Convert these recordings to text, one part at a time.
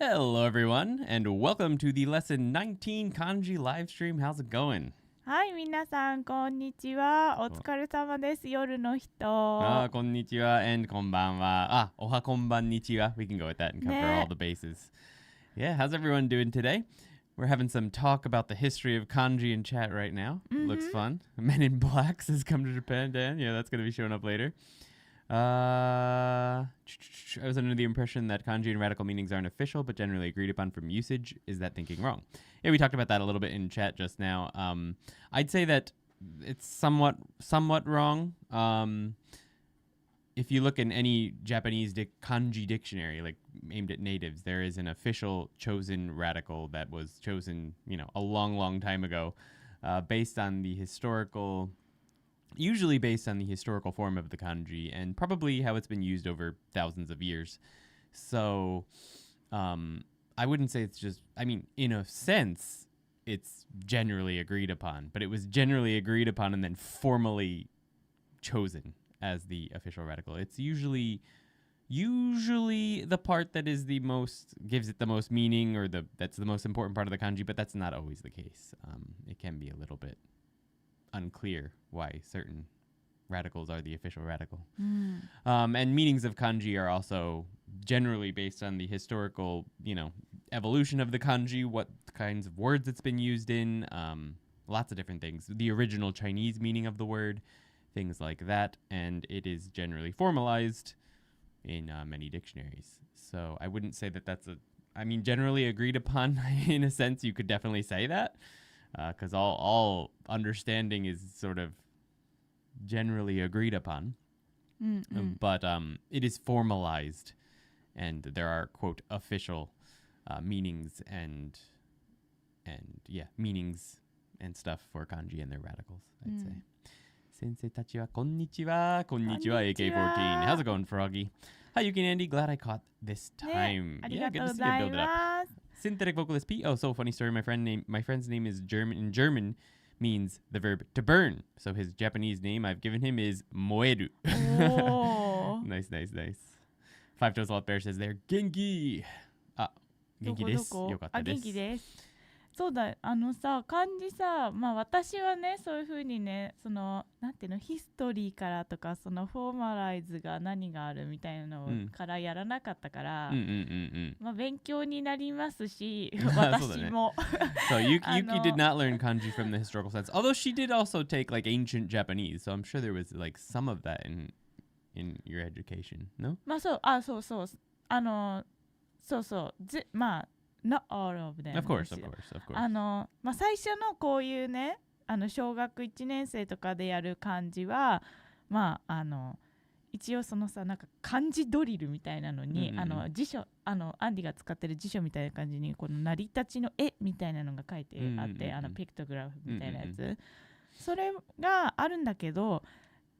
Hello, everyone, and welcome to the Lesson 19 Kanji live stream. How's it going? はい、皆さん、こんにちは。お疲れ様です。夜の人。Konnichiwa and konbanwa. Oha konbannichiwa. We can go with that and cover all the bases. Yeah, how's everyone doing today? We're having some talk about the history of kanji in chat right now. Looks fun. Men in Blacks has come to Japan, Dan. Yeah, that's going to be showing up later. I was under the impression that kanji and radical meanings aren't official, but generally agreed upon from usage. Is that thinking wrong? Yeah, we talked about that a little bit in chat just now. I'd say that it's somewhat wrong. If you look in any Japanese kanji dictionary, like aimed at natives, there is an official chosen radical that was chosen, a long time ago, usually based on the historical form of the kanji and probably how it's been used over thousands of years. So I wouldn't say it's just, in a sense, it's generally agreed upon, but it was generally agreed upon and then formally chosen as the official radical. It's usually the part that is gives it the most meaning, or that's the most important part of the kanji, but that's not always the case. It can be a little bit unclear why certain radicals are the official radical. And meanings of kanji are also generally based on the historical, evolution of the kanji, what kinds of words it's been used in, lots of different things. The original Chinese meaning of the word, things like that, and it is generally formalized in many dictionaries. So I wouldn't say that that's generally agreed upon. In a sense, you could definitely say that, because all understanding is sort of generally agreed upon. But it is formalized, and there are, quote, official meanings and meanings and stuff for kanji and their radicals, I'd say. Sensei tachi wa konnichiwa. Konnichiwa, AK14. How's it going, Froggy? Hi, ToKini Andy. Glad I caught this time. Yeah, good to see you build it up. Synthetic vocalist P. Oh, so funny story. My friend's name is German. In German, means the verb to burn. So his Japanese name I've given him is moeru. Nice. Five Toes Lot Bear says they're genki. Genki desu. Yokatta desu. 元気です。そうだ、漢字さ、私はね、そういう風にね、なんていうの、ヒストリーからとか、フォーマライズが何があるみたいなのからやらなかったから、勉強になりますし、私も。So Yuki did not learn kanji from the historical sense, although she did also take like ancient Japanese, so I'm sure there was like some of that in your education, no? そう。Not all of them. Of course. 最初のこういうね、小学1年生とかでやる漢字は、一応なんか漢字ドリルみたいなのに、辞書、アンディが使ってる辞書みたいな感じに、この成り立ちの絵みたいなのが書いてあって、ピクトグラフみたいなやつ、それがあるんだけど、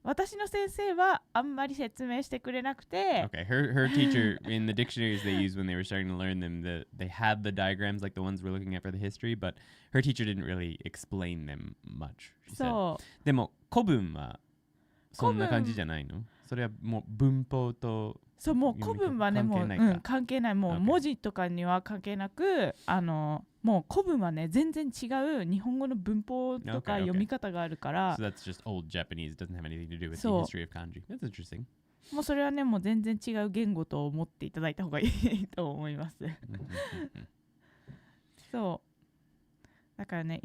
私の先生はあんまり説明してくれなくて。Okay, her teacher, in the dictionaries they used when they were starting to learn them, they had the diagrams like the ones we're looking at for the history, but her teacher didn't really explain them much, she said. でも古文はそんな感じじゃないの？それはもう文法とそうもう古文はねもう関係ない、もう文字とかには関係なく、もう古文はね全然違う日本語の文法とか読み方があるから。So that's just old Japanese. It doesn't have anything to do with the history of kanji. That's interesting. もうそれはねもう全然違う言語と思っていただいた方がいいと思います。そうだからね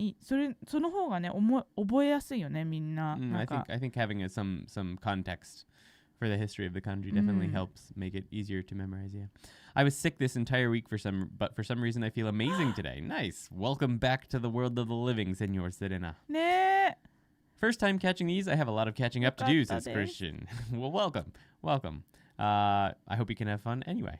その方がね覚えやすいよねみんな。I think having some context for the history of the kanji definitely helps make it easier to memorize. Yeah, I was sick this entire week but for some reason I feel amazing today. Nice. Welcome back to the world of the living, Senor Serena. ね。First time catching these. I have a lot of catching up to do, says Christian. Well, welcome. I hope you can have fun anyway.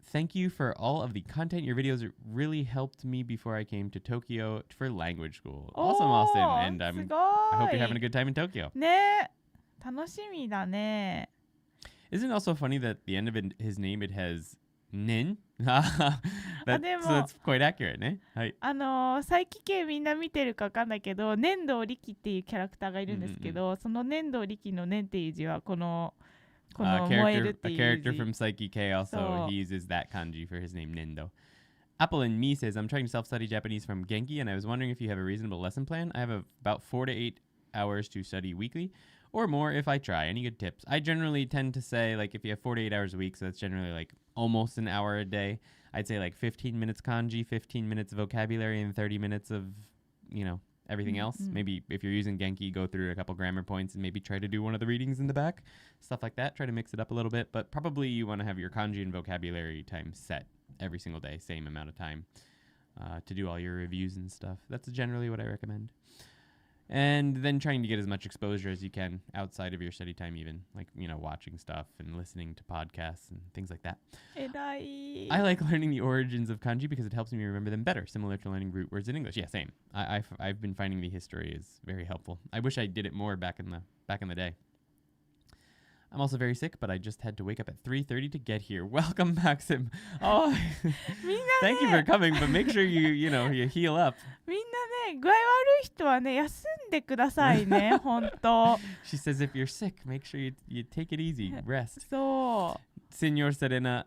Thank you for all of the content. Your videos really helped me before I came to Tokyo for language school. Awesome, Austin. And I hope you're having a good time in Tokyo. ね。楽しみだね。Isn't it also funny that at the end of his name it has nin? That's quite accurate, ね。はい。再帰系みんな見てるか分かんないけど、粘土力っていうキャラクターがいるんですけど、その粘土力の粘っていう字はこのこの燃えるっ A ていう character 字 from Psyche K also, そう he uses that kanji for his name Nendo. Apple and Me says, I'm trying to self-study Japanese from Genki, and I was wondering if you have a reasonable lesson plan. I have about 4 to 8 hours to study weekly, or more if I try. Any good tips? I generally tend to say, like, if you have 4 to 8 hours a week, so that's generally, like, almost an hour a day, I'd say, like, 15 minutes kanji, 15 minutes vocabulary, and 30 minutes of, everything else. Maybe if you're using Genki, go through a couple grammar points and maybe try to do one of the readings in the back. Stuff like that. Try to mix it up a little bit, but probably you want to have your kanji and vocabulary time set every single day, same amount of time to do all your reviews and stuff. That's generally what I recommend. And then trying to get as much exposure as you can outside of your study time, even like, watching stuff and listening to podcasts and things like that. 偉い I like learning the origins of kanji because it helps me remember them better, similar to learning root words in English. Yeah, same. I've been finding the history is very helpful. I wish I did it more back in the day. I'm also very sick, but I just had to wake up at 3:30 to get here. Welcome, Maxim. Oh, みんな thank you for coming, but make sure you heal up. みんなね具合悪い人はね休んでくださいね本当 She says if you're sick, make sure you take it easy, rest. そう Senor Serena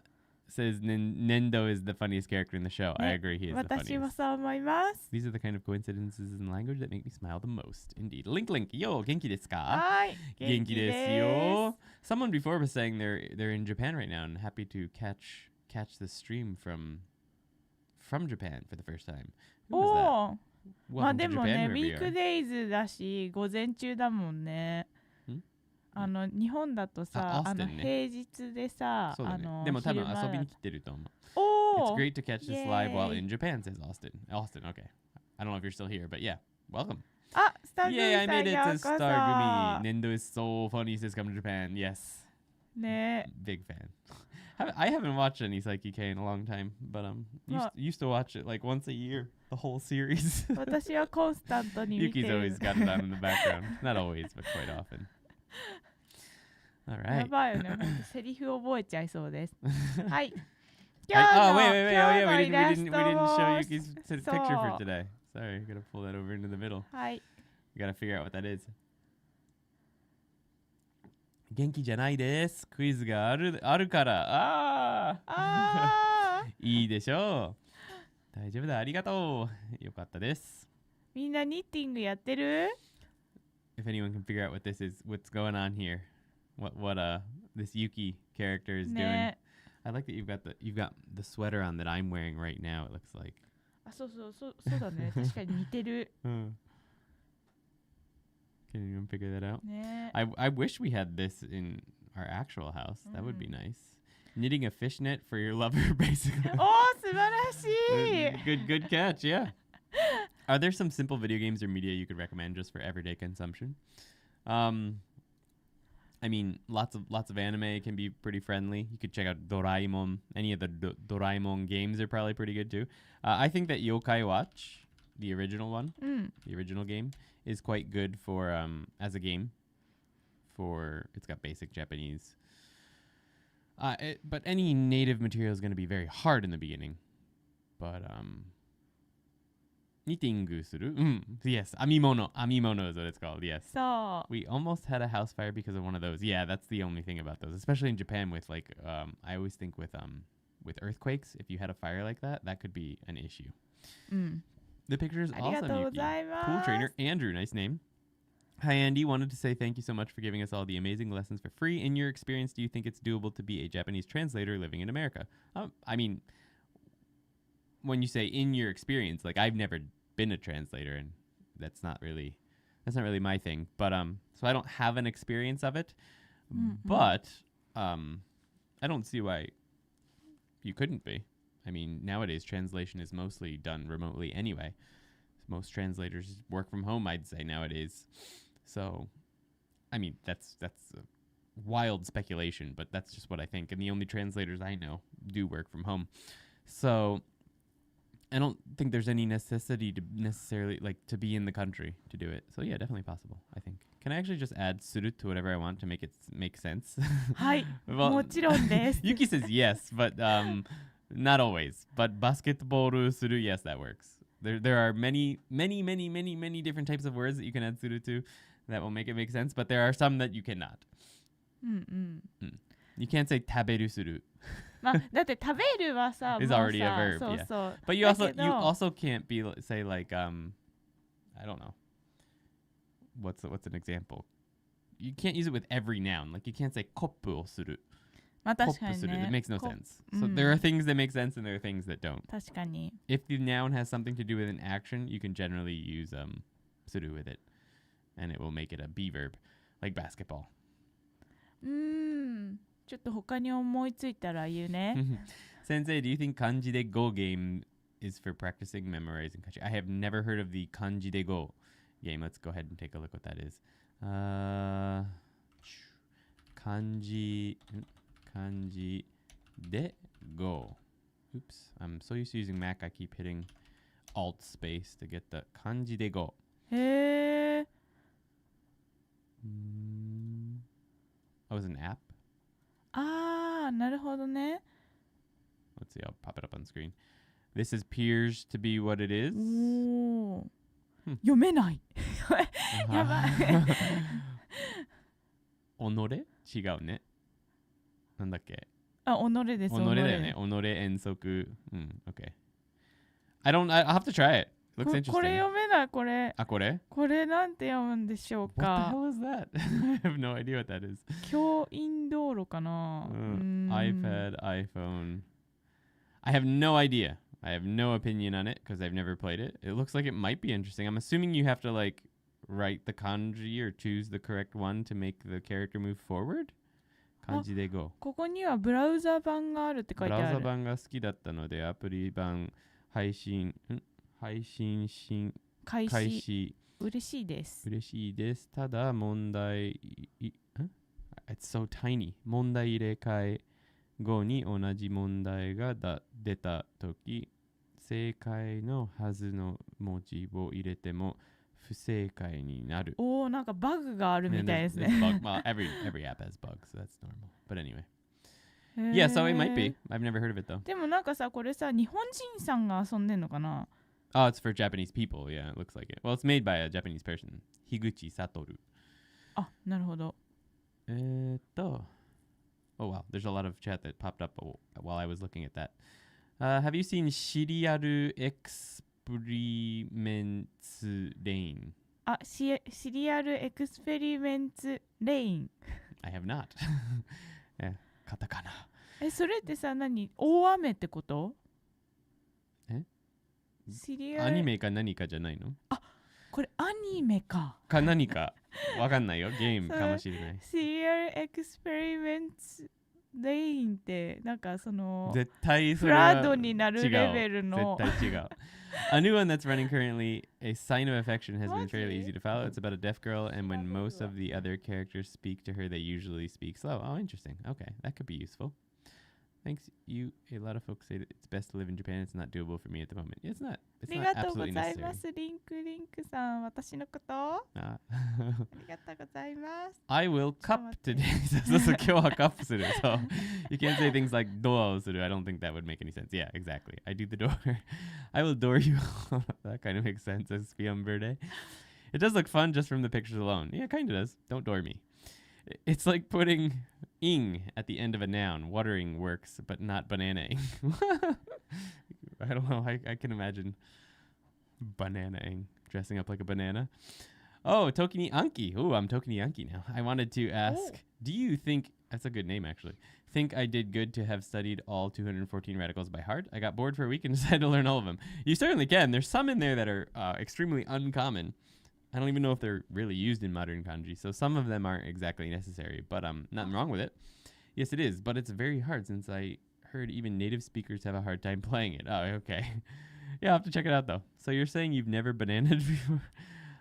says Nendo is the funniest character in the show. I agree, he is the 私も funniest. そう思います These are the kind of coincidences in language that make me smile the most. Indeed. Link, yo, genki desu ka? はい元気 Genki で desu yo. Someone before was saying they're in Japan right now and happy to catch the stream from Japan for the first time. す Who was お that? おまあ Welcome で to も Japan, ね whoever ウ you ィーク are. デイズだし午前中だもんね日本だとさあ Austin ね平日でさそうだね。でも多分遊びに来てると思う。お It's お great to catch this live while Yay. in Japan, says Austin. Austin, okay. I don't know if you're still here, but yeah, welcome. あスタグミ Yay, さ I ん made it よ to うこそ Stargumi. Nendo is so funny, says come to Japan. Yes, ね big fan. I haven't watched any Psyche K in a long time, but used to watch it like once a year, the whole series. 私はコンスタントに見て Yuki's る always got it on in the background. Not always, but quite often. All や right. ばいよね、ほんとセリフ覚えちゃいそうです。はい。 Oh, wait. Oh, yeah, we 今日のイラス didn't ト show を Yuki's picture そ for う today. Sorry, gotta pull that over into the middle. はい。 We gotta figure out what that is. 元気じゃないです。クイズがあるから。あーいいでしょう。大丈夫だ。ありがとう。よかったです。みんなニッティングやってる If anyone can figure out what this is, what's going on here, what this Yuki character is doing. ね I like that you've got the sweater on that I'm wearing right now. It looks like. あ、そうだね。確かに似てる。 Can anyone figure that out? ね I wish we had this in our actual house. That would be nice. Knitting a fishnet for your lover, basically. おー、素晴らしい Good catch, yeah. Are there some simple video games or media you could recommend just for everyday consumption? I mean, lots of anime can be pretty friendly. You could check out Doraemon. Any of the Doraemon games are probably pretty good too. I think that Yokai Watch, the original one, うん。 the original game, is quite good for as a game. It's got basic Japanese. But any native material is going to be very hard in the beginning. But knitting suru? Yes, amimono is what it's called. Yes. そう We almost had a house fire because of one of those. Yeah, that's the only thing about those, especially in Japan with like I always think with earthquakes, if you had a fire like that, that could be an issue. うん。 The picture is ありが awesome, とうご Yuki. ざいます。 Cool trainer. Andrew, nice name. Hi, Andy. Wanted to say thank you so much for giving us all the amazing lessons for free. In your experience, do you think it's doable to be a Japanese translator living in America? I mean, when you say in your experience, like I've never been a translator, and that's not really my thing. But so I don't have an experience of it. But I don't see why you couldn't be. I mean, nowadays translation is mostly done remotely anyway. Most translators work from home, I'd say nowadays. So, I mean, that's a wild speculation, but that's just what I think. And the only translators I know do work from home. So, I don't think there's any necessity to necessarily to be in the country to do it. So yeah, definitely possible, I think. Can I actually just add suru to whatever I want to make it make sense? はい。 Well, もちろんです。 Yuki says yes, but not always. But basketball suru, yes, that works. There are many different types of words that you can add suru to that will make it make sense, but there are some that you cannot. うんうん。You can't say 食べるする。まあだって食べるはさ、Is もう already a さ、verb, そうそう。But you だ also けど you also can't be say like I don't know. What's an example? You can't use it with every noun. Like you can't say コップをする。まあコッ確かにプする。It ね。makes no sense. う So ん there are things that make sense and there are things that don't. 確かに。If the noun has something to do with an action, you can generally use する with it, and it will make it a be verb, like basketball. ちょっと他に思いついたら言うね。Sensei, do you think kanji de go game is for practicing memorizing kanji? I have never heard of the kanji de go game. Let's go ahead and take a look what that is. Kanji de go. Oops, I'm so used to using Mac, I keep hitting Alt space to get the kanji de go. へえ。Oh, it's an app? あー、なるほどね。Let's see, I'll pop it up on screen. This appears to be what it is. おー。読めない。やばい。己違うね。なんだっけあ、己です。己だよね。己遠足。Okay. I'll have to try it. Looks interesting. これ読めない、これ。あ、これこれなんて読むんでしょうか。What the hell is that? I have no idea what that is. 教員道路かな。iPad, iPhone. I have no idea. I have no opinion on it because I've never played it. It looks like it might be interesting. I'm assuming you have to like write the kanji or choose the correct one to make the character move forward. Kanji de go. ここにはブラウザ版があるって書いてある。ブラウザ版が好きだったのでアプリ版開始嬉しいです。嬉しいです。ただ問題It's so tiny. 問題入れ替え後に同じ問題が出たとき、正解のはずの文字を入れても不正解になる。おー、なんかバグがあるみたいですね。Well, every app has bugs, so that's normal. But anyway. Yeah, so it might be. I've never heard of it though. でもなんかさ、これさ、日本人さんが遊んでんのかな？ Oh, it's for Japanese people. Yeah, it looks like it. Well, it's made by a Japanese person. Higuchi Satoru. あ、なるほど。Oh, wow. There's a lot of chat that popped up while I was looking at that. Have you seen Shiriaru Experiments Lane? あ、シリアルエクスペリメンツレイン。I have not. カタカナ。それってさ、大雨ってこと？アニメか何かじゃないの？あ、これアニメか。か何かわかんないよ。ゲームかもしれない。シリアルエクスペリメンツレインってなんかその絶対そフれはラッドになるレベルの絶対違う。A new one that's running currently, A Sign of Affection, has been fairly easy to follow. It's about a deaf girl, and when most of the other characters speak to her, they usually speak slow. Oh, interesting. Okay, that could be useful. Thanks. A lot of folks say that it's best to live in Japan. It's not doable for me at the moment. It's not. It's あり not がとうご absolutely ざいま necessary. す。リンクさん、私のことあ Ah. りがとうございます。 I will cup today. そうそう、今日はカップする。So you can't say things like ドアをする. I don't think that would make any sense. Yeah, exactly. I do the door. I will door you. That kind of makes sense as Fiam Verde. It does look fun just from the pictures alone. Yeah, it kind of does. Don't door me. It's like putting ing at the end of a noun. Watering works, but not banana-ing. I don't know. I can imagine banana-ing, dressing up like a banana. Oh, ToKini Anki. Oh, I'm ToKini Anki now. I wanted to ask, do you think, that's a good name actually, think I did good to have studied all 214 radicals by heart? I got bored for a week and decided to learn all of them. You certainly can. There's some in there that are extremely uncommon. I don't even know if they're really used in modern kanji, so some of them aren't exactly necessary, but nothing wrong with it. Yes, it is, but it's very hard since I heard even native speakers have a hard time playing it. Oh, okay. Yeah, I'll have to check it out, though. So you're saying you've never bananaed before?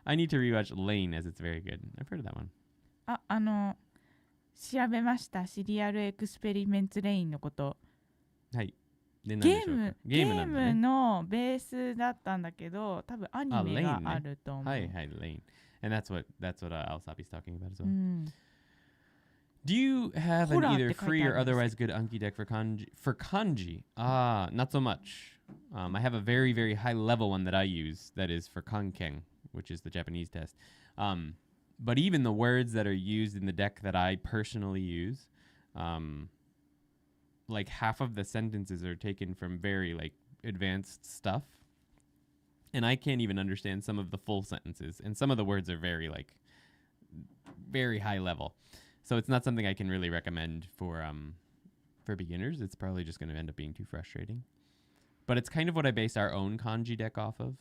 I need to rewatch Lane, as it's very good. I've heard of that one. 調べました。シリアルエクスペリメンツレインのこと。はい。ゲームのベースだったんだけど、多分アニメがあると思う。はいはい、Lane. And that's what Alsabi's talking about as well. Do you have an either free or otherwise good Anki deck for kanji? Not so much. I have a very, very high level one that I use that is for kanken, which is the Japanese test. But even the words that are used in the deck that I personally use, like half of the sentences are taken from very like advanced stuff. And I can't even understand some of the full sentences. And some of the words are very like very high level. So it's not something I can really recommend for beginners. It's probably just going to end up being too frustrating. But it's kind of what I base our own kanji deck off of.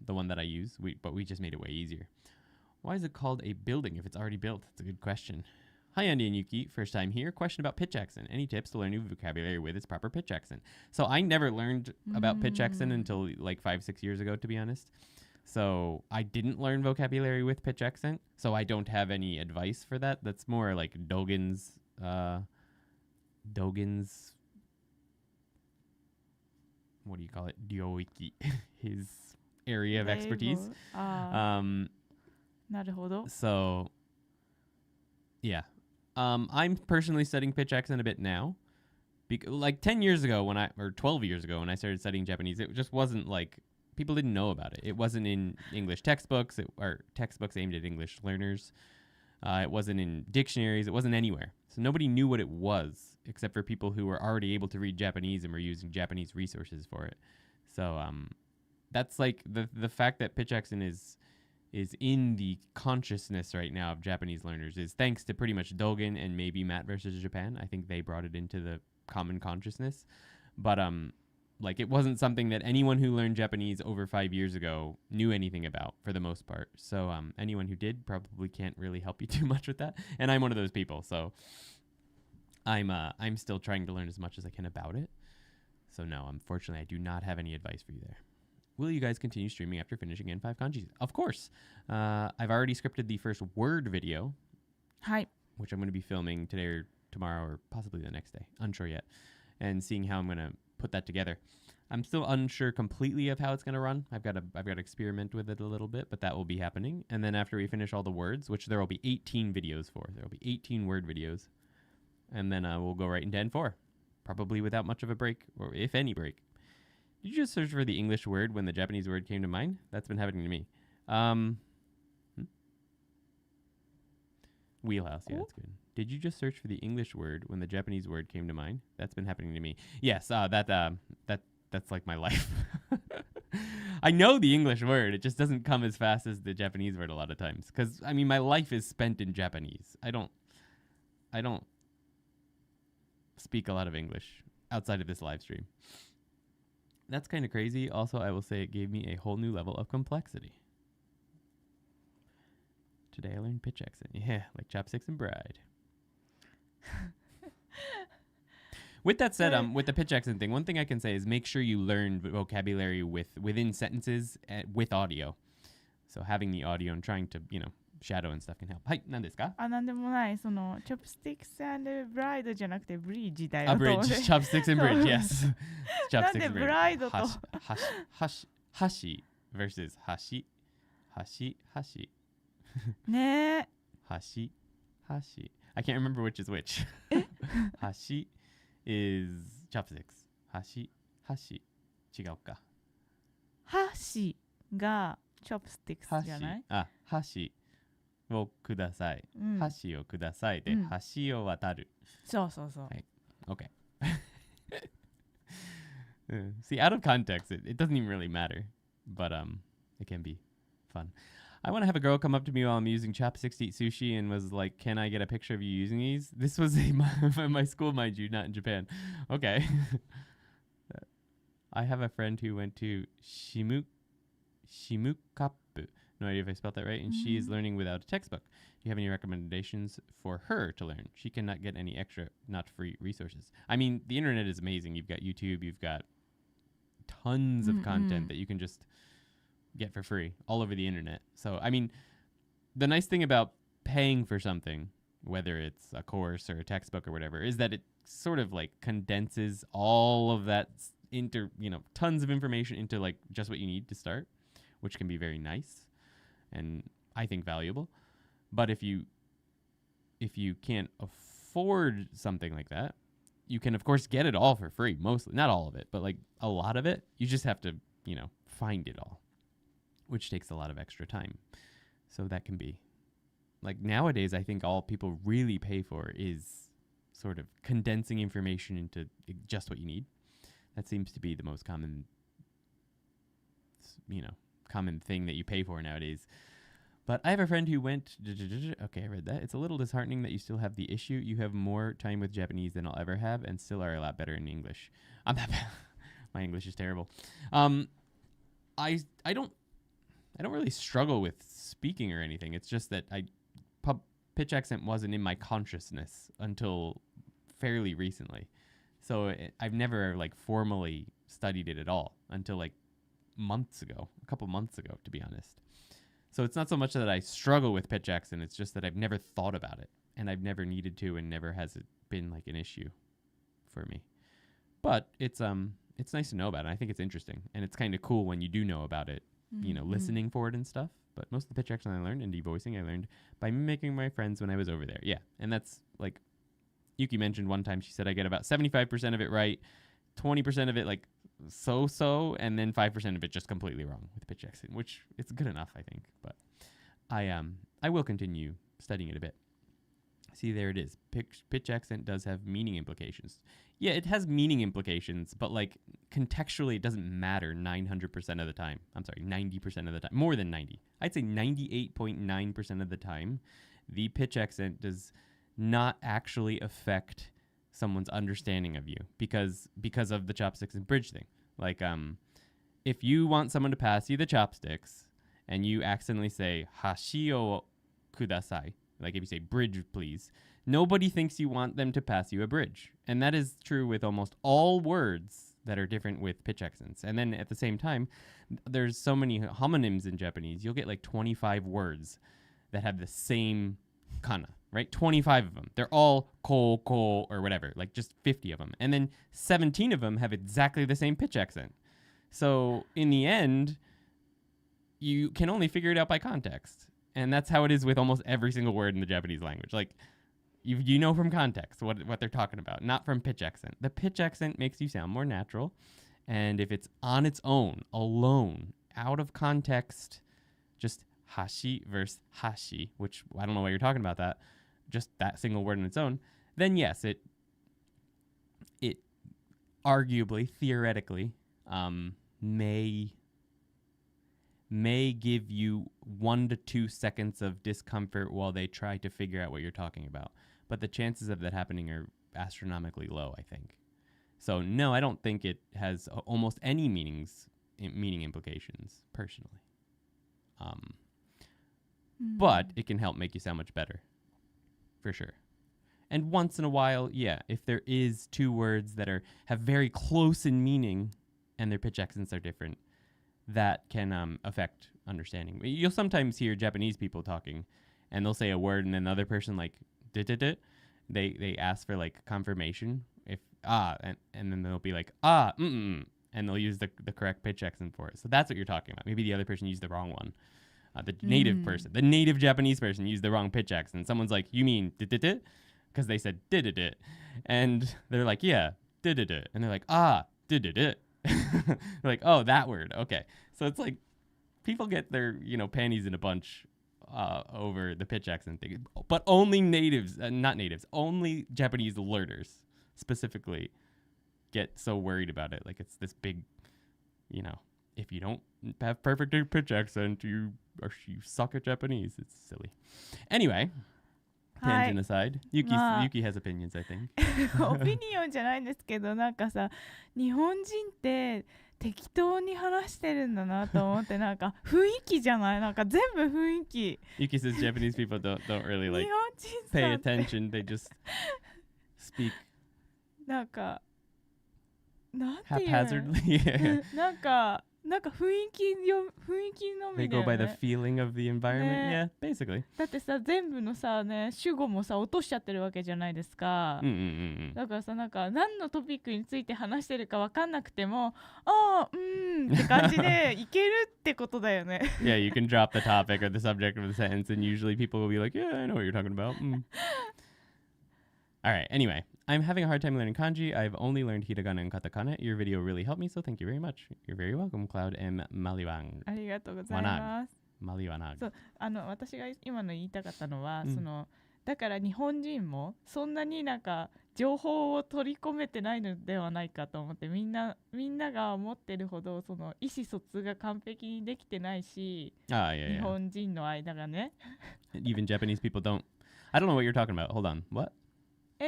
The one that I use, but we just made it way easier. Why is it called a building if it's already built? That's a good question. Hi, Andy and Yuki. First time here. Question about pitch accent. Any tips to learn new vocabulary with its proper pitch accent? So I never learned about pitch accent until like 5-6 years ago, to be honest. So I didn't learn vocabulary with pitch accent. So I don't have any advice for that. That's more like Dogen's, what do you call it? Ryoiki, his area of expertise. So, yeah. I'm personally studying pitch accent a bit now. Like 10 years ago or 12 years ago when I started studying Japanese, it just wasn't like, people didn't know about it. It wasn't in English textbooks or textbooks aimed at English learners. It wasn't in dictionaries. It wasn't anywhere. So nobody knew what it was except for people who were already able to read Japanese and were using Japanese resources for it. So that's like the fact that pitch accent is in the consciousness right now of Japanese learners is thanks to pretty much Dogen and maybe Matt versus Japan. I think they brought it into the common consciousness. But like it wasn't something that anyone who learned Japanese over 5 years ago knew anything about for the most part. So anyone who did probably can't really help you too much with that. And I'm one of those people. So I'm still trying to learn as much as I can about it. So no, unfortunately, I do not have any advice for you there. Will you guys continue streaming after finishing N5 kanjis? Of course. I've already scripted the first word video. Hi. Which I'm going to be filming today or tomorrow or possibly the next day. Unsure yet. And seeing how I'm going to put that together. I'm still unsure completely of how it's going to run. I've got to experiment with it a little bit, but that will be happening. And then after we finish all the words, which there will be 18 videos for. There will be 18 word videos. And then we'll go right into N4. Probably without much of a break, or if any break. Did you just search for the English word when the Japanese word came to mind? That's been happening to me. Wheelhouse, yeah, that's good. Did you just search for the English word when the Japanese word came to mind? That's been happening to me. Yes, that's like my life. I know the English word. It just doesn't come as fast as the Japanese word a lot of times. Because, I mean, my life is spent in Japanese. I don't speak a lot of English outside of this live stream. That's kind of crazy. Also, I will say it gave me a whole new level of complexity. Today I learned pitch accent. Yeah, like chopsticks and bride. With that said, with the pitch accent thing, one thing I can say is make sure you learn vocabulary within sentences with audio. So having the audio and trying to, shadow and stuff can help. はい、何ですか？なんでもない。chopsticks and bride じゃなくて bridge だよ。bridge, chopsticks and bridge, yes. Chopsticks and bridge. なんで bride と箸 versus 箸 ねえ。箸 I can't remember which is which. 箸 is chopsticks. 箸違うか。箸が chopsticks じゃない？箸をください。箸をくださいで、橋を渡る。そうそうそう。はい。Okay. See, out of context, it doesn't even really matter, but it can be fun. I want to have a girl come up to me while I'm using chopsticks to eat sushi and was like, "Can I get a picture of you using these?" This was my school, mind you, not in Japan. Okay. I have a friend who went to Shimukappu. No idea if I spelled that right. And she is learning without a textbook. Do you have any recommendations for her to learn? She cannot get any extra, not free resources. I mean, the internet is amazing. You've got YouTube. You've got tons of content that you can just get for free all over the internet. So, I mean, the nice thing about paying for something, whether it's a course or a textbook or whatever, is that it sort of like condenses all of that into, tons of information into like just what you need to start, which can be very nice and I think valuable. But if you can't afford something like that, you can of course get it all for free, mostly, not all of it, but like a lot of it. You just have to, find it all, which takes a lot of extra time. So that can be like nowadays, I think all people really pay for is sort of condensing information into just what you need. That seems to be the most common, common thing that you pay for nowadays. But I have a friend who went, okay, I read that. It's a little disheartening that you still have the issue. You have more time with Japanese than I'll ever have and still are a lot better in English. I'm not bad. My English is terrible. I don't really struggle with speaking or anything. It's just that pitch accent wasn't in my consciousness until fairly recently. So I've never like formally studied it at all until like a couple months ago, to be honest. So it's not so much that I struggle with pitch accent, it's just that I've never thought about it and I've never needed to, and never has it been like an issue for me. But it's nice to know about it. I think it's interesting, and it's kind of cool when you do know about it, listening for it and stuff. But most of the pitch accent I learned and devoicing I learned by mimicking my friends when I was over there. Yeah, and that's like Yuki mentioned one time. She said I get about 75% of it right, 20% of it like so, and then 5% of it just completely wrong with pitch accent, which it's good enough, I think. But I will continue studying it a bit. See, there it is. Pitch accent does have meaning implications. Yeah, it has meaning implications, but like contextually, it doesn't matter 900% of the time. I'm sorry, 90% of the time. More than 90. I'd say 98.9% of the time, the pitch accent does not actually affect someone's understanding of you because of the chopsticks and bridge thing. Like, if you want someone to pass you the chopsticks and you accidentally say hashi o kudasai, like if you say bridge please, nobody thinks you want them to pass you a bridge. And that is true with almost all words that are different with pitch accents. And then at the same time, there's so many homonyms in Japanese. You'll get like 25 words that have the same kana, right? 25 of them. They're all ko, or whatever, like just 50 of them. And then 17 of them have exactly the same pitch accent. So in the end, you can only figure it out by context. And that's how it is with almost every single word in the Japanese language. Like, you know from context what they're talking about, not from pitch accent. The pitch accent makes you sound more natural. And if it's on its own, alone, out of context, just hashi versus hashi, which I don't know why you're talking about that, just that single word on its own, then yes, it arguably, theoretically, may give you 1 to 2 seconds of discomfort while they try to figure out what you're talking about. But the chances of that happening are astronomically low, I think. So no, I don't think it has almost any meaning implications, personally. But it can help make you sound much better, for sure. And once in a while, yeah, if there is 2 words that have very close in meaning and their pitch accents are different, that can affect understanding. You'll sometimes hear Japanese people talking, and they'll say a word, and then the other person like they ask for like confirmation if and then they'll be like and they'll use the correct pitch accent for it. So that's what you're talking about. Maybe the other person used the wrong one. The native Japanese person used the wrong pitch accent. Someone's like, you mean because they said did, and they're like, yeah, did, and they're like did. They're like, oh, that word. Okay. So it's like people get their, panties in a bunch over the pitch accent thing. But only only Japanese learners specifically get so worried about it. Like it's this big, if you don't have perfect pitch accent, you suck at Japanese. It's silly. Anyway. Tangent aside, Yuki has opinions, I think. オピニオンじゃないんですけど、なんかさ、日本人って適当に話してるんだなと思って、なんか雰囲気じゃない、なんか全部雰囲気。Yuki says Japanese people don't really like pay attention, they just speak なんかなんていう haphazardly. なんか雰囲気のみ They だよ go by the ね。 feeling of the environment. Yeah, basically. だってさ、全部のさね、主語もさ落としちゃってるわけじゃないですか。だからさ、なんか何のトピックについて話してるか分かんなくても、って感じでいけるってことだよね。Yeah, you can drop the topic or the subject of the sentence, and usually people will be like, yeah, I know what you're talking about. All right, anyway, I'm having a hard time learning kanji. I've only learned hiragana and katakana. Your video really helped me, so thank you very much. You're very welcome, Cloud M. Maliwang. ありがとうございます。マリワナそう私が今の言いたかったのは、うんだから日本人もそんなになんか情報を取り込めてないのではないかと思って、みんなが思ってるほどその意思疎通が完璧にできてないし、日本人の間がね。Even Japanese people don't. I don't know what you're talking about. Hold on. What?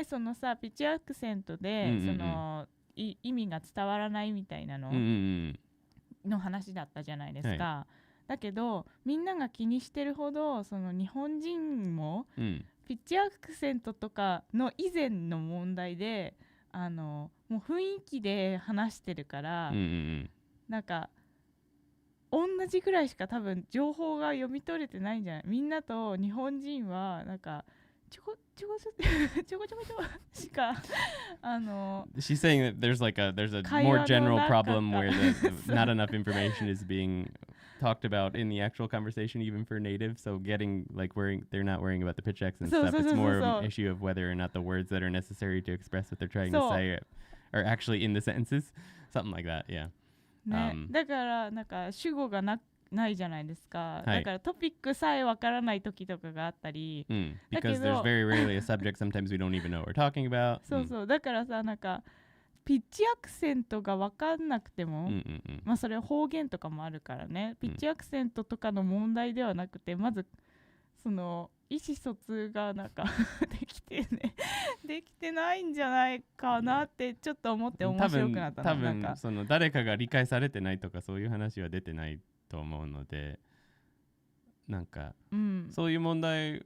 そのさ、ピッチアクセントで、その意味が伝わらないみたいなのの話だったじゃないですか。はい、だけどみんなが気にしてるほどその日本人も、ピッチアクセントとかの以前の問題でもう雰囲気で話してるから、なんか同じぐらいしか多分情報が読み取れてないんじゃない。みんなと日本人はなんかちょこしかShe's saying that there's a more general problem where not enough information is being talked about in the actual conversation, even for natives. So getting they're not worrying about the pitch accent stuff. It's more of an issue of whether or not the words that are necessary to express what they're trying to say are actually in the sentences. Something like that, yeah. ね、だからなんか主語がないじゃないですか。だからトピックさえわからない時とかがあったり。Because there's very rarely a subject sometimes we don't even know what we're talking about. そうだからさ、なんかピッチアクセントが分かんなくても、まあそれは方言とかもあるからね、ピッチアクセントとかの問題ではなくて、まずその意思疎通がなんかできてないんじゃないかなってちょっと思って面白くなったの。多分その誰かが理解されてないとかそういう話は出てないと思うので、なんか、そういう問題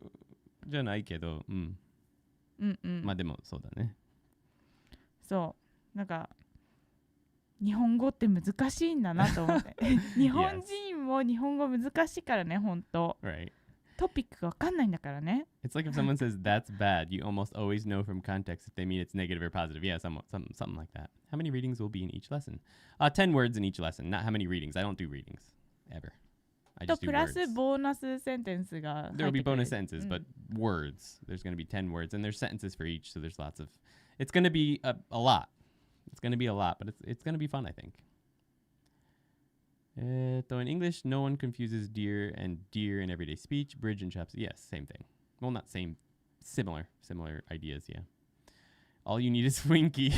じゃないけど、まあでもそうだね。そうなんか日本語って難しいんだなと思って日本人も日本語難しいからね、本当。Right. トピックが分かんないんだからね。It's like if someone says that's bad, you almost always know from context if they mean it's negative or positive. Yeah, something like that. How many readings will be in each lesson? 10 words in each lesson. Not how many readings. I don't do readings ever. I just do words. プラスボーナスセンテンスが There will be bonus sentences, but words. There's going to be 10 words, and there's sentences for each, so there's lots of... It's going to be a lot. It's going to be a lot, but it's going to be fun, I think. Though in English, no one confuses dear and dear in everyday speech. Bridge and chops, yes, same thing. Well, not same, similar ideas, yeah. All you need is Winky.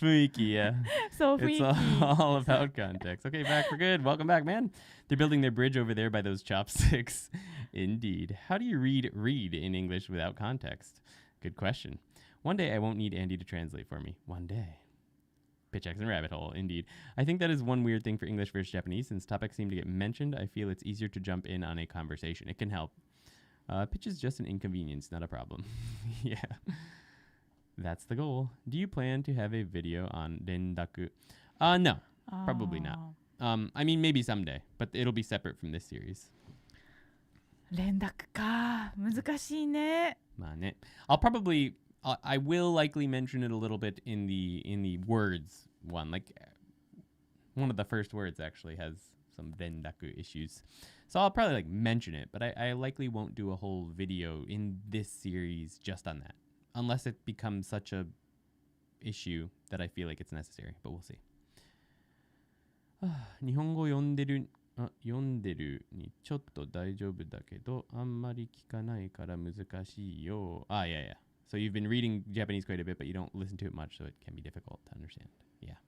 Fuiki, yeah. So It's all about context. Okay, back for good. Welcome back, man. They're building their bridge over there by those chopsticks. Indeed. How do you read in English without context? Good question. One day I won't need Andy to translate for me. One day. Pitch accent rabbit hole, indeed. I think that is one weird thing for English versus Japanese. Since topics seem to get mentioned, I feel it's easier to jump in on a conversation. It can help. Pitch is just an inconvenience, not a problem. Yeah. That's the goal. Do you plan to have a video on rendaku? No, probably not. I mean, maybe someday, but it'll be separate from this series. 連絡か、難しいね。まあね。I'll probably... I will likely mention it a little bit in the words one. Like one of the first words actually has some rendaku issues. So I'll probably mention it, but I likely won't do a whole video in this series just on that. Unless it becomes such a issue that I feel like it's necessary. But we'll see. 日本語読んでるにちょっと大丈夫だけどあんまり聞かないから難しいよ。Yeah. So you've been reading Japanese quite a bit, but you don't listen to it much, so it can be difficult to understand. Yeah.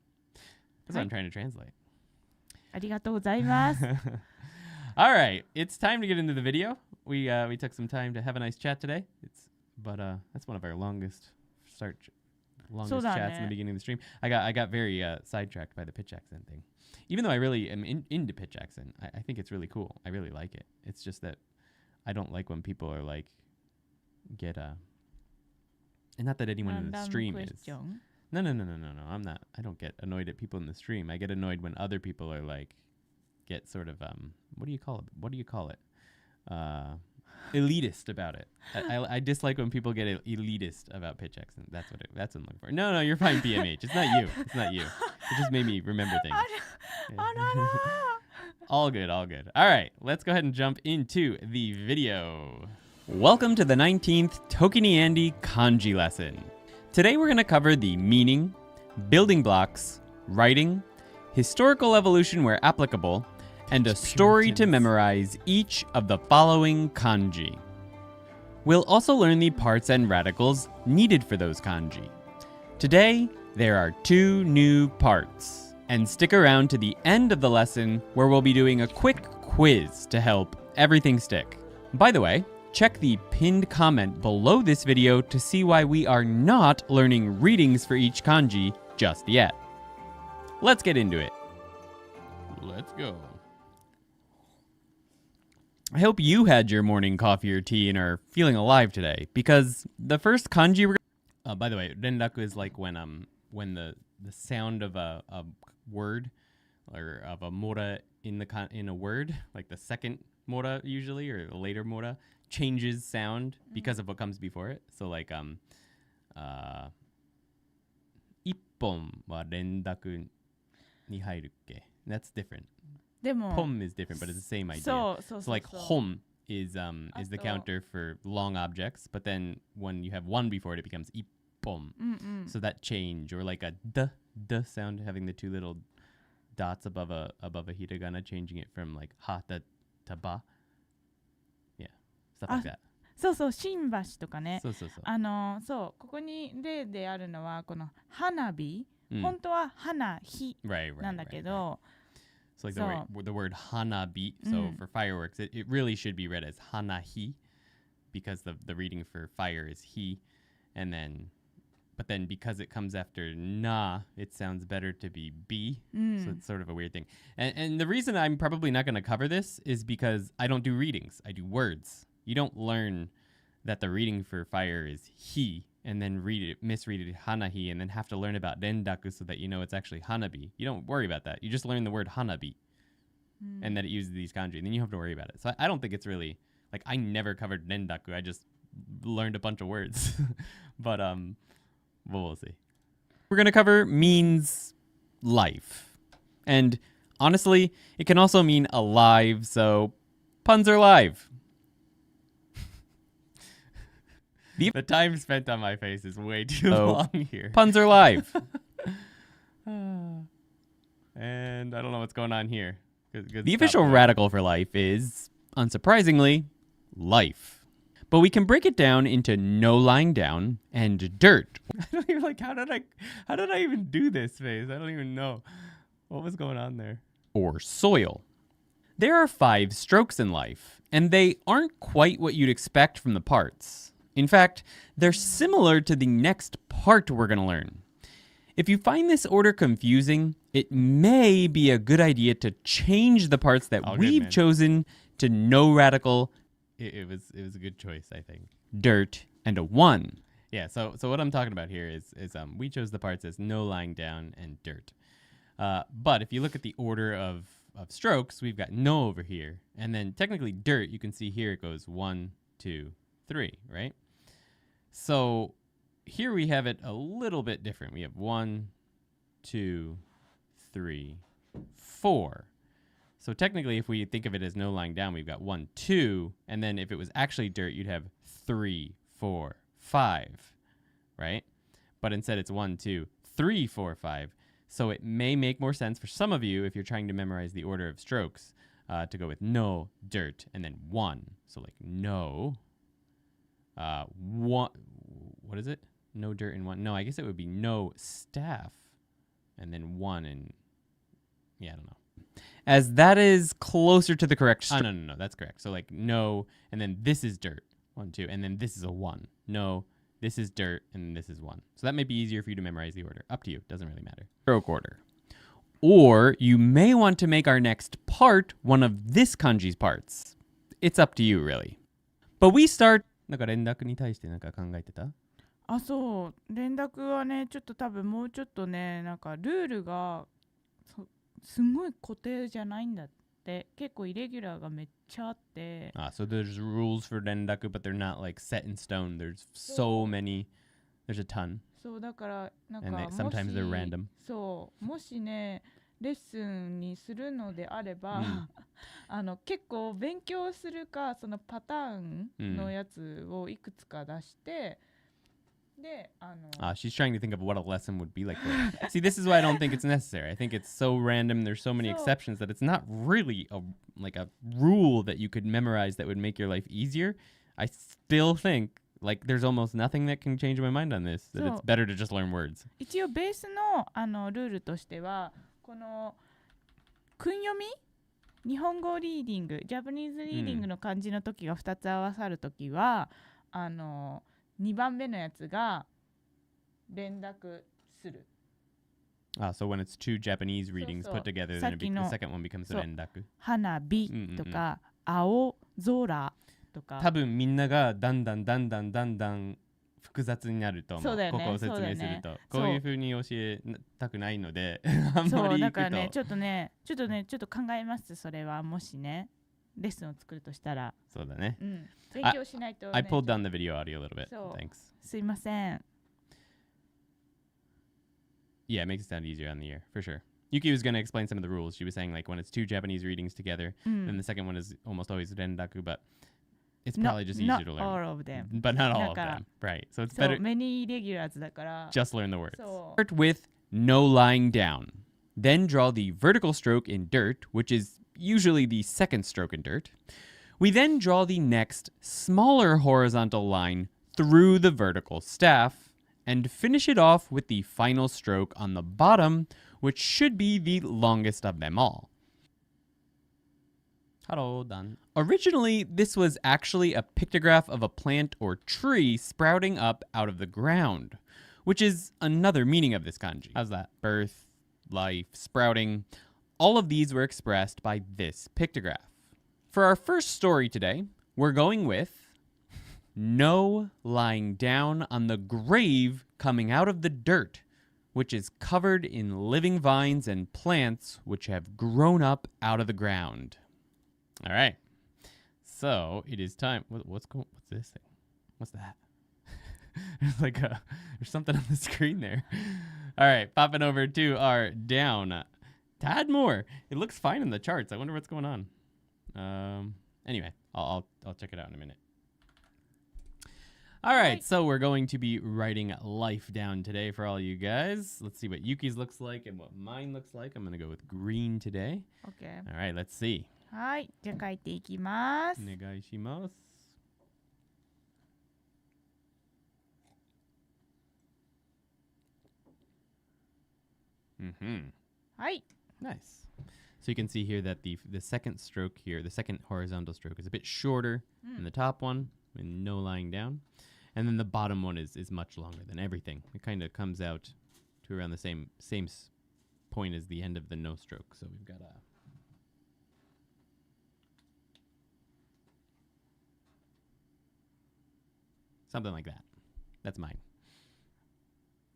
That's what I'm trying to translate. ありがとうございます。All right, it's time to get into the video. We took some time to have a nice chat today. But that's one of our longest chats in the beginning of the stream. I got very sidetracked by the pitch accent thing. Even though I really am into pitch accent, I think it's really cool. I really like it. It's just that I don't like when people are get and not that anyone in the stream is. No. I'm not. I don't get annoyed at people in the stream. I get annoyed when other people are get sort of what do you call it? Elitist about it. I dislike when people get elitist about pitch accent. That's what I'm looking for. No, you're fine, PMH. It's not you. It just made me remember things. Yeah. All good. All right, let's go ahead and jump into the video. Welcome to the 19th ToKini Andy Kanji lesson. Today we're going to cover the meaning, building blocks, writing, historical evolution where applicable, and a story to memorize each of the following kanji. We'll also learn the parts and radicals needed for those kanji. Today, there are 2 new parts. And stick around to the end of the lesson where we'll be doing a quick quiz to help everything stick. By the way, check the pinned comment below this video to see why we are not learning readings for each kanji just yet. Let's get into it. Let's go. I hope you had your morning coffee or tea and are feeling alive today, because the first kanji we're by the way, rendaku is like when the sound of a word or of a mora in a word, like the second mora usually or the later mora changes sound because of what comes before it. So like ippon wa rendaku ni hairukke. That's different. Pom is different, but it's the same idea. So like hom is the counter for long objects, but then when you have one before it, it becomes ippon. So that change, or like a d sound, having the 2 little dots above a hiragana, changing it from like ha to ba. Yeah, stuff like that. そうそう、新橋とかね。そう、ここに例であるのはこの花火、本当は花火なんだけど。So like the word hanabi, so for fireworks, it really should be read as hanahi, because the reading for fire is he, but then because it comes after na, it sounds better to be b, so it's sort of a weird thing. And the reason I'm probably not going to cover this is because I don't do readings, I do words. You don't learn that the reading for fire is he, and then misread it hanahi, and then have to learn about rendaku so that you know it's actually hanabi. You don't worry about that. You just learn the word hanabi, and that it uses these kanji, and then you have to worry about it. So I don't think it's really, like, I never covered rendaku. I just learned a bunch of words. but we'll see. We're going to cover means life. And honestly, it can also mean alive, so puns are live. The time spent on my face is way too long here. Puns are live. And I don't know what's going on here. The official radical for life is, unsurprisingly, life. But we can break it down into no lying down and dirt. I don't even how did I even do this face? I don't even know. What was going on there? Or soil. There are 5 strokes in life, and they aren't quite what you'd expect from the parts. In fact, they're similar to the next part we're going to learn. If you find this order confusing, it may be a good idea to change the parts that we've chosen to no radical. It was a good choice, I think. Dirt and a 1. Yeah, so what I'm talking about here is we chose the parts as no lying down and dirt. But if you look at the order of strokes, we've got no over here. And then technically dirt, you can see here it goes 1, 2, 3, right? So here we have it a little bit different. We have 1, 2, 3, 4. So technically, if we think of it as no lying down, we've got 1, 2, and then if it was actually dirt, you'd have 3, 4, 5, right? But instead it's 1, 2, 3, 4, 5. So it may make more sense for some of you, if you're trying to memorize the order of strokes, to go with no, dirt, and then 1. So like no, 1, what is it? No dirt and 1. No, I guess it would be no staff, and then 1 and, yeah, I don't know. As that is closer to the correct no, that's correct. So like no, and then this is dirt, 1, 2, and then this is a 1. No, this is dirt, and this is 1. So that might be easier for you to memorize the order. Up to you, doesn't really matter. Stroke order. Or you may want to make our next part one of this kanji's parts. It's up to you, really. But we start. なんか連絡に対してなんか考えてた？あ、そう。連絡はね、ちょっと多分もうちょっとね、なんかルールがすごい固定じゃないんだって。結構イレギュラーがめっちゃあって。So there's rules for 連絡 but they're not like set in stone. There's so many. There's a ton. そうだからなんか sometimes they're random. そうもしねレッスンにするのであれば、結構勉強するかそのパターンのやつをいくつか出して、で、she's trying to think of what a lesson would be like. See, this is why I don't think it's necessary. I think it's so random. There's so many exceptions that it's not really a rule that you could memorize that would make your life easier. I still think like there's almost nothing that can change my mind on this. That it's better to just learn words. 一応ベースのルールとしてはこの訓読み日本語リーディング、ジャパニーズリーディングの漢字の時が2つ合わさる時は、2番目のやつが連絡する。So when it's two Japanese readings put together, then the second one becomes 連絡。花火とか、青空とか。多分みんながだんだん複雑になると思う。そうだよね。ここを説明すると、こういう風に教えたくないので、そうだからね、ちょっと考えます。それはもしね、レッスンを作るとしたら。そうだね。勉強しないと、ね。I pulled down the video audio a little bit. Thanks. すいません。Yeah, it makes it sound easier on the ear, for sure. Yuki was going to explain some of the rules. She was saying like when it's two Japanese readings together, then the second one is almost always rendaku, but it's probably just easier to learn. Not all of them. But not all of them. Right. So it's better. Many irregulars だから。Just learn the words. Start with no lying down. Then draw the vertical stroke in dirt, which is usually the second stroke in dirt. We then draw the next smaller horizontal line through the vertical staff and finish it off with the final stroke on the bottom, which should be the longest of them all. Hello, done. Originally, this was actually a pictograph of a plant or tree sprouting up out of the ground, which is another meaning of this kanji. How's that? Birth, life, sprouting. All of these were expressed by this pictograph. For our first story today, we're going with no lying down on the grave coming out of the dirt, which is covered in living vines and plants which have grown up out of the ground. All right. So it is time. What's this thing? What's that? There's something on the screen there. All right, popping over to our down. Tad more. It looks fine in the charts. I wonder what's going on. Anyway, I'll check it out in a minute. All right, so we're going to be writing life down today for all you guys. Let's see what Yuki's looks like and what mine looks like. I'm going to go with green today. Okay. All right, let's see. はい、じゃあ書いていきます。お願いします。はい。Nice. So you can see here that the second stroke here, the second horizontal stroke is a bit shorter than the top one, with no lying down. And then the bottom one is much longer than everything. It kind of comes out to around the same point as the end of the no stroke. So we've got something like that. That's mine.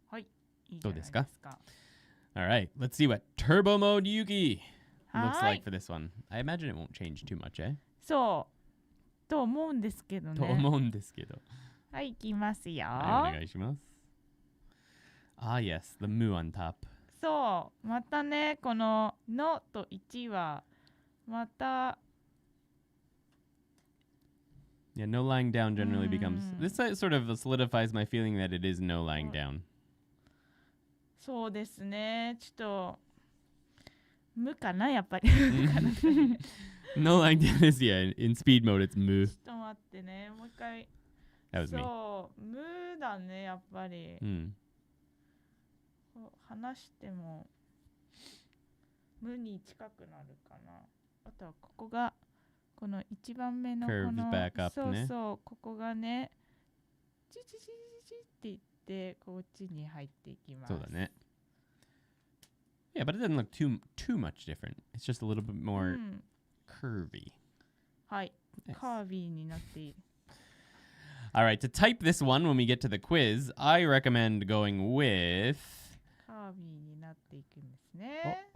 はい。いいじゃないですか。どうですか? All right, let's see what Turbo Mode Yuki looks like for this one. I imagine it won't change too much, eh? そう。と思うんですけどね。と思うんですけど。はい、いきますよ。はい、お願いします。Ah, yes, the moo on top. そう。またね、こののと1は、また、Yeah, no lying down generally becomes... This sort of solidifies my feeling that it is no lying down. そうですね。ちょっと、無かな、やっぱり。No lying down is, yeah, in speed mode it's moo. ちょっと待ってね、もう一回。That was me. そう、無だね、やっぱり。話しても、無に近くなるかな。あとはここが、この一番目のこの、そうそう、ここがね、チチチチチって言って、こっちに入っていきます。そうだね。Yeah, but it doesn't look too much different. It's just a little bit more curvy. はい、カービーになっている。All right, to type this one when we get to the quiz, I recommend going with... カービーになっていくんですね。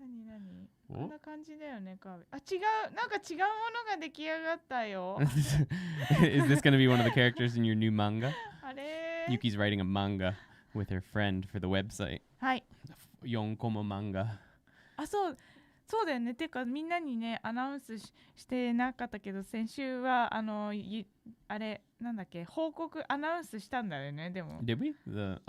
何こんな感じだよね、カービー。あ、違う。なんか違うものが出来上がったよ。Is this going to be one of the characters in your new manga? あれ Yuki's writing a manga with her friend for the website. はい。4コマ漫画。あ、そうそうだよね。てかみんなにねアナウンスしてなかったけど、先週はあれなんだっけ、報告アナウンスしたんだよね。でも Did we? The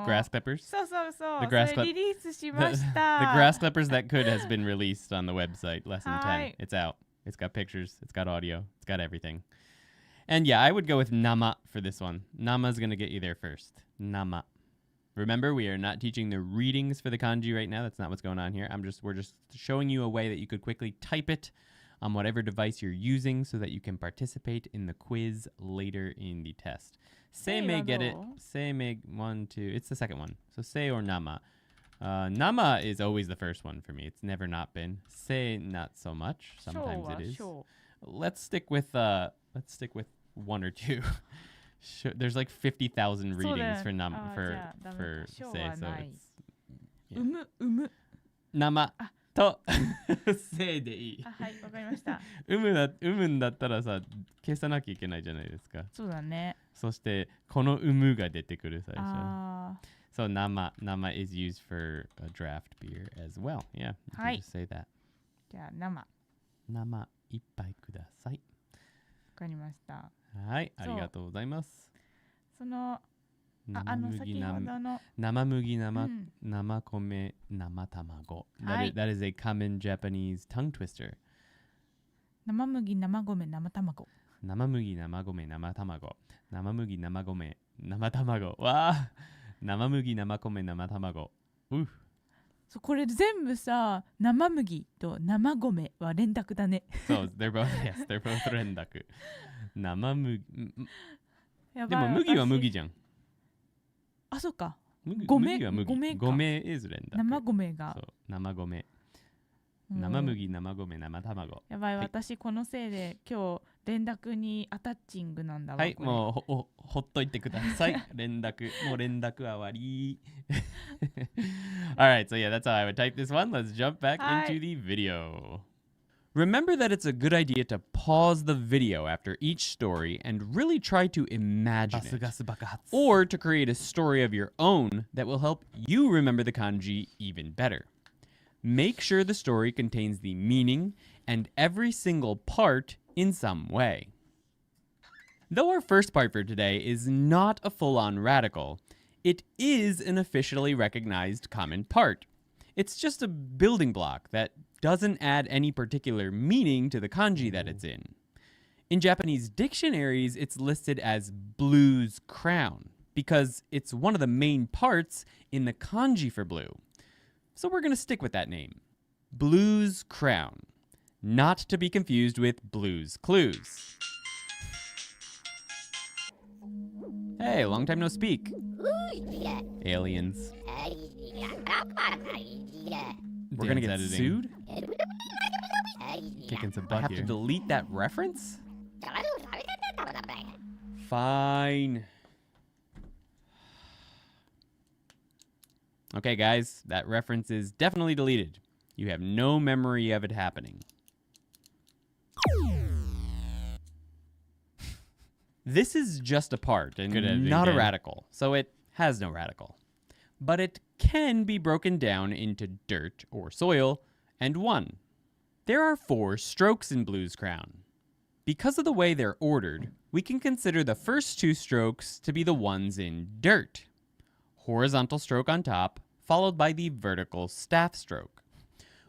grass clippers? そうそうそう、 The grass それリリースしました。 The grass clippers that could has been released on the website. Lesson 10. はい。It's out. It's got pictures. It's got audio. It's got everything. And yeah, I would go with nama for this one. Nama's going to get you there first. Nama. Remember, we are not teaching the readings for the kanji right now. That's not what's going on here. We're just showing you a way that you could quickly type it on whatever device you're using so that you can participate in the quiz later in the test. Say may get it. Say may 1, 2. It's the second one. So say or nama. Nama is always the first one for me. It's never not been. Say not so much. Sometimes it is. Let's stick with 1 or 2. There's like 50,000 readings for say, so it's yeah. Nama to say でいい。はい、わかりました。産むんだったらさ、消さなきゃいけないじゃないですか。そうだね。そしてこの産むが出てくる最初。ああ。So nama is used for a draft beer as well. Yeah, you can just say that. じゃあ生一杯ください。わかりました。はい、ありがとうございます。その先ほどの生麦、生米、生卵。That is a common Japanese tongue twister. 生麦、生米、生卵。生麦、生米、生卵。生麦、生米、生卵。わあ、生麦、生米、生卵。そう、これ全部さ、生麦と生米は連絡だね。そう、they're both連絡。生麦。でも麦は麦じゃん。あ、そうか。麦は麦。米 is 連絡。生米が。そう、生米。生麦、生米、生卵。やばい、私このせいで今日連絡にアタッチングなんだわ。はい、もうほっといてください。もう連絡は終わり。Alright, so yeah, that's how I would type this one. Let's jump back into the video. Remember that it's a good idea to pause the video after each story and really try to imagine it. Or to create a story of your own that will help you remember the kanji even better. Make sure the story contains the meaning and every single part in some way. Though our first part for today is not a full-on radical, it is an officially recognized common part. It's just a building block that doesn't add any particular meaning to the kanji that it's in. In Japanese dictionaries, it's listed as blue's crown because it's one of the main parts in the kanji for blue. So we're going to stick with that name. Blue's crown. Not to be confused with Blue's Clues. Hey, long time no speak. Aliens. We're going to get sued? Kicking some butt here. I have to delete that reference? Fine. Okay, guys, that reference is definitely deleted. You have no memory of it happening. This is just a part and not a radical, so it has no radical. But it can be broken down into dirt or soil and one. There are 4 strokes in Blue's crown. Because of the way they're ordered, we can consider the first 2 strokes to be the ones in dirt. Horizontal stroke on top, followed by the vertical staff stroke.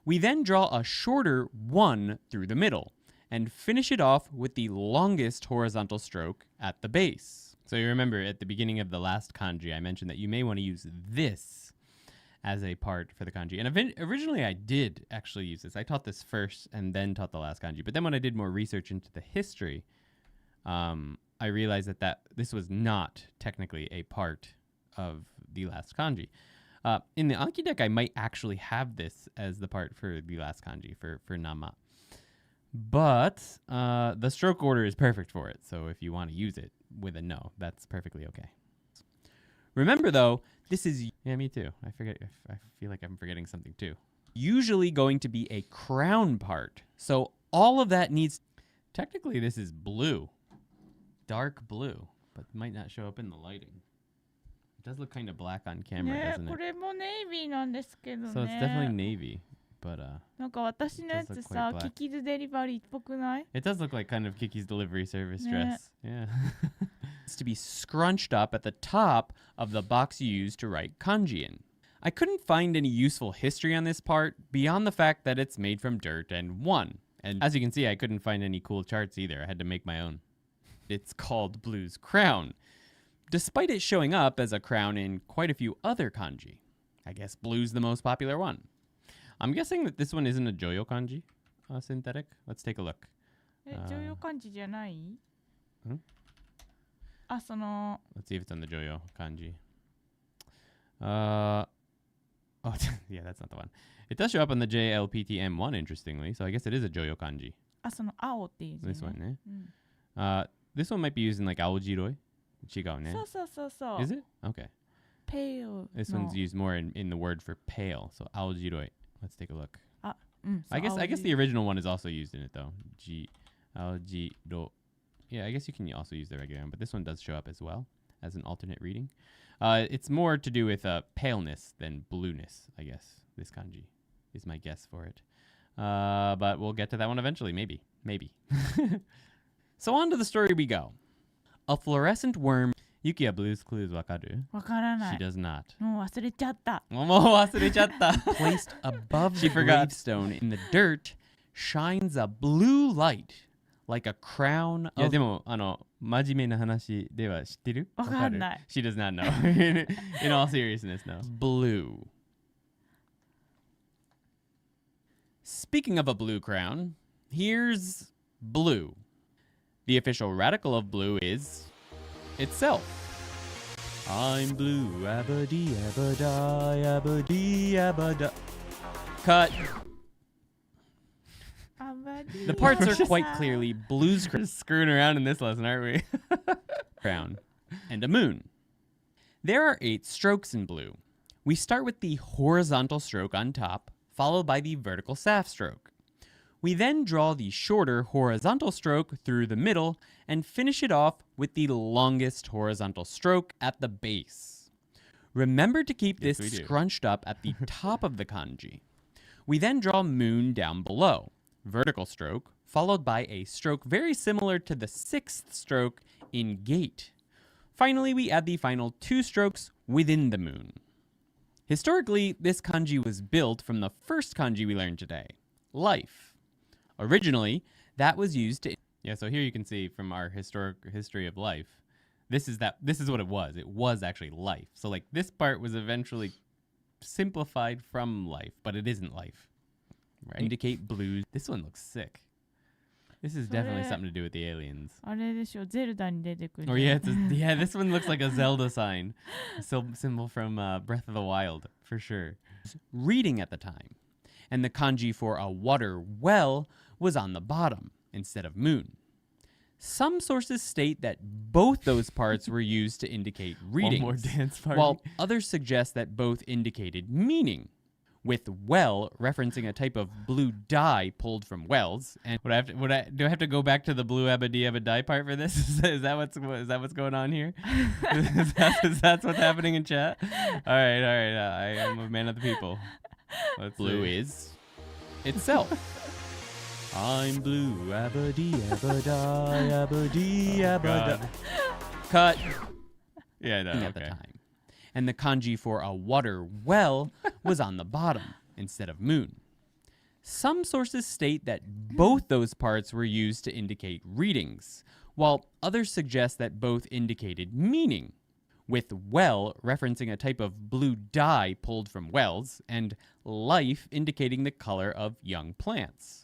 We then draw a shorter 1 through the middle, and finish it off with the longest horizontal stroke at the base. So you remember at the beginning of the last kanji, I mentioned that you may want to use this as a part for the kanji. And originally I did actually use this. I taught this first and then taught the last kanji. But then when I did more research into the history, I realized that this was not technically a part of the last kanji. In the Anki deck, I might actually have this as the part for the last kanji, for nama. But the stroke order is perfect for it. So if you want to use it with a no, that's perfectly okay. Remember, though, this is... Yeah, me too. I feel like I'm forgetting something, too. Usually going to be a crown part. So all of that needs... Technically, this is blue. Dark blue. But might not show up in the lighting. It does look kind of black on camera, doesn't it? これもネイビーなんですけどね。 So it's definitely navy. but なんか私のやつ Does look さ quite black. キキズデリバリーっぽくない？ it does look like kind of Kiki's delivery service Yeah. dress. Yeah. It's to be scrunched up at the top of the box used to write kanji in. I couldn't find any useful history on this part beyond the fact that it's made from dirt and one. And as you can see, I couldn't find any cool charts either. I had to make my own. It's called Blue's Crown, despite it showing up as a crown in quite a few other kanji. I guess Blue's the most popular one. I'm guessing that this one isn't a Joyo kanji synthetic. Let's take a look. 常用漢字じゃない？ん？あ、その Let's see if it's on the Joyo kanji. Oh, yeah, that's not the one. It does show up on the JLPTM1, interestingly, so I guess it is a Joyo kanji. あ、その青っていう字ね。 This one, eh? うん This one might be used in like aojiroi. 違うね。そうそうそうそう。 Is it? Okay. pale This の one's used more in the word for pale, so aojiroi. Let's take a look. うんそう I guess 青 the 字 original one is also used in it though. Aojiro. Yeah, I guess you can also use the regular one, but this one does show up as well as an alternate reading. It's more to do with paleness than blueness, I guess. This kanji is my guess for it. But we'll get to that one eventually, maybe. So on to the story we go. A fluorescent worm. Yukiは Blue's Clues わかる？わからな She い。 does not. もう忘れちゃった。もう忘れちゃった。Placed above the She forgot. gravestone in the dirt shines a blue light like a crown of... いやでも真面目な話では知ってる？わかんない。わかる？ She does not know. In all seriousness, no. Blue. Speaking of a blue crown, here's blue. The official radical of blue is itself. I'm blue, abba-dee, abba-die, abba-dee, abba-da. Cut. The parts are quite clearly Blue's crown. Screwing around in this lesson, aren't we? Crown. And a moon. There are 8 strokes in blue. We start with the horizontal stroke on top, followed by the vertical staff stroke. We then draw the shorter horizontal stroke through the middle and finish it off with the longest horizontal stroke at the base. Remember to keep this scrunched up at the top of the kanji. We then draw moon down below, vertical stroke, followed by a stroke very similar to the 6th stroke in gate. Finally, we add the final 2 strokes within the moon. Historically, this kanji was built from the first kanji we learned today, life. Originally, that was used to... Yeah, so here you can see from our history of life, this is what it was. It was actually life. So like this part was eventually simplified from life, but it isn't life. Right? Indicate blues. This one looks sick. This is definitely something to do with the aliens. あれでしょ、ゼルダに出てくる。 Oh yeah, yeah, this one looks like a Zelda sign. A symbol from Breath of the Wild, for sure. Reading at the time. And the kanji for a water well was on the bottom instead of moon. Some sources state that both those parts were used to indicate readings, One more dance party. while others suggest that both indicated meaning, with well referencing a type of blue dye pulled from wells. And do I have to go back to the blue abba dye part for this? Is that what's going on here? is that what's happening in chat? All right. I am a man of the people. Blue is itself. I'm blue, abba-dee, abba-die, abba-dee, abba-da. Cut. Yeah, no, At the time. And the kanji for a water well was on the bottom instead of moon. Some sources state that both those parts were used to indicate readings, while others suggest that both indicated meaning, with well referencing a type of blue dye pulled from wells, and life indicating the color of young plants.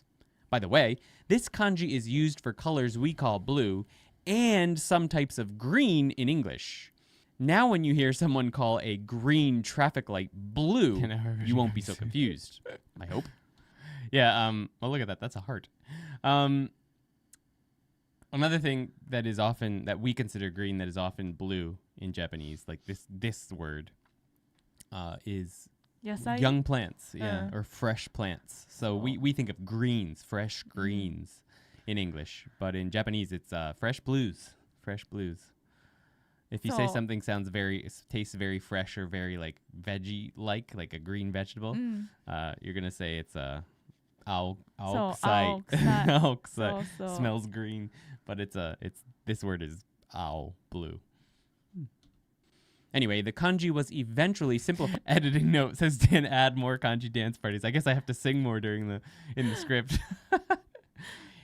By the way, this kanji is used for colors we call blue and some types of green in English. Now when you hear someone call a green traffic light blue, you won't be so confused. I hope. Yeah, well, look at that. That's a heart. Another thing that we consider green that is often blue in Japanese, like this word, is young plants, or fresh plants. So we think of greens, fresh greens in English, but in Japanese it's fresh blues. If you say something sounds tastes very fresh or very like veggie like a green vegetable, you're gonna say it's aokusai. Aokusai smells green, but it's this word is ao blue. Anyway, the kanji was eventually simplified. Editing note says Dan add more kanji dance parties. I guess I have to sing more in the script.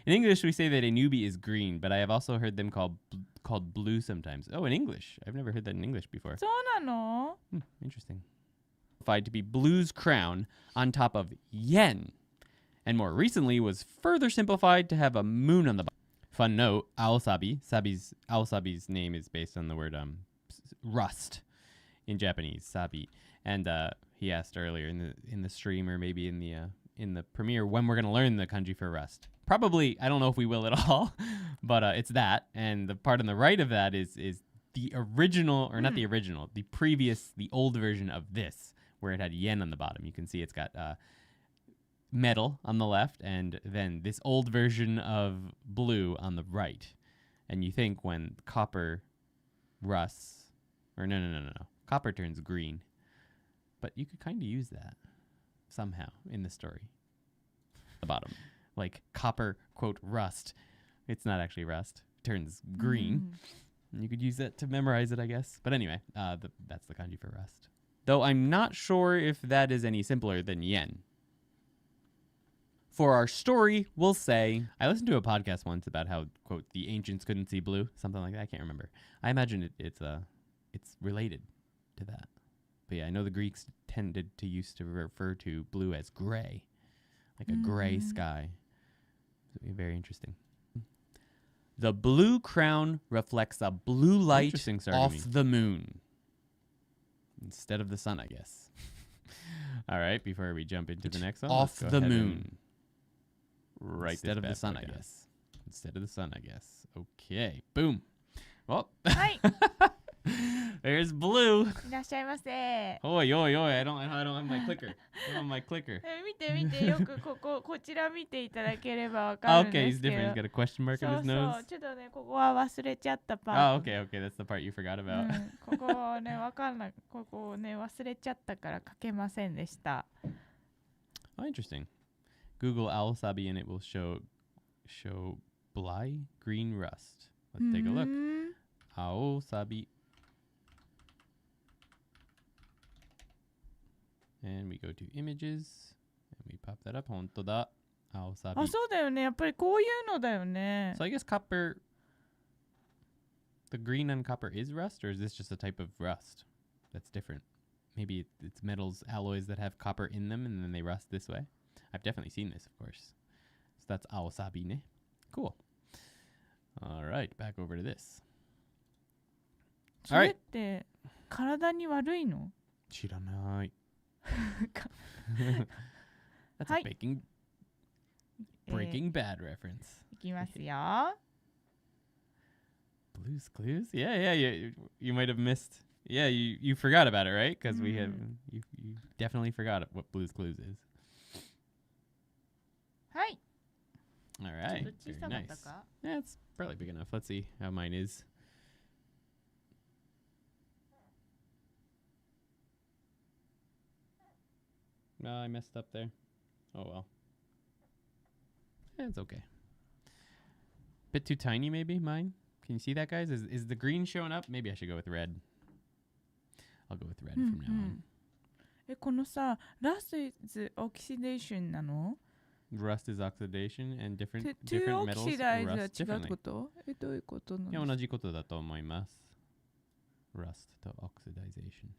In English, we say that a newbie is green, but I have also heard them called blue sometimes. Oh, in English. I've never heard that in English before. そうなの? Interesting. To be blue's crown on top of yen. And more recently was further simplified to have a moon on the bottom. Fun note, Aosabi's name is based on the word rust in Japanese, sabi. And he asked earlier in the stream or maybe in the premiere when we're going to learn the kanji for rust. Probably, I don't know if we will at all, but it's that. And the part on the right of that is the original, or not the original, the old version of this, where it had yen on the bottom. You can see it's got metal on the left, and then this old version of blue on the right. And you think when copper rusts, or no. Copper turns green. But you could kind of use that somehow in the story. The bottom. Like copper, quote, rust. It's not actually rust. It turns green. And you could use that to memorize it, I guess. But anyway, that's the kanji for rust. Though I'm not sure if that is any simpler than yen. For our story, we'll say, I listened to a podcast once about how, quote, the ancients couldn't see blue. Something like that. I can't remember. I imagine it's related to that. But yeah, I know the Greeks tended to used to refer to blue as gray, like a gray sky. So it'd be very interesting. The blue crown reflects a blue light off the moon instead of the sun, I guess. All right, before we jump into the next one, off the moon. Right, instead of the sun, I guess. Instead of the sun, I guess. Okay, boom. Well, there's blue. いらっしゃいませ。 Oi, I don't have my clicker. I don't have my clicker. 見てよくこちら見ていただければわかるん Okay, で he's すけど。 different. He's got a question mark そ on う his そう nose. ちょっとねここは忘れちゃったパー Oh, ト。 okay. That's the part you forgot about. ここをねわかんないここをね忘れちゃったから書けませんでした。 Oh, interesting. Google Aosabi and it will show Bly green rust. Let's take a look. Aosabi. And we go to images and we pop that up. 本当だ。Aosabi. あ、そうだよね。やっぱりこういうのだよね。 So I guess copper, the green on copper is rust, or is this just a type of rust that's different? Maybe it's metals, alloys that have copper in them and then they rust this way. I've definitely seen this, of course. So that's Aosabi ne. Cool. All right, back over to this. それって体に悪いの？知らない。That's a Breaking Bad reference. いきますよ。 Blue's Clues? Yeah, you might have missed. Yeah, you forgot about it, right? Because we have you definitely forgot what Blue's Clues is. はい。 All right. ちょっと小 Very さかった nice. か？ Yeah, it's probably big enough. Let's see how mine is. No, I messed up there. Oh well. Yeah, it's okay. Bit too tiny, maybe mine. Can you see that, guys? Is the green showing up? Maybe I should go with red. I'll go with red from now on. このさ、ラストオキシデーションなの？ Rust is oxidation and different to metals oxidize rust は違う differently. ことどういうことなの？ Yeah, 同じことだと思います。Rust と oxidization.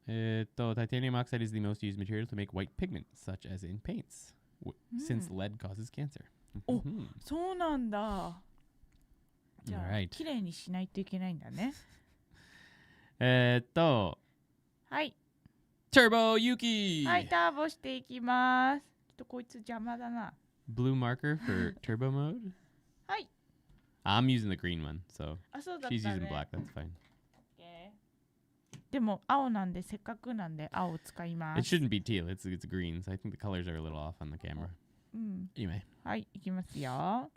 Titanium oxide is the most used material to make white pigment, such as in paints, since lead causes cancer. お、そうなんだ。じゃあ、 Alright. きれいにしないといけないんだね。はい。 Turbo Yuki! はい、ターボしていきます。ちょっとこいつ邪魔だな。 Blue marker for turbo mode? はい。 I'm using the green one, so あ、そうだった she's ね。 using black, that's fine. でも青なんでせっかくなんで青を使いま It す。 shouldn't be teal, it's green, so I think the colors are a little off on the camera. Anyway. はい、いきますよ。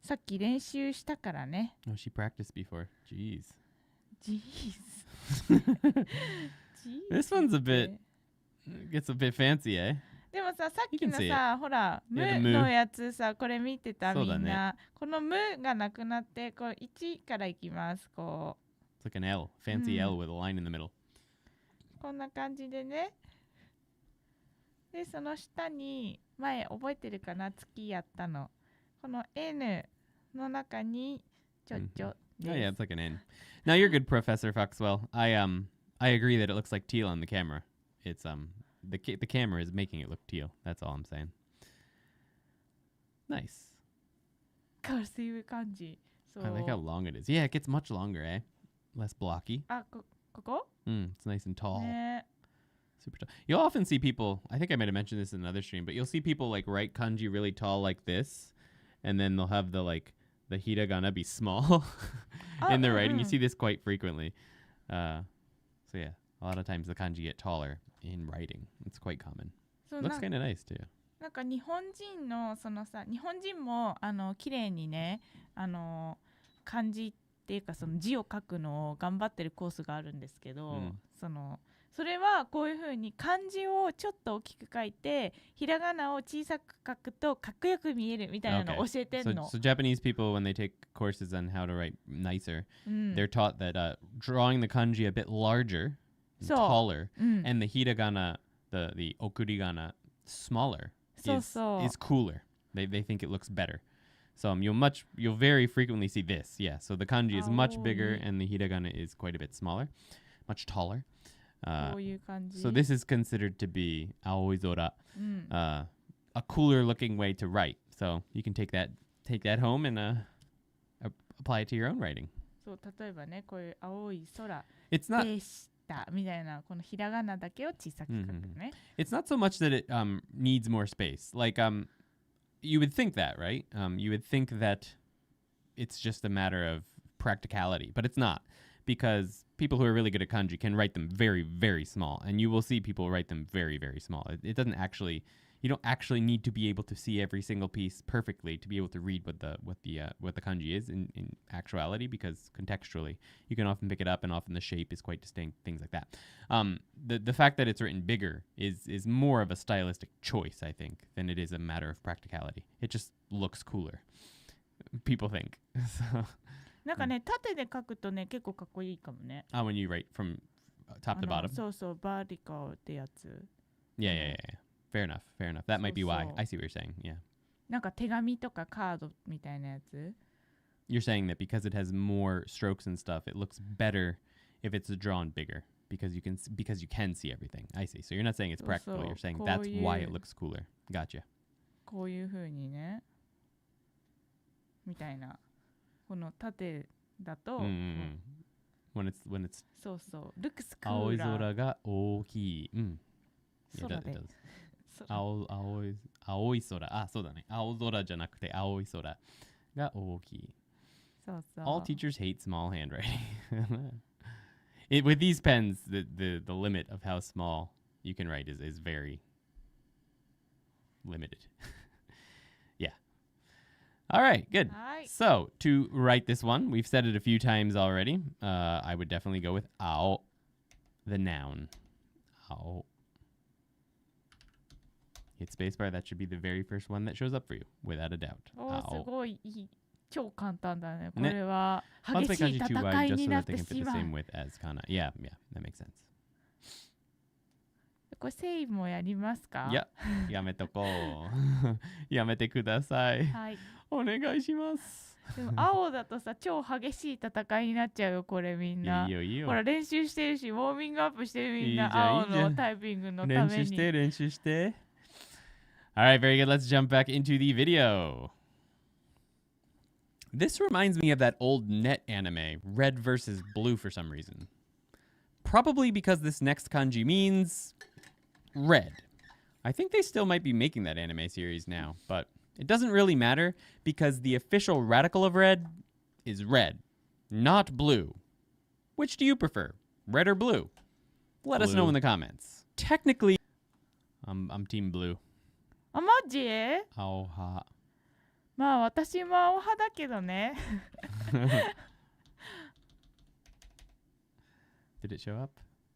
さっき練習したからね。Oh, she practiced before. Jeez. This one's a bit, gets a bit fancy, eh? でもさ、さっき You の can see さ、ほら、無 Yeah, the moo. のやつさ、これ見てたそうだねみんな。この無がなくなって、こう1からいきます。こ It's like an L, fancy L with a line in the middle. う、こんな感じでね。で、その下に、前覚えてるかな、月やったの。この N の中に、ちょちょ Oh で yeah, す。 it's like an N. Now you're good, Professor Foxwell. I agree that it looks like teal on the camera. It's the camera is making it look teal. That's all I'm saying. Nice. こういう感じ。そう。 I like how long it is. Yeah, it gets much longer, eh? Less blocky. あ、ここ It's nice and tall. ね。 Super tall. You'll often see people, I think I might have mentioned this in another stream, but you'll see people like write kanji really tall like this, and then they'll have the hiragana be small in their writing. You see this quite frequently. So yeah, a lot of times the kanji get taller in writing. It's quite common. そう Looks kind of nice too. なんか日本人のそのさ、日本人も綺麗にね、漢字っていうかその字を書くのを頑張ってるコースがあるんですけど、それはこういう風に漢字をちょっと大きく書いて、ひらがなを小さく書くとかっこよく見えるみたいなのを教えてんの。So Japanese people, when they take courses on how to write nicer, they're taught that drawing the kanji a bit larger, and taller, and the hiragana, the okurigana, smaller, is cooler. They think it looks better. So you'll very frequently see this. Yeah. So the kanji is much bigger, and the hiragana is quite a bit smaller, much taller. こういう感じ。 So this is considered to be aoizora, a cooler looking way to write. So you can take that home and apply it to your own writing. そう、例えばね、こういう青い空 It's not でしたみたいな、このひらがなだけを小さく書くね。it's not so much that it needs more space. Like you would think that, right? You would think that it's just a matter of practicality, but it's not. Because people who are really good at kanji can write them very, very small, and you will see people write them very, very small. It doesn't actually, you don't actually need to be able to see every single piece perfectly to be able to read what the kanji is in actuality, because contextually you can often pick it up, and often the shape is quite distinct, things like that. The fact that it's written bigger is more of a stylistic choice, I think, than it is a matter of practicality. It just looks cooler. People think. So. なんかね、縦で書くとね、結構かっこいいかもね。When you write from top to bottom. そうそう、バーティカルってやつ。Yeah. Fair enough. That might be why. I see what you're saying. Yeah. なんか手紙とかカードみたいなやつ。You're saying that because it has more strokes and stuff, it looks better if it's drawn bigger because you can see everything. I see. So you're not saying it's practical. You're saying that's why it looks cooler. Gotcha. こういう風にね。みたいな。この縦だと、when it's そうそう、looks cooler。青い空が大きい。空で。青い空。あ、そうだね。青空じゃなくて青い空が大きい。そうそう。All teachers hate small handwriting. With these pens, the limit of how small you can write is very limited. Yeah. All right, good. So to write this one, we've said it a few times already. I would definitely go with ao, the noun. Ao. Hit spacebar. That should be the very first one that shows up for you, without a doubt. すごいいい。超簡単だね。これは激しい戦いになってしまう。Yeah, that makes sense. これセイもやりますか？いや、やめとこう。やめてください。はい。お願いします。でも青だとさ、超激しい戦いになっちゃうよ、これみんな。いいよいいよ。ほら練習してるし、ウォーミングアップしてるみんな、青のタイピングのために。練習して。Alright, very good. Let's jump back into the video. This reminds me of that old net anime, Red versus Blue, for some reason. Probably because this next kanji means red. I think they still might be making that anime series now, but it doesn't really matter because the official radical of red is red, not blue. Which do you prefer, red or blue? Let us know in the comments. Technically, I'm team blue. あ、マジ？青派。まあ私も青派だけどね。Did it show up?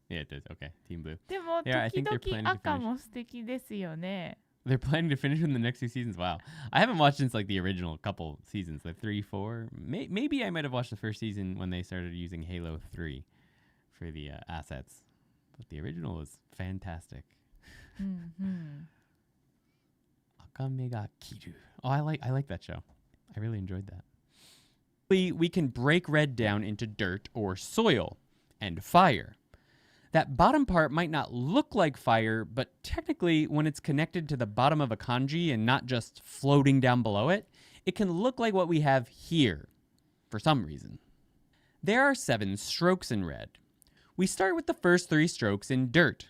Yeah, it does. Okay, Team Blue. でも Yeah, I 時 think they're planning 々 to 赤 finish. も素敵ですよね。They're planning to finish in the next 2 seasons. Wow. I haven't watched since like the original couple seasons, like 3, 4. Maybe I might have watched the first season when they started using Halo 3 for the assets. But the original was fantastic. うんうん。Akame ga kiru. Oh, I like that show. I really enjoyed that. We can break red down into dirt or soil and fire. That bottom part might not look like fire, but technically, when it's connected to the bottom of a kanji and not just floating down below it, it can look like what we have here, for some reason. There are 7 strokes in red. We start with the first 3 strokes in dirt,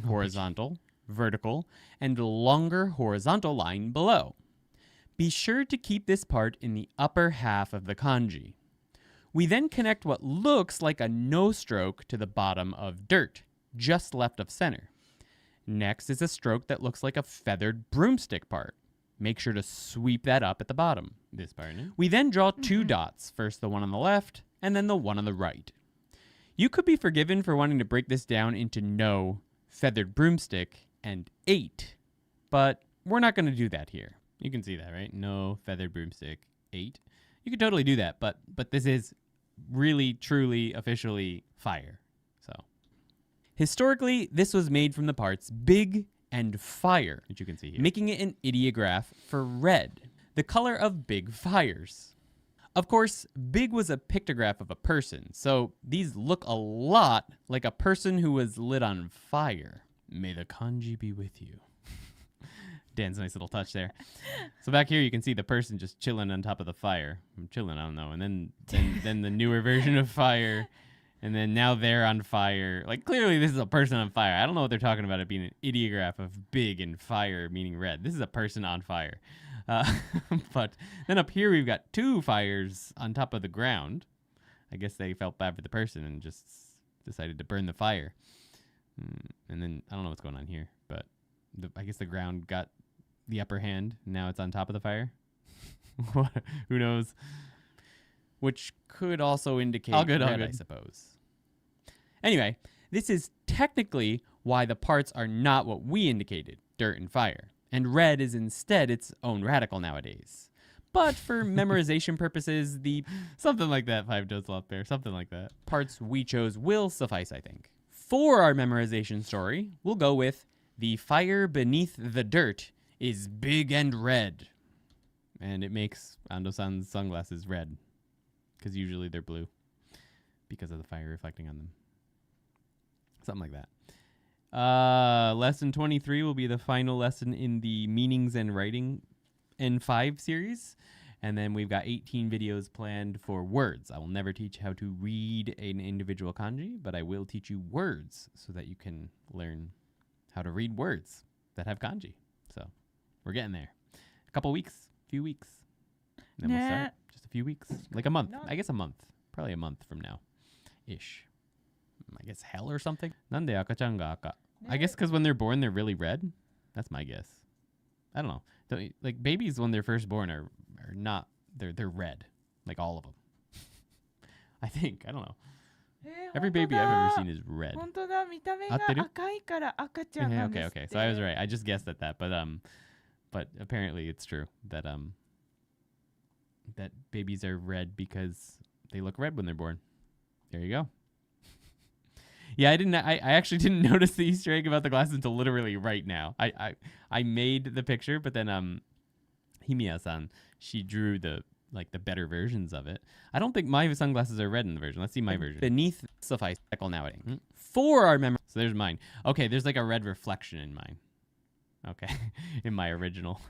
horizontal, vertical, and longer horizontal line below. Be sure to keep this part in the upper half of the kanji. We then connect what looks like a no stroke to the bottom of dirt, just left of center. Next is a stroke that looks like a feathered broomstick part. Make sure to sweep that up at the bottom. This part, no? We then draw 2 dots, first the one on the left, and then the one on the right. You could be forgiven for wanting to break this down into no, feathered broomstick, and 8, but we're not going to do that here. You can see that, right? No feathered broomstick, 8. You could totally do that, but this is really, truly, officially fire. So, historically, this was made from the parts big and fire, Which you can see here. making it an ideograph for red, the color of big fires. Of course, big was a pictograph of a person, so these look a lot like a person who was lit on fire. May the kanji be with you. Dan's nice little touch there. So back here you can see the person just chilling on top of the fire. Chilling, I don't know. And then the newer version of fire. And then now they're on fire. Like, clearly this is a person on fire. I don't know what they're talking about it being an ideograph of big and fire, meaning red. This is a person on fire. But then up here we've got 2 fires on top of the ground. I guess they felt bad for the person and just decided to burn the fire. And then I don't know what's going on here, but I guess the ground got the upper hand. Now it's on top of the fire. Who knows? Which could also indicate All good. I suppose. Anyway, this is technically why the parts are not what we indicated, dirt and fire. And red is instead its own radical nowadays. But for memorization purposes, the Something like that, 5-toed sloth bear. Something like that. parts we chose will suffice, I think. For our memorization story, we'll go with the fire beneath the dirt is big and red. And it makes Ando-san's sunglasses red. Because usually they're blue. Because of the fire reflecting on them. Something like that. Lesson 23 will be the final lesson in the Meanings and Writing N5 series. And then we've got 18 videos planned for words. I will never teach how to read an individual kanji, but I will teach you words so that you can learn how to read words that have kanji. So we're getting there. Few weeks. And then we'll start. Just a few weeks. Like a month. I guess a month. Probably a month from now. Ish. I guess hell or something. Nande akachan ga aka? I guess because when they're born, they're really red. That's my guess. I don't know. Like babies when they're first born are not. They're red. Like all of them. I think. I don't know. Every baby I've ever seen is red. 本当だ、見た目が合ってる？赤いから赤ちゃんなんですって。 Okay. So I was right. I just guessed at that, but apparently it's true that that babies are red because they look red when they're born. There you go. Yeah, I actually didn't notice the Easter egg about the glasses until literally right now. I made the picture, but then Himiya-san, she drew the better versions of it. I don't think my sunglasses are red in the version. Let's see my version. beneath suffice nowadays. Mm. For our memory, So there's mine. Okay, there's like a red reflection in mine. Okay, in my original.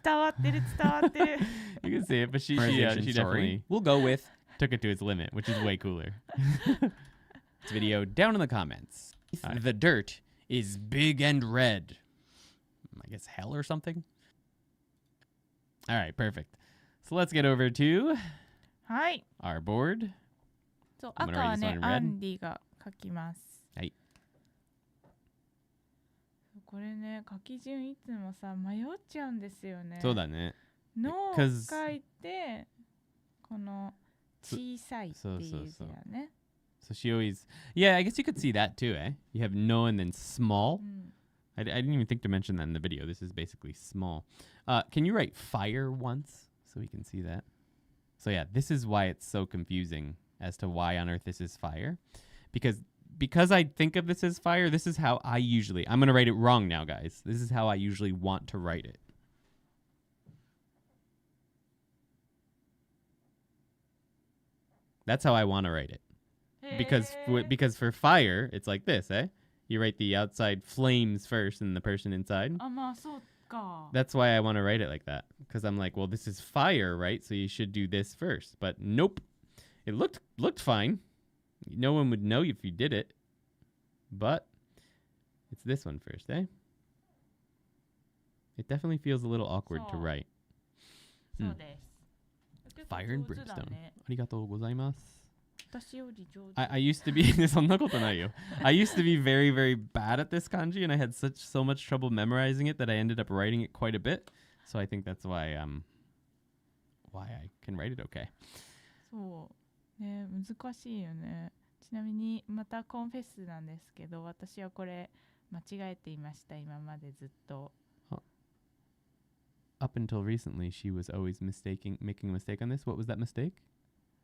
伝わってる伝わってる。 You can see it, but she memorization story, definitely we'll go with took it to its limit, which is way cooler. this video down in the comments. Alright. The dirt is big and red. I guess hell or something. All right, perfect. So let's get over to はい。 our board. そう、 I'm gonna 赤は write this ね one in red. アンディが書きます。はい。これね、書き順いつもさ迷っちゃうんですよね。そうだね。のを 'Cause- 書いてこの小さいっていう字だね。 So she always, yeah, I guess you could see that too, eh? You have no and then small. うん I didn't even think to mention that in the video. This is basically small. Can you write fire once so we can see that? So yeah, this is why it's so confusing as to why on earth this is fire. Because I think of this as fire, this is how I usually, I'm going to write it wrong now, guys. This is how I usually want to write it. That's how I want to write it. Because for fire, it's like this, eh? You write the outside flames first and the person inside. あ、まあそうか。 That's why I want to write it like that. Because I'm like, well, this is fire, right? So you should do this first. But nope. It looked fine. No one would know if you did it. But it's this one first, eh? It definitely feels a little awkward to So- write. そうです。 Fire and 結構上手だ brimstone. ね。ありがとうございます。私より上手。 I used to be そんなことないよ。I used to be very, very bad at this kanji, and I had so much trouble memorizing it that I ended up writing it quite a bit. So I think that's why I can write it okay. そうね、難しいよね。ちなみにまたコンフェスなんですけど、私はこれ間違えていました。今までずっと。 Up until recently, she was always making a mistake on this. What was that mistake?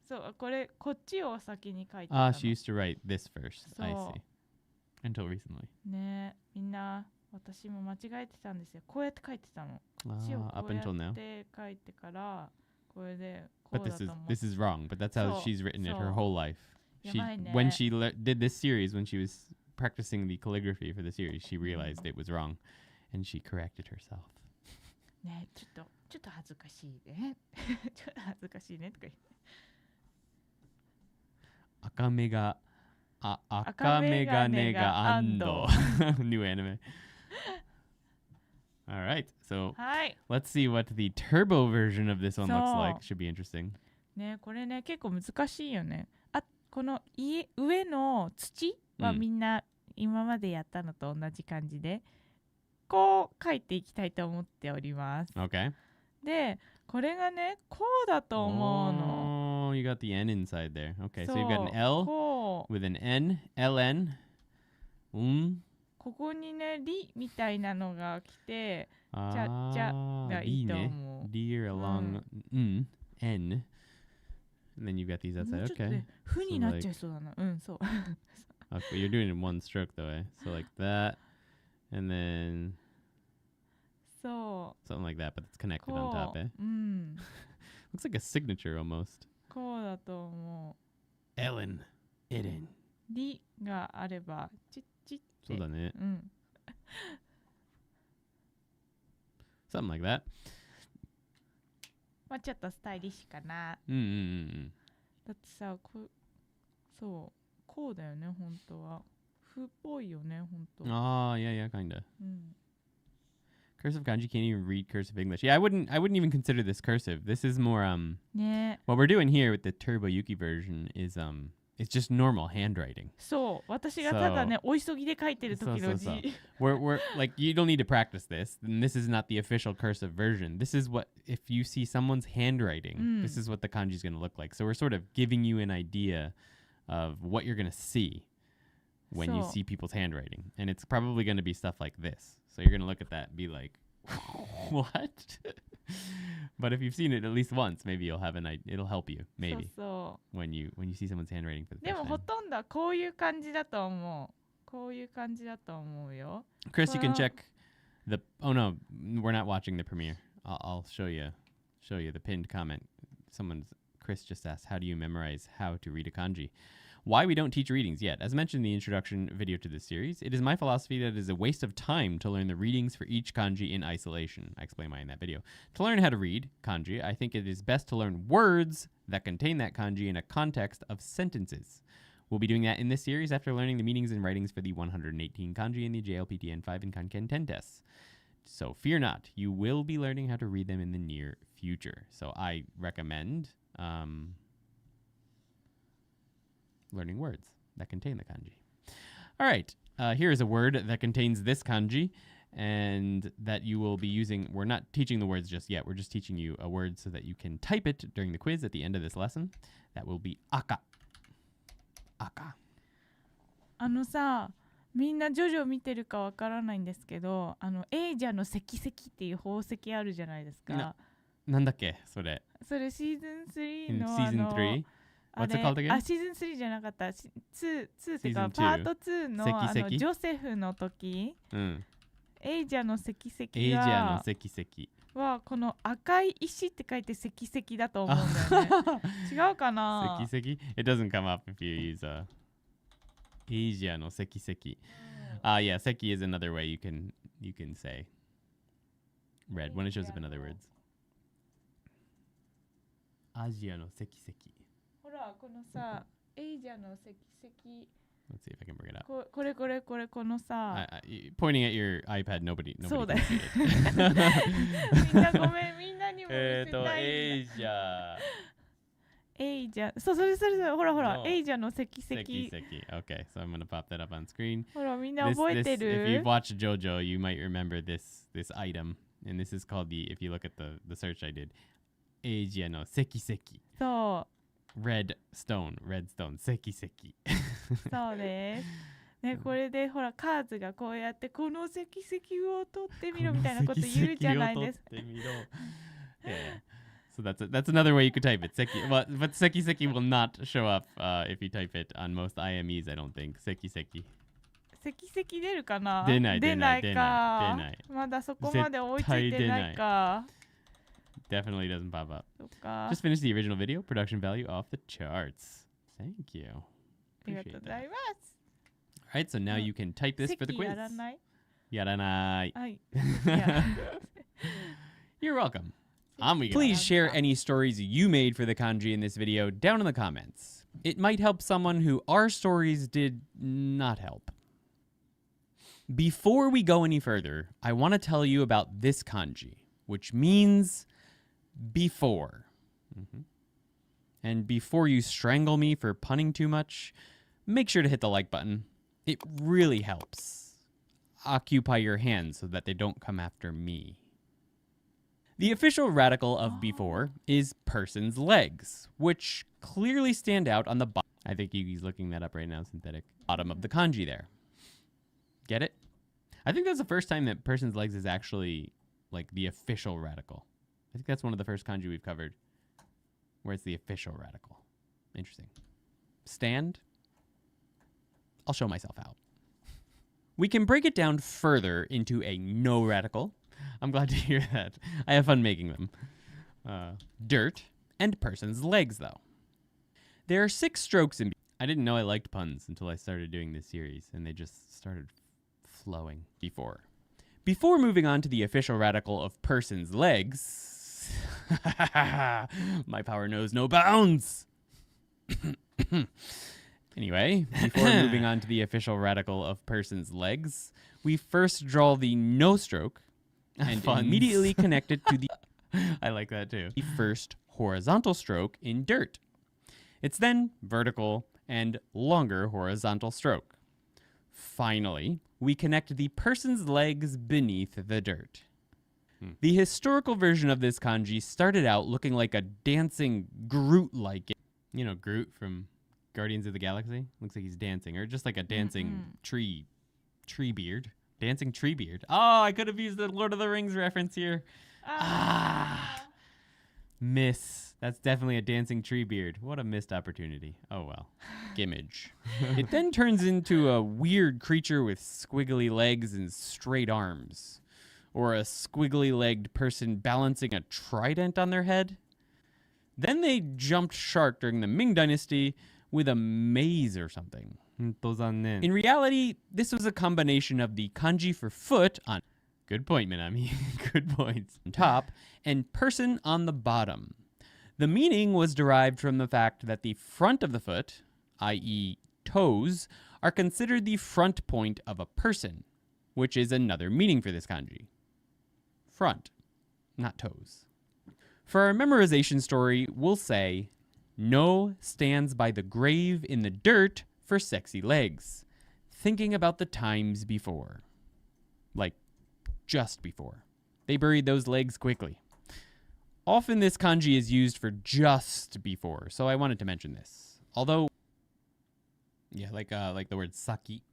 そうこれこっちを先に書いてたの。 She used to write this first. I So- see. Until recently. ね、みんな私も間違えてたんですよ。こうやって書いてたの。こっちを Up こうや until now. って書いてからこれでこ But うだと思って。 this is wrong. But that's how So- she's written it her so- whole life. She やばいね。 when she did this series, when she was practicing the calligraphy for the series, she realized it was wrong, and she corrected herself. ね、ちょっと恥ずかしいね。ちょっと恥ずかしいねとか言って。赤眼がNew anime. All right, so はい。 let's see what the turbo version of this one looks So- like. Should be interesting. ね、これね結構難しいよね。あ、この上の土はうんみんな今までやったのと同じ感じで、こう書いていきたいと思っております。 Okay. で、これがねこうだと思うの。 Oh, you got the N inside there. Okay, so そう you've got an L こう with an N, LN. ここにねリみたいなのが来て、Ah, がいいと D ね。思う。 Deer along N. And then you've got these も outside. うちょっと Okay. ね負になっちゃいそうだな。うんそう。 Okay, you're doing it in one stroke though, eh? So like that, and then そ something like that, but it's う。 connected こ on top, う eh? うん。 Looks like a signature almost. こうだと思 Ellen. Eden. う。リがあればチッチッって。そうだね。うん。 Something like that. まあちょっとスタイリッシュかな。 Mm. だってさ、そうこうだよね本当は。風っぽいよね本当。 Oh, yeah, kinda. うん。 Cursive kanji can't even read cursive English. Yeah, I wouldn't even consider this cursive. This is moreね。 what we're doing here with the Turbo Yuki version is it's just normal handwriting. そう私がただねお急ぎで書いてる時の字。そうそうそう We're like you don't need to practice this. And this is not the official cursive version. This is what if you see someone's handwriting, this is what the kanji is going to look like. So we're sort of giving you an idea of what you're going to see when you So- see people's handwriting. And it's probably going to be stuff like this. So you're going to look at that and be like, "What?" But if you've seen it at least once, maybe you'll have it'll help you そう maybe そ when you see someone's handwriting for the う。で first もほ time. とんどはこういう感じだと思う。こういう感じだと思うよ。 Chris, you can Well- check the. Oh no, we're not watching the premiere. I'll show you the pinned comment. Chris just asked, "How do you memorize how to read a kanji?" Why we don't teach readings yet. As mentioned in the introduction video to this series, it is my philosophy that it is a waste of time to learn the readings for each kanji in isolation. I explain why in that video. To learn how to read kanji, I think it is best to learn words that contain that kanji in a context of sentences. We'll be doing that in this series after learning the meanings and writings for the 118 kanji in the JLPT-N5 and Kanken 10 tests. So fear not, you will be learning how to read them in the near future. So I recommend learning words that contain the kanji. All right, here is a word that contains this kanji. and that you will be using. We're not teaching the words just yet. We're just teaching you a word so that you can type it during the quiz at the end of this lesson. That will be aka. Aka. さ、みんなジョジョ見てるかわからないんですけど、エイジャの石石っていう宝石あるじゃないですか。なんだっけそれ。それシーズン3のSeason 3? What's it called again? シーズン3じゃなかった。2っていうか Season パート2の石ジョセフの時、エイジャの石石エイジャの石石はこの赤い石って書いて石石だと思うんだよね。違うかな？石石 It doesn't come up if you use Asia no seki seki. Yeah, seki is another way you can say red when it shows up in other words. Asia no seki seki. ほらこのさ、エイジャの石石。Let's see if I can bring it up. これこのさ。Pointing at your iPad, nobody そうだ can よ。see it. みんなごめん、みんなにも見せたい。Asia. エイジャ、そうそれほらほら、 No. エイジャの石石。 Seki seki. Okay, so I'm gonna pop that up on screen. ほらみんな覚えて If る？ you've watched JoJo, you might remember this item, and this is called the. If you look at the search I did, Asia no seki seki. そう。Red stone, seki seki. そうです。ね、これでほらカーズがこうやってこの石石を取ってみろみたいなこと言うじゃないですか。Yeah. So that's another way you could type it. Seki, but seki seki will not show up if you type it on most IMEs, I don't think. Seki seki. 石石出るかな？出ないか。出ない。まだそこまで追いついてないか。Definitely doesn't pop up. そっか。 Just finished the original video. Production value off the charts. Thank you. ありがとうございます。All right, so now you can type this for the 席 quiz. やらない？やらない。はい。You're welcome. Please share any stories you made for the kanji in this video down in the comments. It might help someone who our stories did not help. Before we go any further, I want to tell you about this kanji, which means before. And before you strangle me for punning too much, make sure to hit the like button. It really helps. Occupy your hands so that they don't come after me. The official radical of before is person's legs, which clearly stand out on the bottom. I think Yugi's looking that up right now, synthetic. Bottom of the kanji there. Get it? I think that's the first time that person's legs is actually like the official radical. I think that's one of the first kanji we've covered where it's the official radical. Interesting. Stand. I'll show myself out. We can break it down further into a no radical. I'm glad to hear that. I have fun making them. Dirt and person's legs, though. There are 6 strokes in. I didn't know I liked puns until I started doing this series, and they just started flowing before. Before moving on to the official radical of person's legs, my power knows no bounds. Anyway, before moving on to the official radical of person's legs, we first draw the no stroke and immediately connect it to the I like that too. The first horizontal stroke in dirt. It's then vertical and longer horizontal stroke. Finally, we connect the person's legs beneath the dirt. The historical version of this kanji started out looking like a dancing Groot-like. You know Groot from Guardians of the Galaxy? Looks like he's dancing, or just like a dancing tree beard. Dancing tree beard. Oh, I could have used the Lord of the Rings reference here. Miss. That's definitely a dancing tree beard. What a missed opportunity. Oh well. Gimmage. It then turns into a weird creature with squiggly legs and straight arms. Or a squiggly-legged person balancing a trident on their head. Then they jumped shark during the Ming Dynasty with a maze or something. In reality, this was a combination of the kanji for foot on good point, Minami. Good points. On top and person on the bottom. The meaning was derived from the fact that the front of the foot, i.e. toes, are considered the front point of a person, which is another meaning for this kanji. Front, not toes. For our memorization story, we'll say, No stands by the grave in the dirt for sexy legs, thinking about the times before. Like just before. They buried those legs quickly. Often this kanji is used for just before, so I wanted to mention this. Although, yeah, like the word saki.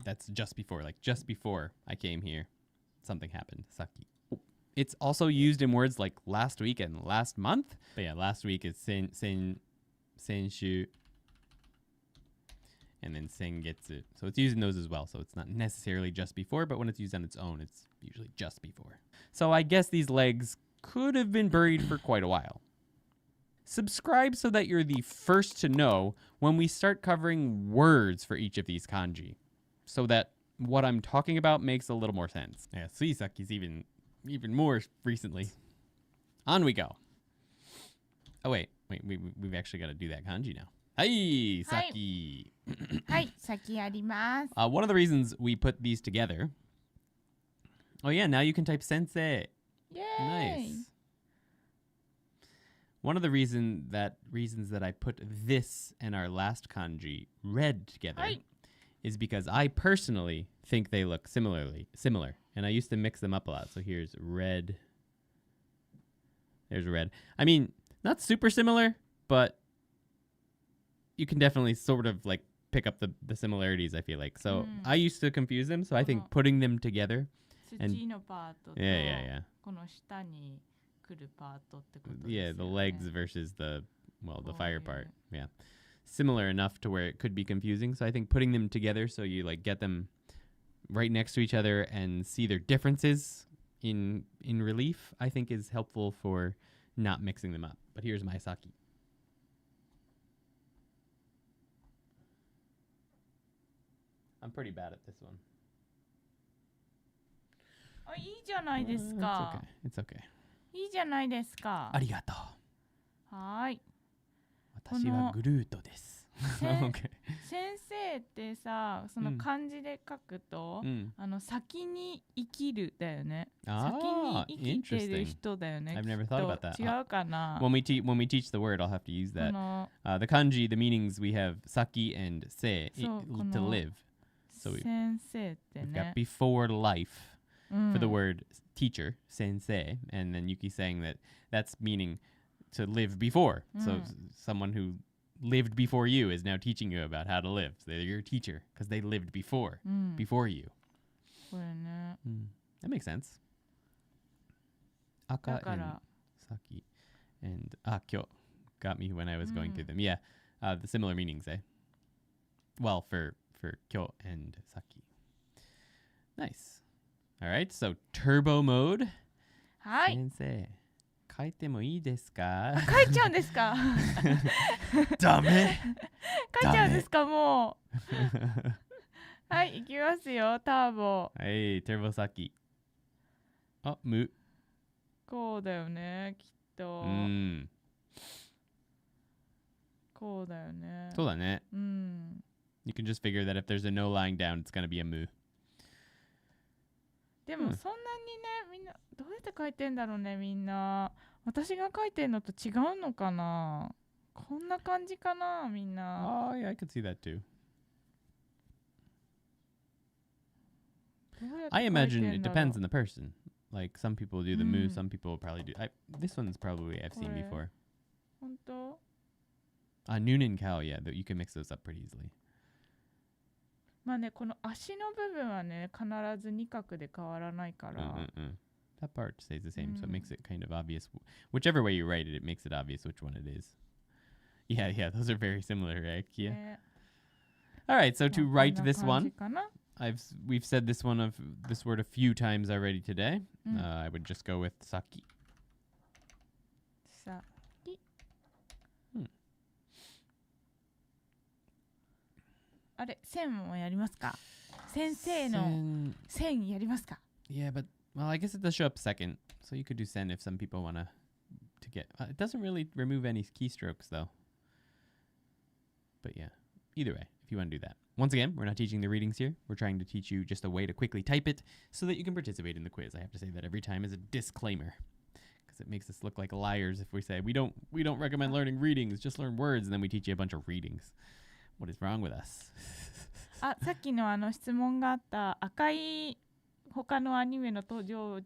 That's just before. Like just before I came here, something happened. Saki. It's also used in words like last week and last month. But yeah, last week is senshu, and then sengetsu. So it's used in those as well. So it's not necessarily just before, but when it's used on its own, it's usually just before. So I guess these legs could have been buried for quite a while. Subscribe so that you're the first to know when we start covering words for each of these kanji, so that what I'm talking about makes a little more sense. Yeah, suisaki's even more recently. On we go. Oh wait, we've actually got to do that kanji now. Hey, saki. はい、先やります。 One of the reasons we put these together. Oh yeah, now you can type sensei. イエーイ Nice. One of the reasons that I put this and our last kanji read together Hi. is because I personally think they look similar, and I used to mix them up a lot. So here's red. There's red. I mean, not super similar, but you can definitely sort of like pick up the similarities, I feel like. So I used to confuse them, so I think putting them together. 土のパートと Yeah. この下に来るパートってことですよね。 Yeah, the legs versus the fire Oh, part. Yeah. Similar enough to where it could be confusing. So I think putting them together so you like get them right next to each other and see their differences in relief, I think is helpful for not mixing them up. But here's my saki. I'm pretty bad at this one. あ、いいじゃないですか。 It's okay. いいじゃないですか。ありがとう。はーい。私はグルートです。Okay. 先生ってさ、その漢字で書くと、先に生きるだよね。先に生きてる人だよね。 I've never thought about that. 違うかな。 When we teach the word, I'll have to use that. The kanji, the meanings we have saki and se to live. So we 先生って we've ね got。before life for the word teacher, sensei, and then Yuki saying that that's meaning to live before. So someone who lived before you is now teaching you about how to live. So they're your teacher because they lived before you. これね。 That makes sense. Aka だか and ら saki and kyo got me when I was going through them. Yeah, the similar meanings, eh? Well, for kyo and saki. Nice. All right, so turbo mode. はい。先生、書いてもいいですか？書いちゃうんですか？ダメ。書いちゃうんですかもう。はい、いきますよ、ターボ。はい、turbo saki。あ、む。こうだよね、きっと。こうだよね。そうだね。うん。 You can just figure that if there's a no lying down, it's going to be a mu. でもそんなにね、みんなどうやって書いてんだろうね、みんな。私が書いてんのと違うのかな。こんな感じかな、みんな。 Oh, yeah, I could see that too. I imagine it depends on the person. Like some people do the mu, some people will probably do. This one's probably I've seen before. 本当? Noon and cow, yeah, you can mix those up pretty easily. まあね、この足の部分はね、必ず二画で変わらないから。That part stays the same, so it makes it kind of obvious. Whichever way you write it, it makes it obvious which one it is. Yeah, those are very similar, right, Kia? All right, so to write this one, we've said this word a few times already today. I would just go with saki. Saki. あれ、線もやりますか？先生の線やりますか？ Yeah, but well, I guess it does show up second, so you could do sen if some people want to get. It doesn't really remove any keystrokes though. But yeah, either way, if you want to do that. Once again, we're not teaching the readings here. We're trying to teach you just a way to quickly type it so that you can participate in the quiz. I have to say that every time as a disclaimer, because it makes us look like liars if we say we don't recommend learning readings, just learn words, and then we teach you a bunch of readings. What is wrong with us? あ、さっきの質問があった赤い他のアニメの登場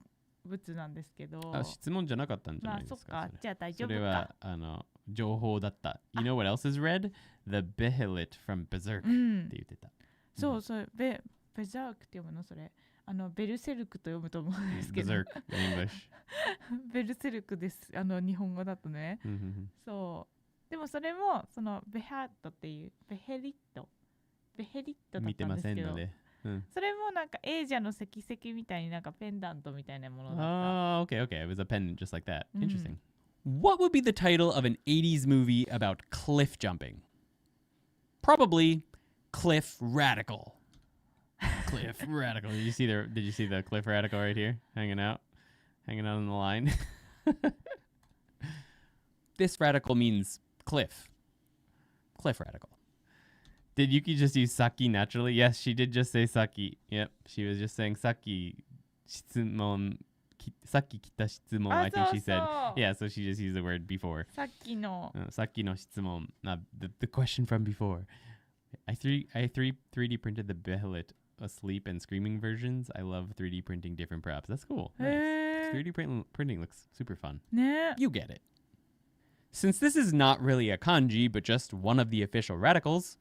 物なんですけど。あ、質問じゃなかったんじゃないですか。まあそっか。じゃあ大丈夫か。それは情報だった。You know what else is red? The Behelit from Berserk って言ってた。そうそう。ベザークって読むのそれ。ベルセルクと読むと思うんですけど。Berserk in English. ベルセルクです。日本語だとね。そう。でもそれもそのベハットっていうベヘリットだったんですけど。見てませんので。それもなんかエージャの石石みたいになんかペンダントみたいなものだった。Oh, okay. It was a pendant just like that. Interesting. What would be the title of an 80s movie about cliff jumping? Probably Cliff Radical. Cliff Radical. Did you see the Cliff Radical right here hanging out on the line? This radical means cliff. Cliff Radical. Did Yuki just use Saki naturally? Yes, she did just say Saki. Yep, she was just saying Saki shitsumon. Saki kita shitsumon, I think she said. Yeah, so she just used the word before. Saki no shitsumon. The question from before. I 3D printed the Behelit asleep and screaming versions. I love 3D printing different props. That's cool. Nice. 3D printing looks super fun. You get it. Since this is not really a kanji, but just one of the official radicals,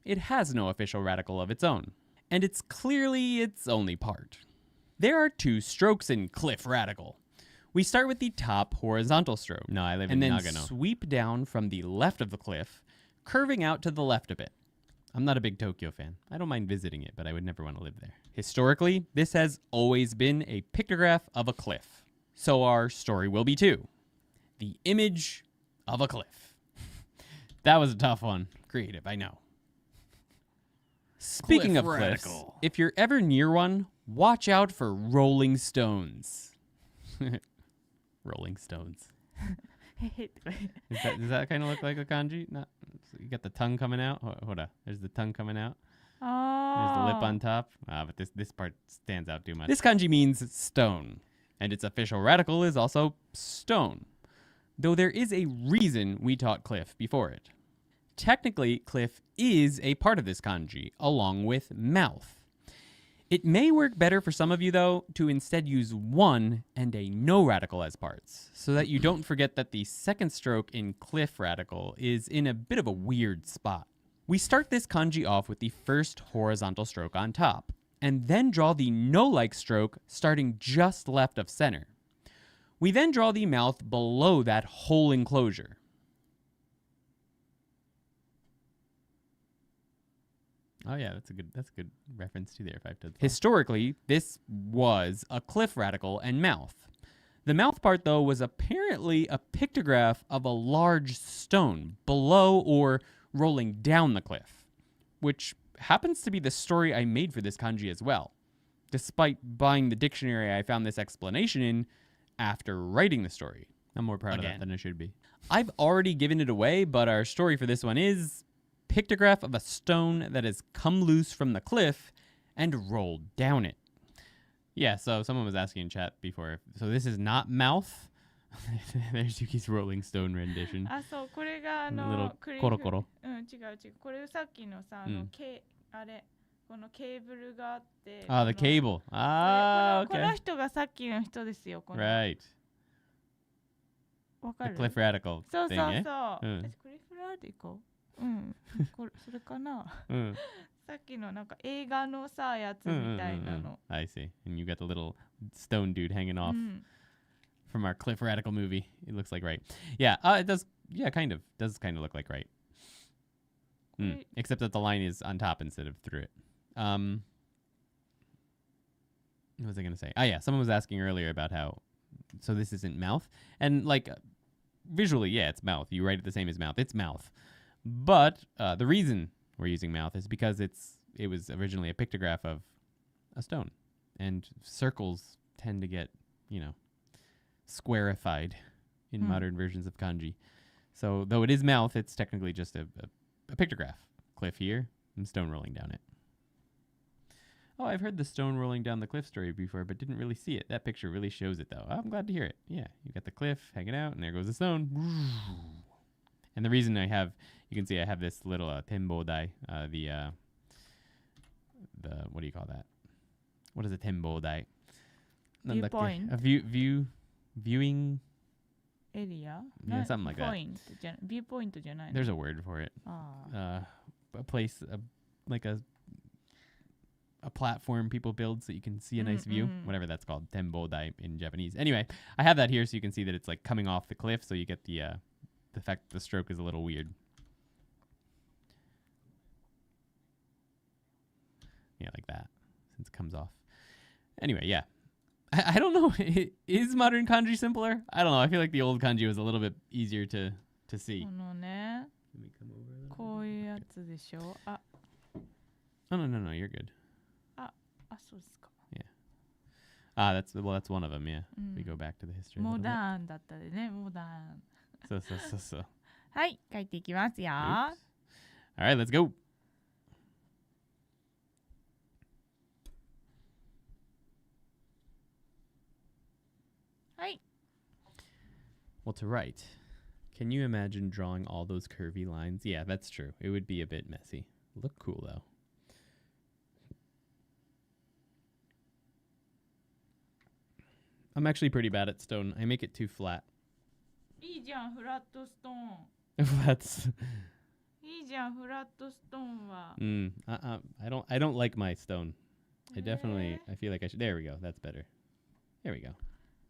it has no official radical of its own. And it's clearly its only part. There are 2 strokes in cliff radical. We start with the top horizontal stroke. No, I live in Nagano. And then sweep down from the left of the cliff, curving out to the left a bit. I'm not a big Tokyo fan. I don't mind visiting it, but I would never want to live there. Historically, this has always been a pictograph of a cliff. So our story will be too. The image of a cliff. That was a tough one. Creative, I know. Speaking of cliffs, if you're ever near one, watch out for rolling stones. Rolling stones. Does that kind of look like a kanji? Not, you got the tongue coming out. Hold on. There's the tongue coming out. There's the lip on top. But this part stands out too much. This kanji means stone, and its official radical is also stone. Though there is a reason we taught cliff before it. Technically, cliff is a part of this kanji, along with mouth. It may work better for some of you, though, to instead use one and a no radical as parts, so that you don't forget that the second stroke in cliff radical is in a bit of a weird spot. We start this kanji off with the first horizontal stroke on top, and then draw the no-like stroke starting just left of center. We then draw the mouth below that whole enclosure. Oh yeah, that's a good reference to there. Historically, this was a cliff radical and mouth. The mouth part, though, was apparently a pictograph of a large stone below or rolling down the cliff, which happens to be the story I made for this kanji as well. Despite buying the dictionary I found this explanation in after writing the story. I'm more proud of that than I should be. I've already given it away, but our story for this one is pictograph of a stone that has come loose from the cliff and rolled down it. Yeah, so someone was asking in chat before. So this is not mouth. There's Yuki's Rolling Stone rendition. あ、そうこれがlittle コロコロ。違う。これさっきのさあれこのケーブルがあって。Ah, the cable. Ah, okay. この人がさっきの人ですよ。Right. わかる The cliff radical そう thing, そう eh? そう。私クリフラディコそれかなさっきのなんか映画のさやつみたいなの。I see. And you got the little stone dude hanging off from our Cliff Radical movie. It looks like right. Yeah, it does. Yeah, kind of. Does kind of look like right. Except that the line is on top instead of through it. What was I going to say? Oh, yeah. Someone was asking earlier about how, so this isn't mouth. And like visually, yeah, it's mouth. You write it the same as mouth. It's mouth. But the reason we're using mouth is because it was originally a pictograph of a stone. And circles tend to get, squarified in modern versions of kanji. So though it is mouth, it's technically just a pictograph. Cliff here and stone rolling down it. Oh, I've heard the stone rolling down the cliff story before, but didn't really see it. That picture really shows it, though. Oh, I'm glad to hear it. Yeah, you got the cliff hanging out, and there goes the stone. And the reason you can see I have this little tenbo dai, the what do you call that? What is a tenbodai? Viewpoint. A viewing. エリア Yeah, something like that. ビューポイントじゃないの There's a word for it. あ A place, like a platform people build so you can see a nice view. Whatever that's called, tenbodai in Japanese. Anyway, I have that here so you can see that it's like coming off the cliff, so you get the fact that the stroke is a little weird. Yeah, like that, since it comes off. Anyway, yeah. I don't know. Is modern kanji simpler? I don't know. I feel like the old kanji was a little bit easier to see. このね Let me come over a little. こういうやつでしょ Oh, no, you're good. あそうですか That's one of them, yeah. うん We go back to the history. モダンだったでねモダン So. はい書いていきますよ Oops. All right, let's go. Well, to write, can you imagine drawing all those curvy lines? Yeah, that's true. It would be a bit messy. Look cool, though. I'm actually pretty bad at stone. I make it too flat. いいじゃんフラットストーン That's いいじゃんフラットストーンは I don't like my stone. I Eh? feel like I should. There we go. That's better. There we go.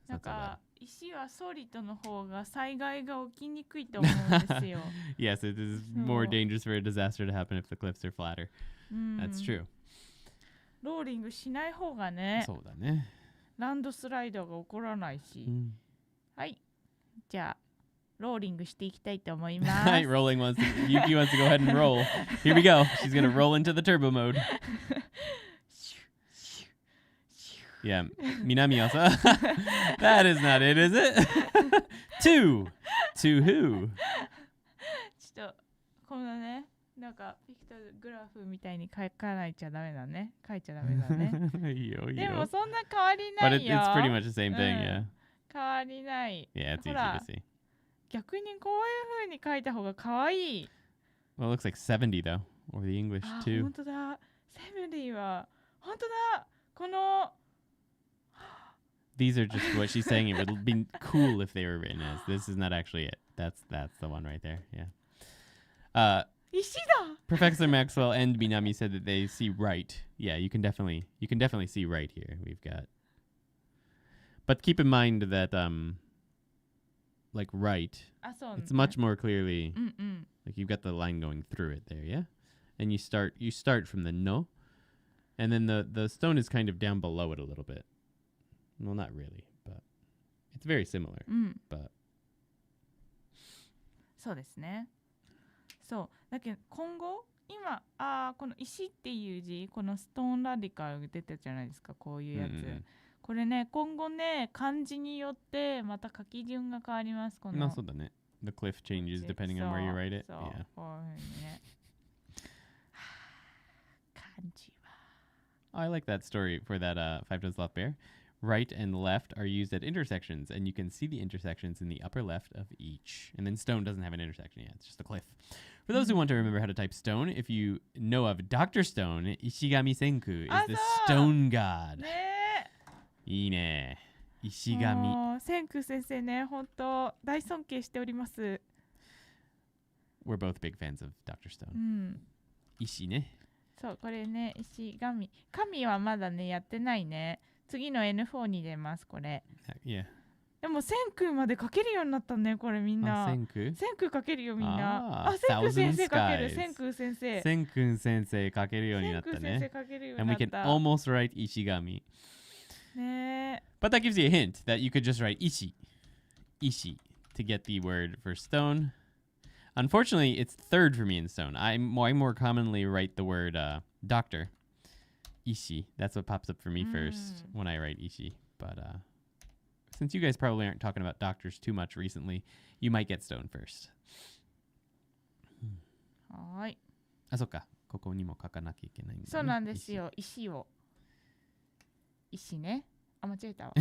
なん That's not so bad. か石はソリッドの方が災害が起きにくいと思うんですよ Yes, it is more dangerous for a disaster to happen if the cliffs are flatter. うん That's true. ローリングしない方がねそうだね。ランドスライドが起こらないし、はいじゃあローリングしていきたいと思います Right, rolling wants to, Yuki wants to go ahead and roll. Here we go. She's going to roll into the turbo mode. Yeah, Minami-asa. That is not it, is it? Two. To who? ちょっとこのねなんかピクトグラフみたいに書かないちゃダメだね書いちゃダメだね Yo, でも yo. そんな変わりな But いよ it's pretty much the same thing, yeah. 変わりない Yeah, it's easy ほら to see. 逆にこういう風に書いた方が可愛い Well, it looks like 70, though. Or the English, あ too. 本当だセブリーは本当だこの These are just what she's saying. It would be cool if they were written as. This is not actually it. That's the one right there. Yeah. 石だ Professor Maxwell and Minami said that they see right. Yeah, you can definitely see right here. We've got. But keep in mind that like right, あそう it's much more clearly うんうん like you've got the line going through it there, yeah? And you start from the no. And then the stone is kind of down below it a little bit. Well, not really, but it's very similar. うん But そうですねそうだけど今後今この石っていう字このストーンラディカルが出てたじゃないですかこういうやつ、これね今後ね漢字によってまた書き順が変わりますこの no, so the cliff changes depending on where you write it. そう Yeah. こういうふうにね漢字は I like that story for that Five Toes Left Bear. Right and left are used at intersections, and you can see the intersections in the upper left of each. And then stone doesn't have an intersection yet. It's just a cliff. For those who want to remember how to type stone, if you know of Dr. Stone, Ishigami Senku is the stone god. ねいいね。石え神。もう千空先生ね本当大尊敬しております We're both big fans of Dr. う Stone. ん石ね。そうこれね石神神はまだねやってないね次の N4 に出ますこれ Yeah. でも千空まで書けるようになったねこれみんな Senku? 千空書けるよみんなあー千空先生書け Thousand る Skies 千空先生千空先生書けるようになったね。千空先生書けるよう And に we なっ can た almost write Ishigami. ねえ But that gives you a hint that you could just write ishi. Ishi to get the word for stone. Unfortunately, it's third for me in stone. I more commonly write the word doctor. Ishi. That's what pops up for me first when I write ishi. But since you guys probably aren't talking about doctors too much recently, you might get stone first. はーいあ、そっか。ここにも書かなきゃいけないんだね。そうなんですよ石を石ねあ間違えたわ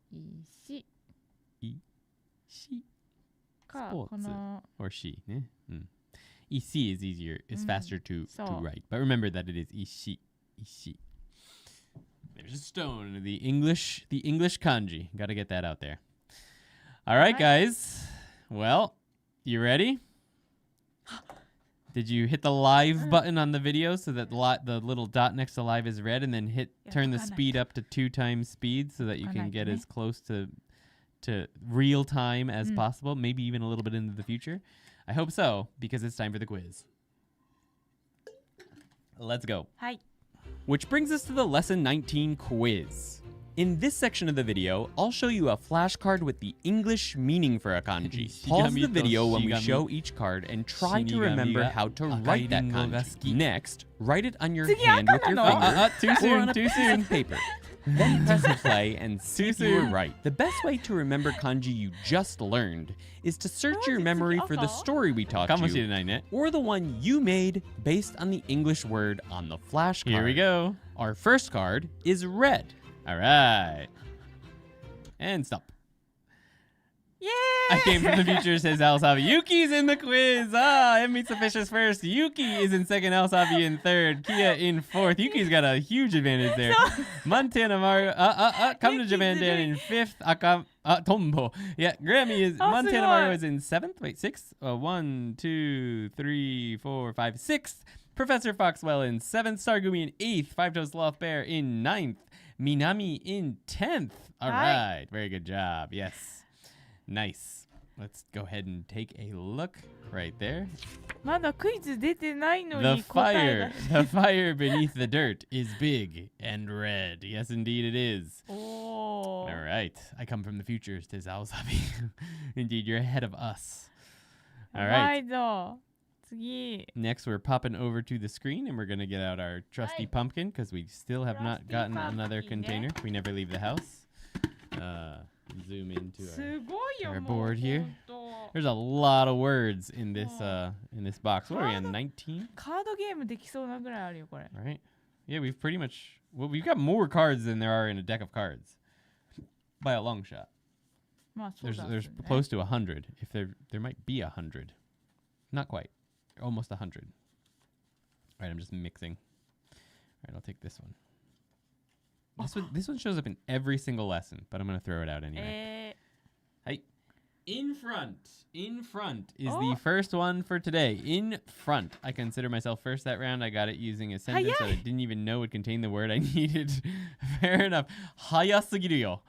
石石。かスポーツこの or she ね。うん。Ishi is easier, is faster to So. write. But remember that it is ishi. Ishi. There's a stone. The English kanji. Got to get that out there. All right, guys. Well, you ready? Did you hit the live button on the video so that the little dot next to live is red, and then turn the speed up to 2 times speed so that you can get as close to real time as possible, maybe even a little bit into the future? I hope so, because it's time for the quiz. Let's go. Hi. Which brings us to the Lesson 19 quiz. In this section of the video, I'll show you a flashcard with the English meaning for a kanji. Pause the video when we show each card and try to remember how to write that kanji. Next, write it on your hand with your finger Too soon, or on a too piece soon. of paper. Then press play and see if you were right. The best way to remember kanji you just learned is to search your memory for the story we taught you, or the one you made based on the English word on the flashcard. Here we go. Our first card is red. All right. And stop. Yay! I came from the future, says Alsabi. Yuki's in the quiz. Em meets the fishes first. Yuki is in second, Alsabi in third, Kia in fourth. Yuki's got a huge advantage there. Montana Mario, come to Japan Dan in fifth. Tombo. Yeah, Grammy is, Montana Mario is in seventh. Wait, sixth? 1, 2, 3, 4, 5, sixth. Professor Foxwell in seventh. Stargumi in eighth. Five-Toed Sloth Bear in ninth. Minami in 10th. All right. Very good job. Yes. Nice. Let's go ahead and take a look right there. まだクイズ出てないの The に答え fire, the fire beneath the dirt is big and red. Yes, indeed it is. が。お All right. I come from the future, says Aosabi. Indeed, you're ahead of us. All ワ right. イド。次。 Next, we're popping over to the screen, and we're going to get out our trusty pumpkin because we still have not Trusty gotten another pumpkin, container. We never leave the house. Zoom into すごいよ our もう board here. ほんと There's a lot of words in this box. What are we on, 19? カードゲームできそうなぐらいあるよこれ。 All right. Yeah, we've pretty much... Well, we've got more cards than there are in a deck of cards. By a long shot. まあそうだ、ね。 There's close to 100. If there might be 100. Not quite. Almost 100. All right, I'm just mixing. All right, I'll take this one. This one shows up in every single lesson, but I'm going to throw it out anyway. Hey. In front is the first one for today. In front. I consider myself first that round. I got it using a sentence that I didn't even know would contain the word I needed. Fair enough. Hayasugiru yo.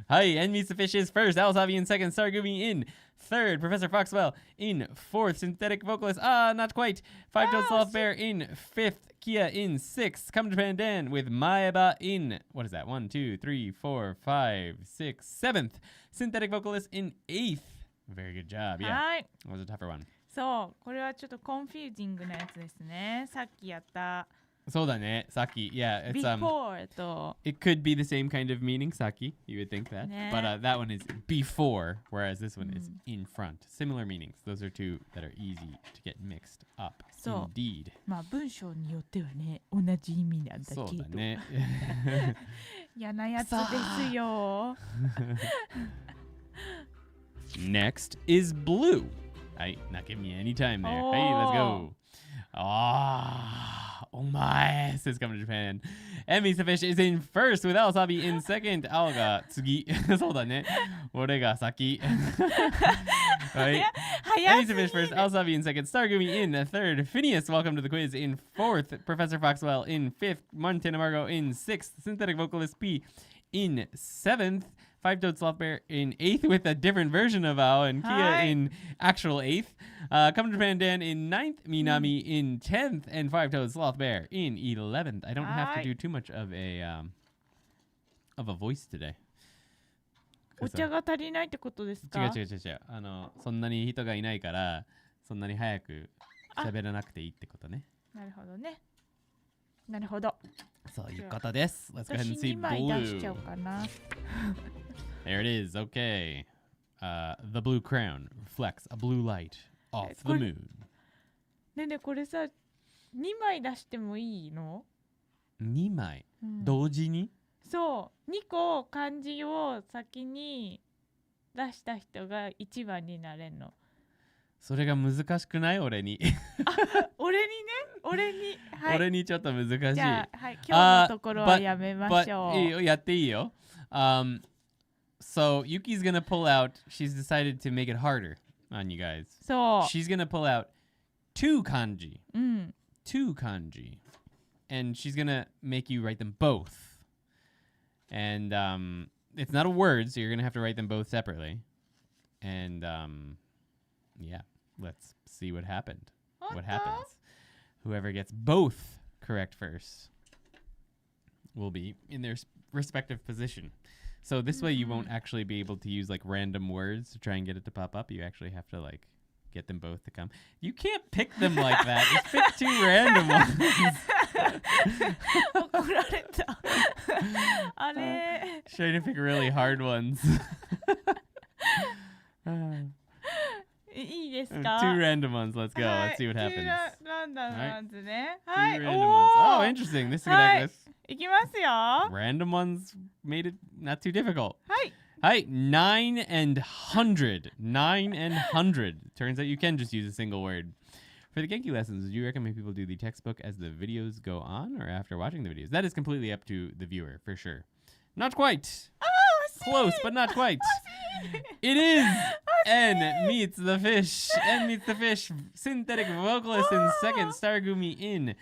Hi, and meets the fishes first. Alsabi in second. Stargumi in third. Professor Foxwell in fourth. Synthetic vocalist. Not quite. Five-Toed Sloth Bear in fifth. Kia in sixth. Come to Pandan with Maeba in, what is that? 1, 2, 3, 4, 5, 6, 7th. Synthetic vocalist in eighth. Very good job. Yeah. はい。 That was a tougher one. そう、これはちょっとコンフュージングなやつですね。さっきやった Saki. Yeah, it's before と it could be the same kind of meaning, Saki. You would think that. Nah. But that one is before, whereas this one is in front. Similar meanings. Those are two that are easy to get mixed up. So, Indeed. まあ文章によってはね、同じ意味なんだけど。嫌なやつですよ。Next is blue. Hey, not giving me any time there. Oh. Hey, let's go. Oh my, says Come to Japan. Emmy's the fish is in first with Alsabi in second. Al ga tsugi. そうだね。俺が先。Right. Emmy's the fish first. Alsabi in second. Stargumi in third. Phineas, welcome to the quiz, in fourth. Professor Foxwell in fifth. Montana Margo in sixth. Synthetic vocalist P in seventh. Five-Toed Sloth Bear in eighth with a different version of Ao, and Kia in actual eighth. Come to Japan Dan in ninth. Minami in 10th. And Five-Toed Sloth Bear in 11th. I don't have to do too much of a voice today. お茶が足りないってことですか？違う。そんなに人がいないから、そんなに早く喋らなくていいってことね。なるほどね。なるほど。そういうことです。Let's go ahead and 私 see 2枚出しちゃ blue. おうかな。There it is. Okay. The blue crown reflects a blue light off the moon. ねえねえこれさ、2枚出してもいいの2枚、うん同時にそう2個漢字を先に出した人が1番になれるの。それが難しくない俺に。俺に、はい。俺にちょっと難しい。じゃあ、はい、今日のところはやめましょう。いいよ、やっていいよ。So Yuki's gonna pull out, she's decided to make it harder on you guys. そう。She's gonna pull out two kanji. うん。Two kanji. And she's gonna make you write them both. And it's not a word, so you're gonna have to write them both separately. And yeah, let's see what happened. What happens. Whoever gets both correct first will be in their respective position. So this way you won't actually be able to use like random words to try and get it to pop up. You actually have to like get them both to come. You can't pick them like that. Just pick two random ones. 怒られた。あれ。Trying to pick really hard ones. いいですか Two random ones. Let's go. Let's see what happens. ランダムワンズね。Two はい。random ones. Oh, interesting. This is good, I guess. いきますよ。Random ones made it not too difficult. はい。Hi, 9 and 100. 9 and 100. Turns out you can just use a single word. For the Genki lessons, do you recommend people do the textbook as the videos go on or after watching the videos? That is completely up to the viewer, for sure. Not quite. Close, but not quite. It is N meets the fish. N meets the fish. Synthetic vocalist in second. Stargumi in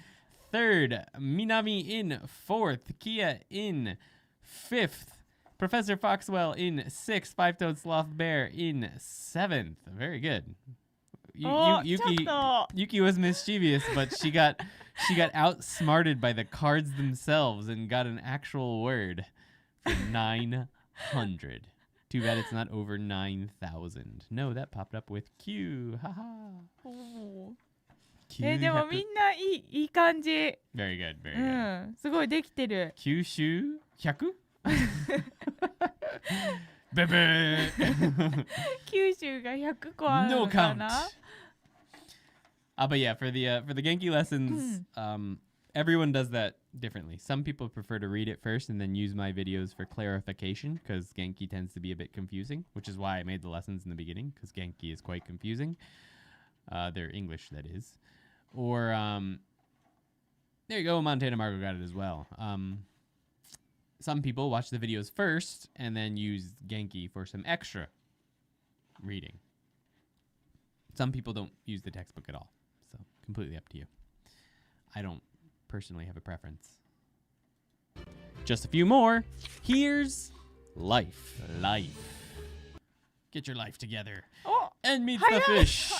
third. Minami in fourth. Kia in fifth. Professor Foxwell in sixth. Five-toed sloth bear in seventh. Very good. Yuki was mischievous, but she got outsmarted by the cards themselves and got an actual word for 900. Too bad it's not over 9,000. No, that popped up with Q. Haha. でもみんないい感じ。Very good, very good. うん、すごいできてる。九州 100? ベベー九州が100個あるのかな No count. But yeah, for the Genki lessons, everyone does that differently. Some people prefer to read it first and then use my videos for clarification because Genki tends to be a bit confusing, which is why I made the lessons in the beginning because Genki is quite confusing. They're English, that is. Or, there you go, Montana Margo got it as well. Some people watch the videos first and then use Genki for some extra reading. Some people don't use the textbook at all. So, completely up to you. I don't personally have a preference. Just a few more. Here's life. Life. Get your life together. And meets the fish.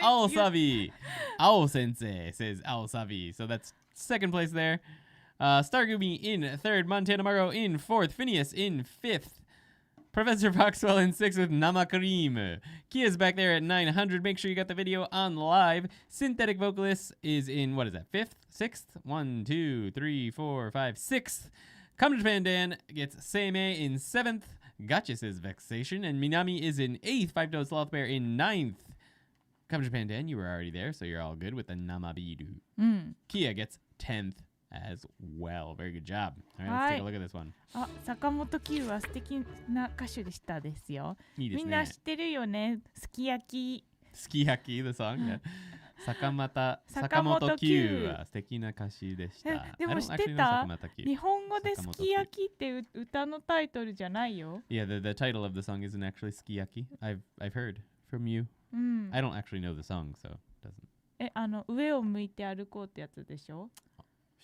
Aosabi. Ao sensei says Aosabi. So that's second place there. Stargumi in third. Montana Margo in fourth. Phineas in fifth. Professor Foxwell in 6th with Namakarim. Kia's back there at 900. Make sure you got the video on live. Synthetic Vocalist is in, what is that, 5th? 6th? 1, 2, 3, 4, 5, 6th. Come to Japan Dan gets Seimei in 7th. Gotcha says Vexation. And Minami is in 8th. Five-toed Sloth Bear in 9th. Come to Japan Dan, you were already there, so you're all good with the Namabiru. Kia gets 10th. As well. Very good job. All right, let's take a look at this one. あ、坂本九は素敵な歌手でしたですよ。いいですね。みんな知ってるよね。すき焼き。すき焼き the song. Yeah. 坂本九は素敵な歌手でした。でも知ってた？日本語ですき焼きって歌のタイトルじゃないよ。Yeah, the title of the song isn't actually すき焼き. I've heard from you. I don't actually know the song, so it doesn't. 上を向いて歩こうってやつでしょ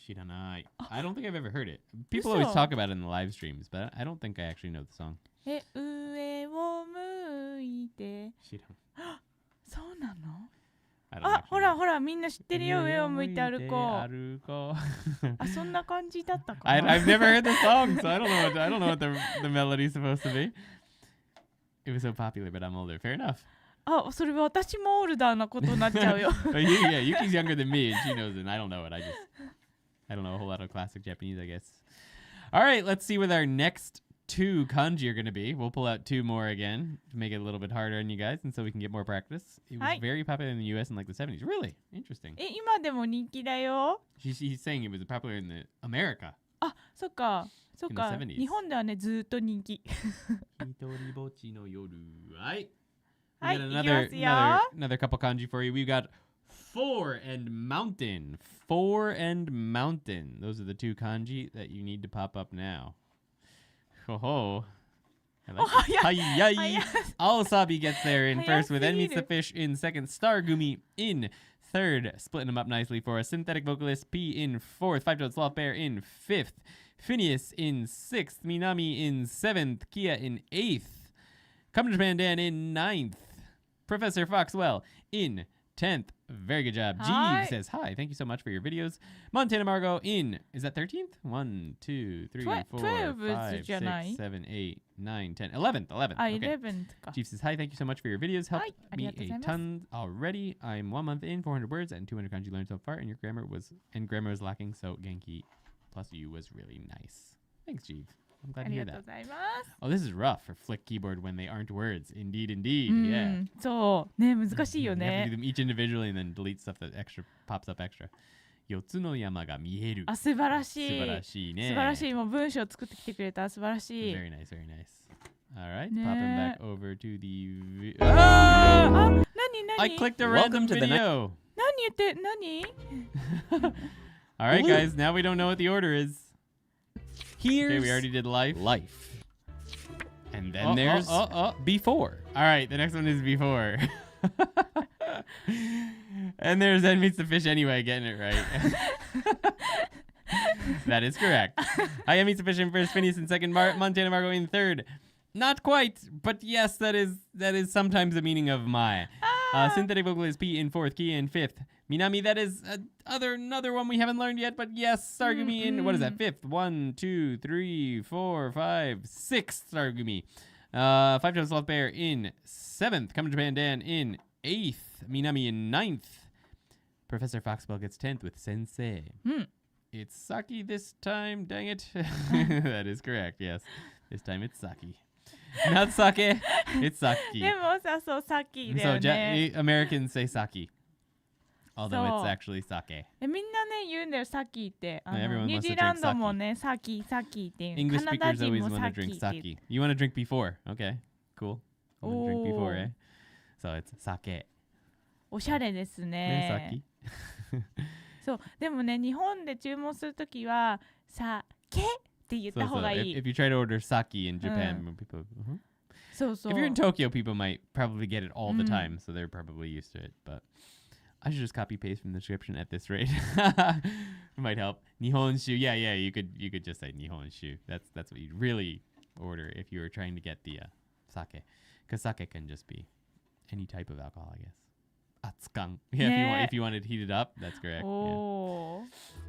Shiranai. I don't think I've ever heard it. People always talk about it in the live streams, but I don't think I actually know the song. 上を向いて。そうなの？あ、ほらほらみんな知ってるよ。上を向いて歩こう。あ、そんな感じだったかな。I've never heard the song, so I don't know what the melody is supposed to be. It was so popular, but I'm older. Fair enough. あ、それは私もオールダーなことになっちゃうよ。But yeah, Yuki's younger than me, and she knows it. And I don't know it. I don't know a whole lot of classic Japanese, I guess. All right, let's see what our next two kanji are going to be. We'll pull out two more again to make it a little bit harder on you guys and so we can get more practice. It was very popular in the US in like the 70s. Really? Interesting. 今でも人気だよ。He's saying it was popular in the America. あ、そっか。そっか。In the 70s. 日本ではね、ずっと人気。ひとりぼっちの夜。はい。We got another couple kanji for you. We've got four and mountain. Four and mountain. Those are the two kanji that you need to pop up now. Ho ho. Hayai. Aosabi gets there in first with N meets the fish in second. Stargumi in third. Splitting them up nicely for us. Synthetic vocalist P in fourth. Five-toed sloth bear in fifth. Phineas in sixth. Minami in seventh. Kia in eighth. Come to Japan Dan in ninth. Professor Foxwell in 10th. Very good job. Jeeve says, hi, thank you so much for your videos. Montana Margot in, is that 13th? 1, 2, 3, 4, 5, 6, 7, 8, 9, 10, 11th. 11th. Okay. 11th か。 Jeeve says, hi, thank you so much for your videos. Helped me a ton already. I'm 1 month in, 400 words, and 200 kanji learned so far, and your grammar was lacking, so Genki plus you was really nice. Thanks, Jeeve. I'm glad to hear that. Oh, this is rough for flick keyboard when they aren't words. Indeed, indeed. Yeah. そうね、難しいよ You have to ね。 do them each individually and then delete stuff that pops up extra. 4つの山が見える。あ、素晴らしい。素晴らしいね。素晴らしい。もう文章を作ってきてくれた。素晴らしい。 Very nice, very nice. All right, ね popping back over to the... あ、何 I clicked a random video. 何言って何 All right, guys, now we don't know what the order is. Here's Okay, we already did life. life. And then there's... Before. All right, the next one is before. And there's N meets the fish anyway, getting it right. That is correct. N meets the fish in first, Phineas in second, Montana Margot in third. Not quite, but yes, that is sometimes the meaning of my. Synthetic vocalist P in fourth, Kia in fifth. Minami, that is another one we haven't learned yet, but yes, Stargumi in, what is that, fifth? 1, 2, 3, 4, 5, 6 Stargumi. Five-toed sloth bear in seventh. Come to Japan Dan in eighth. Minami in ninth. Professor Foxwell gets 10th with Sensei. It's Saki this time, dang it. That is correct, yes. This time it's Saki. Not sake, it's Saki. でもさ、そう、さっきだよね。 Americans say Saki. Although it's そう actually sake. みんなね、言うんだよ、さっきって。Everyone ニュ wants ー to ジー drink ランドもね、さっきっていう。 English カナダ speakers 人 always も want さ to っき drink って言う。 sake. You want to drink before. Okay, cool. You want to drink before, eh? So it's sake. おしゃれですね。そう、でもね、日本で注文するときは、さけって言った方がいい。 If you try to order sake in Japan, people... そうそう。 If you're in Tokyo, people might probably get it all the time, so they're probably used to it. But I should just copy paste from the description at this rate. It might help. Nihonshu, yeah, you could just say Nihonshu. That's what you'd really order if you were trying to get the sake, because sake can just be any type of alcohol, I guess. Atsukan. Yeah, if you wanted to heat it up, that's correct. Yeah. All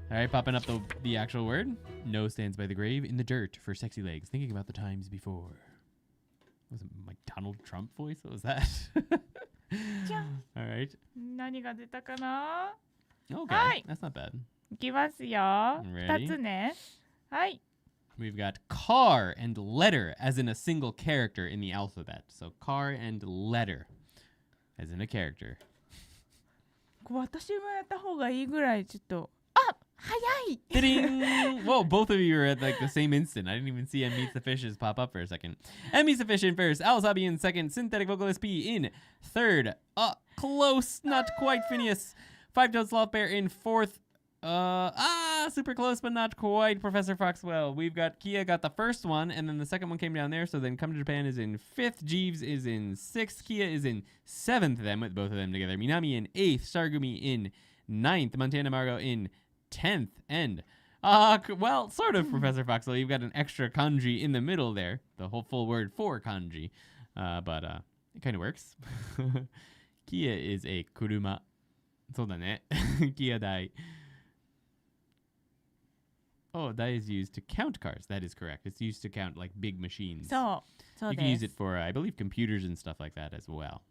right, popping up the actual word. No stands by the grave in the dirt for sexy legs, thinking about the times before. Was it my Donald Trump voice? What was that? All right. 何が出たかな Okay, はい。 that's not bad. いきますよ。 Ready? 2つね。はい。 We've got car and letter as in a single character in the alphabet. So car and letter as in a character. 私もやった方がいいぐらいちょっと。あ、早い Ding! Whoa, both of you are at like the same instant. I didn't even see M meets the fishes pop up for a second. M meets the fish in first. Alisabi in second. Synthetic vocalist P in third. Close, not quite. Phineas. Five-toed sloth bear in fourth. Super close, but not quite. Professor Foxwell. We've got Kia got the first one, and then the second one came down there. So then Come to Japan is in fifth. Jeeves is in sixth. Kia is in seventh. Then with both of them together. Minami in eighth. Stargumi in ninth. Montana Margot in 10th. And well, sort of, Professor Foxwell. You've got an extra kanji in the middle there. The whole full word for kanji. But it kind of works. Kia is a kuruma. そうだね。Kia dai. Oh, dai is used to count cars. That is correct. It's used to count like big machines. そう、そう You です。 can use it for, I believe, computers and stuff like that as well.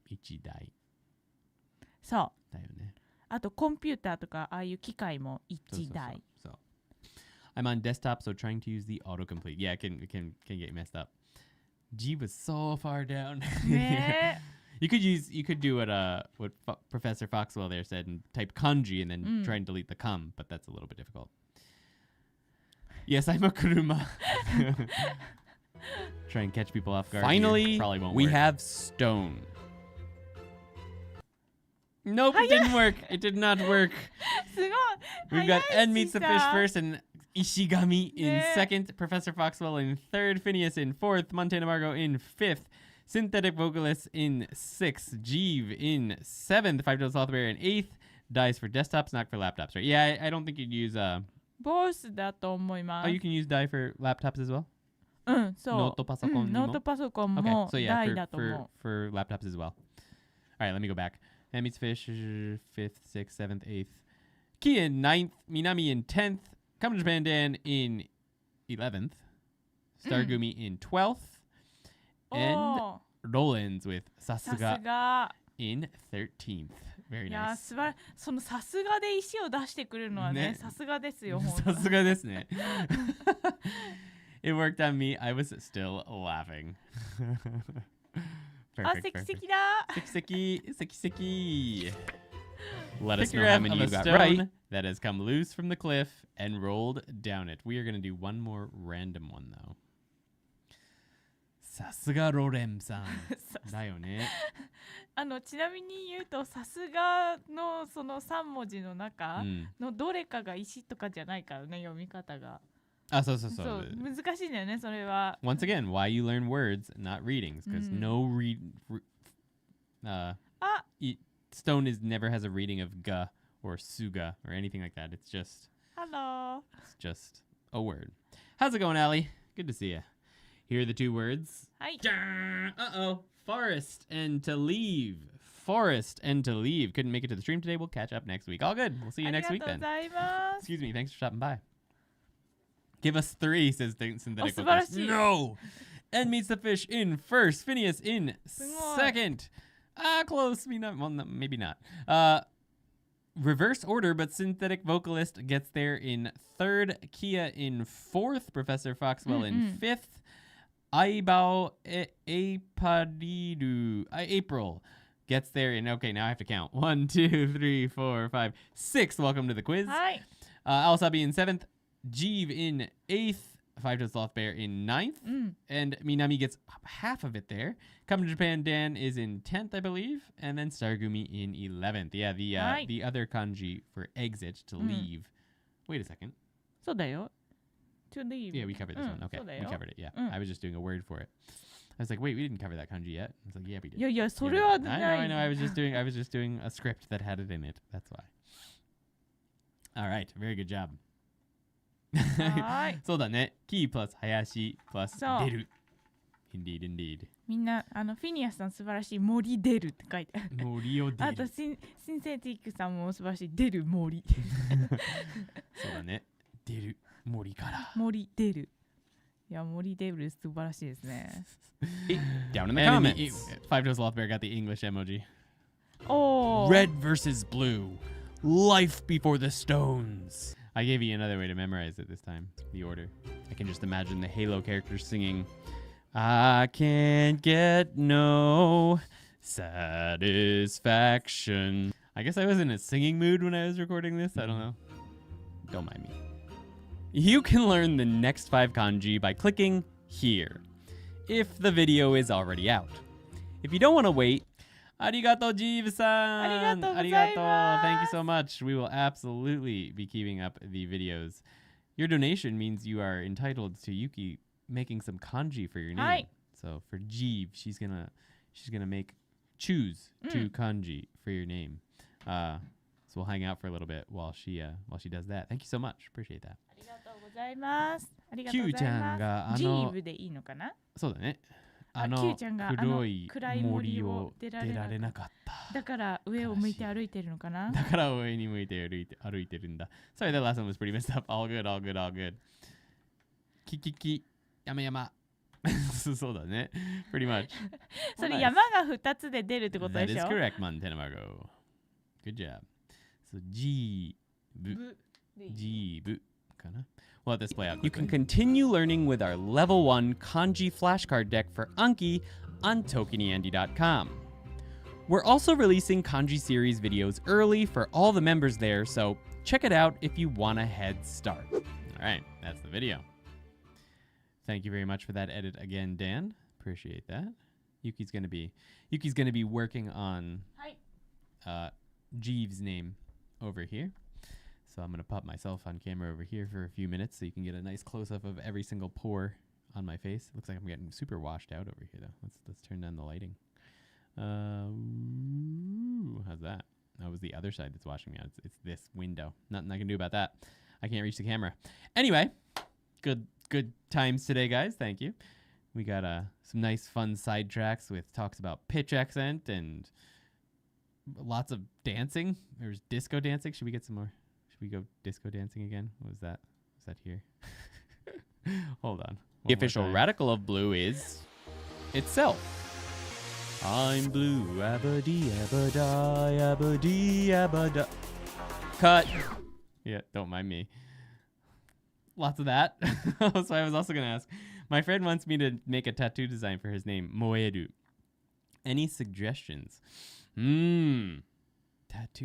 Ichi dai. そう。だよね。あとコンピューターとかああいう機械も1台。So, I'm on desktop, so trying to use the autocomplete. Yeah, it can get messed up. G was so far down. ね You could do what Professor Foxwell there said and type kanji and then try and delete the kam, but that's a little bit difficult. Yes, I'm a kuruma. Try and catch people off guard. Finally, Probably won't we work. have stone. Nope, it didn't work. It did not work. すごい We've got 早い Ed し meets the さ fish first, and Ishigami in Yeah. second, Professor Foxwell in third, Phineas in fourth, Montana Margo in fifth, Synthetic Vocalist in sixth, Jeeve in seventh, Five Toes Sloth Bear in eighth, Dice for desktops, not for laptops, right? Yeah, I don't think you'd use ボスだと思いま Oh, す you can use die for laptops as well? うんそうノートパソコンにもノートパソコン Okay, も so yeah, 大 for, だと for, 思 for laptops as well. All right, let me go back. Ed meets fish, fifth, sixth, seventh, eighth. Kia in ninth, Minami in 10th, Come to Japan Dan in 11th, Stargumi in 12th, う and お Rollins with さす Sasuga が in 13th. Very いや nice. すばそのさすがで石を出してくるのはねねさすがですよほんと Sasuga desu ne. It worked on me. I was still laughing. あ Perfect, 奇 perfect. 跡だ Seki. Let us Pick know your how F many of you a got stone. right that has come loose from the cliff and rolled down it. We are going to do one more random one, though. Sasuga Rorem-san. だよね。ちなみに言うとさすがのその3文字の中のどれかが石とかじゃないからね読み方がそう難しいんだよねそれは Once again, why you learn words, not readings, because no stone is never has a reading of ga or suga or anything like that. It's just a word. How's it going, Allie? Good to see you. Here are the two words. はい Uh-oh. Forest and to leave. Forest and to leave. Couldn't make it to the stream today. We'll catch up next week. All good. We'll see you あり next が week とうご then. ざいます Excuse me. Thanks for stopping by. Give us 3, says Synthetic Oh, Vocalist. 素晴らしい。 No! Ed meets the fish in first. Phineas in すごい。 second. Close. Well, no, maybe not. Reverse order, but Synthetic Vocalist gets there in third. Kia in fourth. Professor Foxwell in fifth. Aibao April gets there in, okay, now I have to count. 1, 2, 3, 4, 5, 6. Welcome to the quiz. はい Awasabi in 7th. Jeeve in 8th. Five Toes Sloth Bear in 9th. And Minami gets half of it there. Come to Japan Dan is in 10th, I believe. And then Stargumi in 11th. Yeah, the other kanji for exit, to leave. Wait a second. そうだよ to leave Yeah, we covered this one. Okay, そうだ we よ covered it. Yeah, I was just doing a word for it. I was like, wait, we didn't cover that kanji yet. I was like, yeah, we did. いやいやそ Yeah, れ we は did. ない I know. I was just doing a script that had it in it. That's why. All right, very good job. はい そうだね。キー plus 林 plus そう出る。Indeed, indeed. みんなフィニアスさん素晴らしい森出るって書いてある森を出る。あとシンセティックさんも素晴らしい出る森そうだね。出る森から。森出るいや森出る素晴らしいですね Down in the And comments. Five Toes Sloth Bear got the English emoji. おお Red versus blue. Life before the stones. I gave you another way to memorize it this time. The order. I can just imagine the Halo characters singing, I can't get no satisfaction. I guess I was in a singing mood when I was recording this. I don't know. Don't mind me. You can learn the next 5 kanji by clicking here, if the video is already out. If you don't want to wait, arigato, Jeeve-san! ありがとうございます。 Thank you so much. We will absolutely be keeping up the videos. Your donation means you are entitled to Yuki making some kanji for your name. はい So for Jeeve, she's gonna choose 2 kanji for your name. So we'll hang out for a little bit while she does that. Thank you so much. Appreciate that. ありがとうございますありがとうござい Q ちゃんがますジーブでいいのかなそうだね。Q ちゃんが黒い暗い森を森を出出られなかった。だから上を向いて歩いてるのかなだから上に向いて歩いてるんだ。Sorry, that last one was pretty messed up. All good, all good, all good. キ山山。そうだね。Pretty much. それ Well, nice. 山が2つで出るってことで That し is ょ correct, Montana Margo. Good job. So Jeeve. ブでいい Jeeve. We'll let this play out. You can continue learning with our level 1 kanji flashcard deck for Anki on ToKiniAndy.com. We're also releasing kanji series videos early for all the members there, so check it out if you want a head start. All right, that's the video. Thank you very much for that edit again, Dan. Appreciate that. Yuki's gonna be working on Jeeves' name over here. So I'm gonna pop myself on camera over here for a few minutes so you can get a nice close up of every single pore on my face. It looks like I'm getting super washed out over here though. Let's turn down the lighting. How's that? That was the other side that's washing me out. It's this window. Nothing I can do about that. I can't reach the camera. Anyway, good times today, guys. Thank you. We got some nice fun sidetracks with talks about pitch accent and lots of dancing. There's disco dancing. Should we get some more? Should we go disco dancing again? What was that? Was that here? Hold on. The official radical of blue is itself. I'm blue, abba-dee, abba-die, abba-dee, abba-da. Cut. Yeah, don't mind me. Lots of that. So I was also going to ask, my friend wants me to make a tattoo design for his name, Moeru. Any suggestions? Tattoo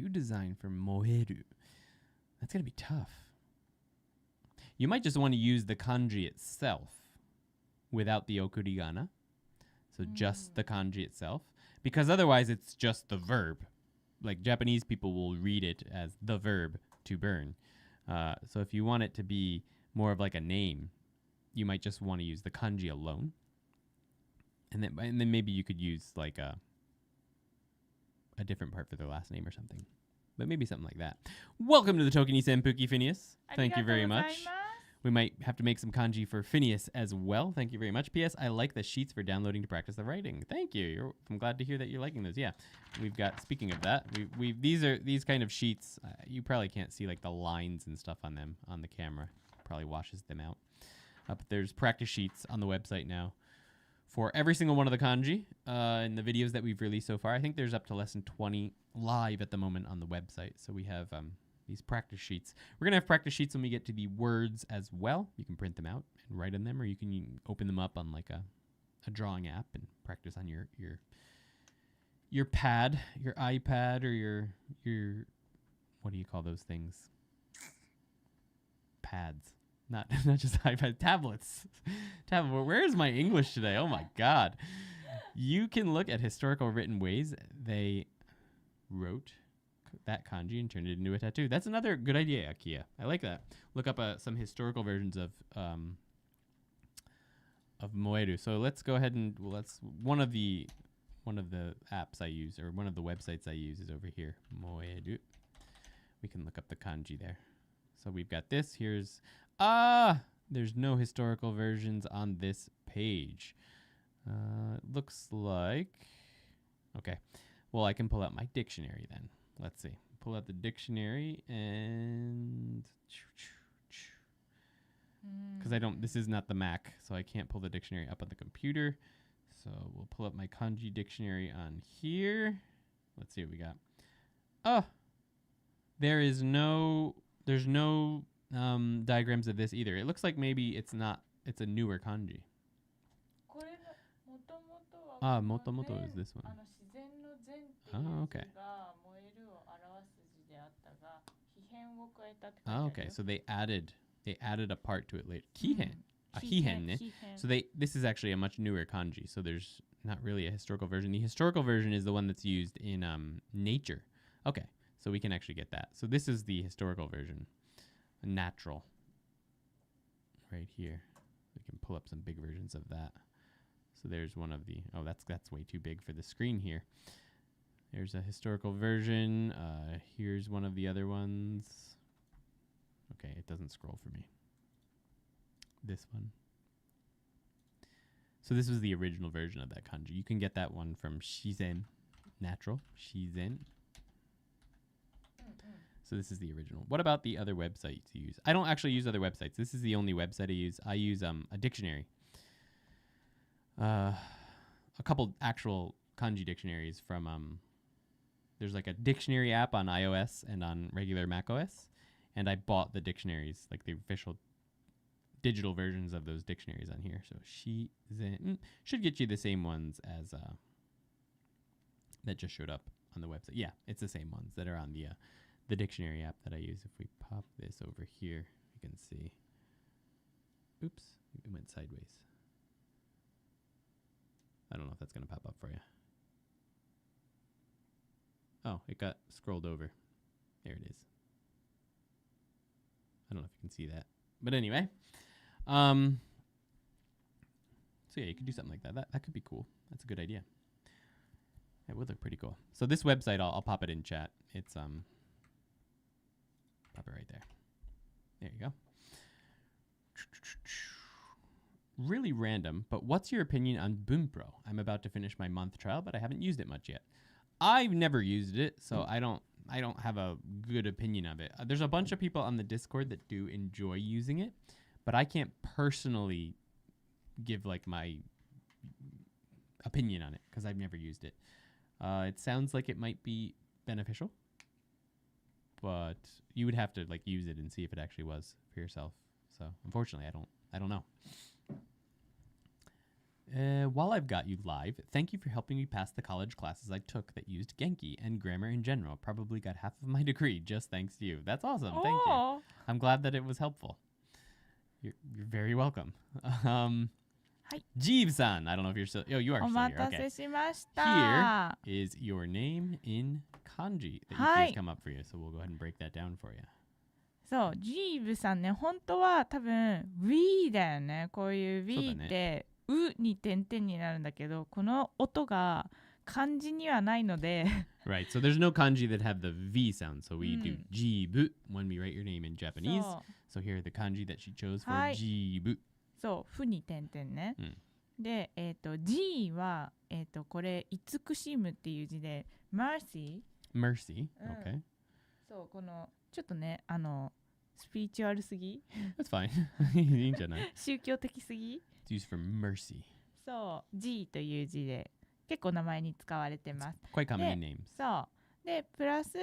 design for Moeru. That's going to be tough. You might just want to use the kanji itself without the okurigana. So just the kanji itself. Because otherwise it's just the verb. Like Japanese people will read it as the verb to burn. So if you want it to be more of like a name, you might just want to use the kanji alone. And then maybe you could use like a different part for their last name or something. But maybe something like that. Welcome to the ToKini Senpuki, Phineas. Thank you very much. We might have to make some kanji for Phineas as well. Thank you very much. P.S. I like the sheets for downloading to practice the writing. Thank you. I'm glad to hear that you're liking those. Yeah, we've got. Speaking of that, these kind of sheets. You probably can't see like the lines and stuff on them on the camera. Probably washes them out. But there's practice sheets on the website now for every single one of the kanji in the videos that we've released so far. I think there's up to lesson 20 live at the moment on the website. So we have these practice sheets. We're going to have practice sheets when we get to the words as well. You can print them out and write on them, or you can open them up on like a drawing app and practice on your pad, your iPad, or your what do you call those things? Pads. Not just iPad, tablets. Where is my English today? Oh my God. You can look at historical written ways they wrote that kanji and turned it into a tattoo. That's another good idea, Akia. I like that. Look up some historical versions of Moeru. So let's go ahead and one of the apps I use, or one of the websites I use, is over here. Moeru. We can look up the kanji there. So we've got this. There's no historical versions on this page. It looks like, okay. Well, I can pull out my dictionary then. Let's see. Pull out the dictionary and because this is not the Mac, so I can't pull the dictionary up on the computer. So we'll pull up my kanji dictionary on here. Let's see what we got. Oh, there's no diagrams of this either. It looks like maybe it's a newer kanji. Motomoto is this one. Oh, okay. Oh, okay. So they added a part to it later. Kihen. Hihen. So this is actually a much newer kanji. So there's not really a historical version. The historical version is the one that's used in nature. Okay. So we can actually get that. So this is the historical version. Natural. Right here. We can pull up some big versions of that. So there's one of the, that's way too big for the screen here. There's a historical version. Here's one of the other ones. Okay, it doesn't scroll for me. This one. So this was the original version of that kanji. You can get that one from Shizen. Natural. Shizen. So this is the original. What about the other websites you use? I don't actually use other websites. This is the only website I use. I use a dictionary. A couple actual kanji dictionaries from there's like a dictionary app on iOS and on regular macOS, and I bought the dictionaries, like the official digital versions of those dictionaries on here. So Shizen should get you the same ones as that just showed up on the website. Yeah, it's the same ones that are on the dictionary app that I use. If we pop this over here, you can see. Oops, it went sideways. I don't know if that's going to pop up for you. Oh, it got scrolled over. There it is. I don't know if you can see that. But anyway. So yeah, you could do something like that. That could be cool. That's a good idea. It would look pretty cool. So this website, I'll pop it in chat. It's pop it right there. There you go. Really random, but what's your opinion on Bunpro? I'm about to finish my month trial, but I haven't used it much yet. I've never used it, so I don't have a good opinion of it. There's a bunch of people on the Discord that do enjoy using it, but I can't personally give like my opinion on it because I've never used it. It sounds like it might be beneficial, but you would have to like use it and see if it actually was for yourself. So unfortunately, I don't know. While I've got you live, thank you for helping me pass the college classes I took that used Genki and grammar in general. Probably got half of my degree just thanks to you. That's awesome. Thank you. I'm glad that it was helpful. You're very welcome. Jeeves-san, I don't know if you're still... Oh, you are still here. Okay. しました Here is your name in kanji that has come up for you. So we'll go ahead and break that down for you. そう、ジーブさんね、本当は多分 We だよね。こういう We ってうに点々になるんだけど、この音が漢字にはないので。Right, so there's no kanji that have the V sound. So we do jibu when we write your name in Japanese. So here are the kanji that she chose for jibu. そう、ふに点々ね。で、G は、これ、慈しむっていう字で、mercy。mercy, okay. そう、この、ちょっとね、スピリチュアルすぎ。That's fine. いいんじゃない？宗教的すぎ。It's used for mercy. そう、G という字で、結構名前に使われてます。Quite common in names. そう。で、プラス、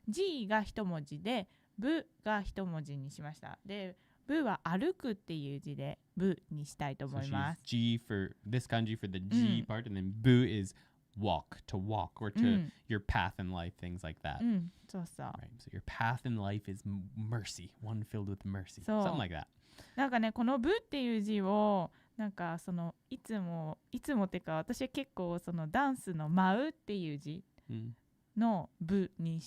G が一文字で、ブが一文字にしました。で、ブは歩くっていう字でブにしたいと思います。So G for this kanji for the G part, and then bu is walk, to walk, or to your path in life, things like that. そうそう。Right. So your path in life is mercy, one filled with mercy. Something like that. なんかね、このブっていう字をなんかそのいつもっていうか私は結構そのダンスの舞うっていう字のブに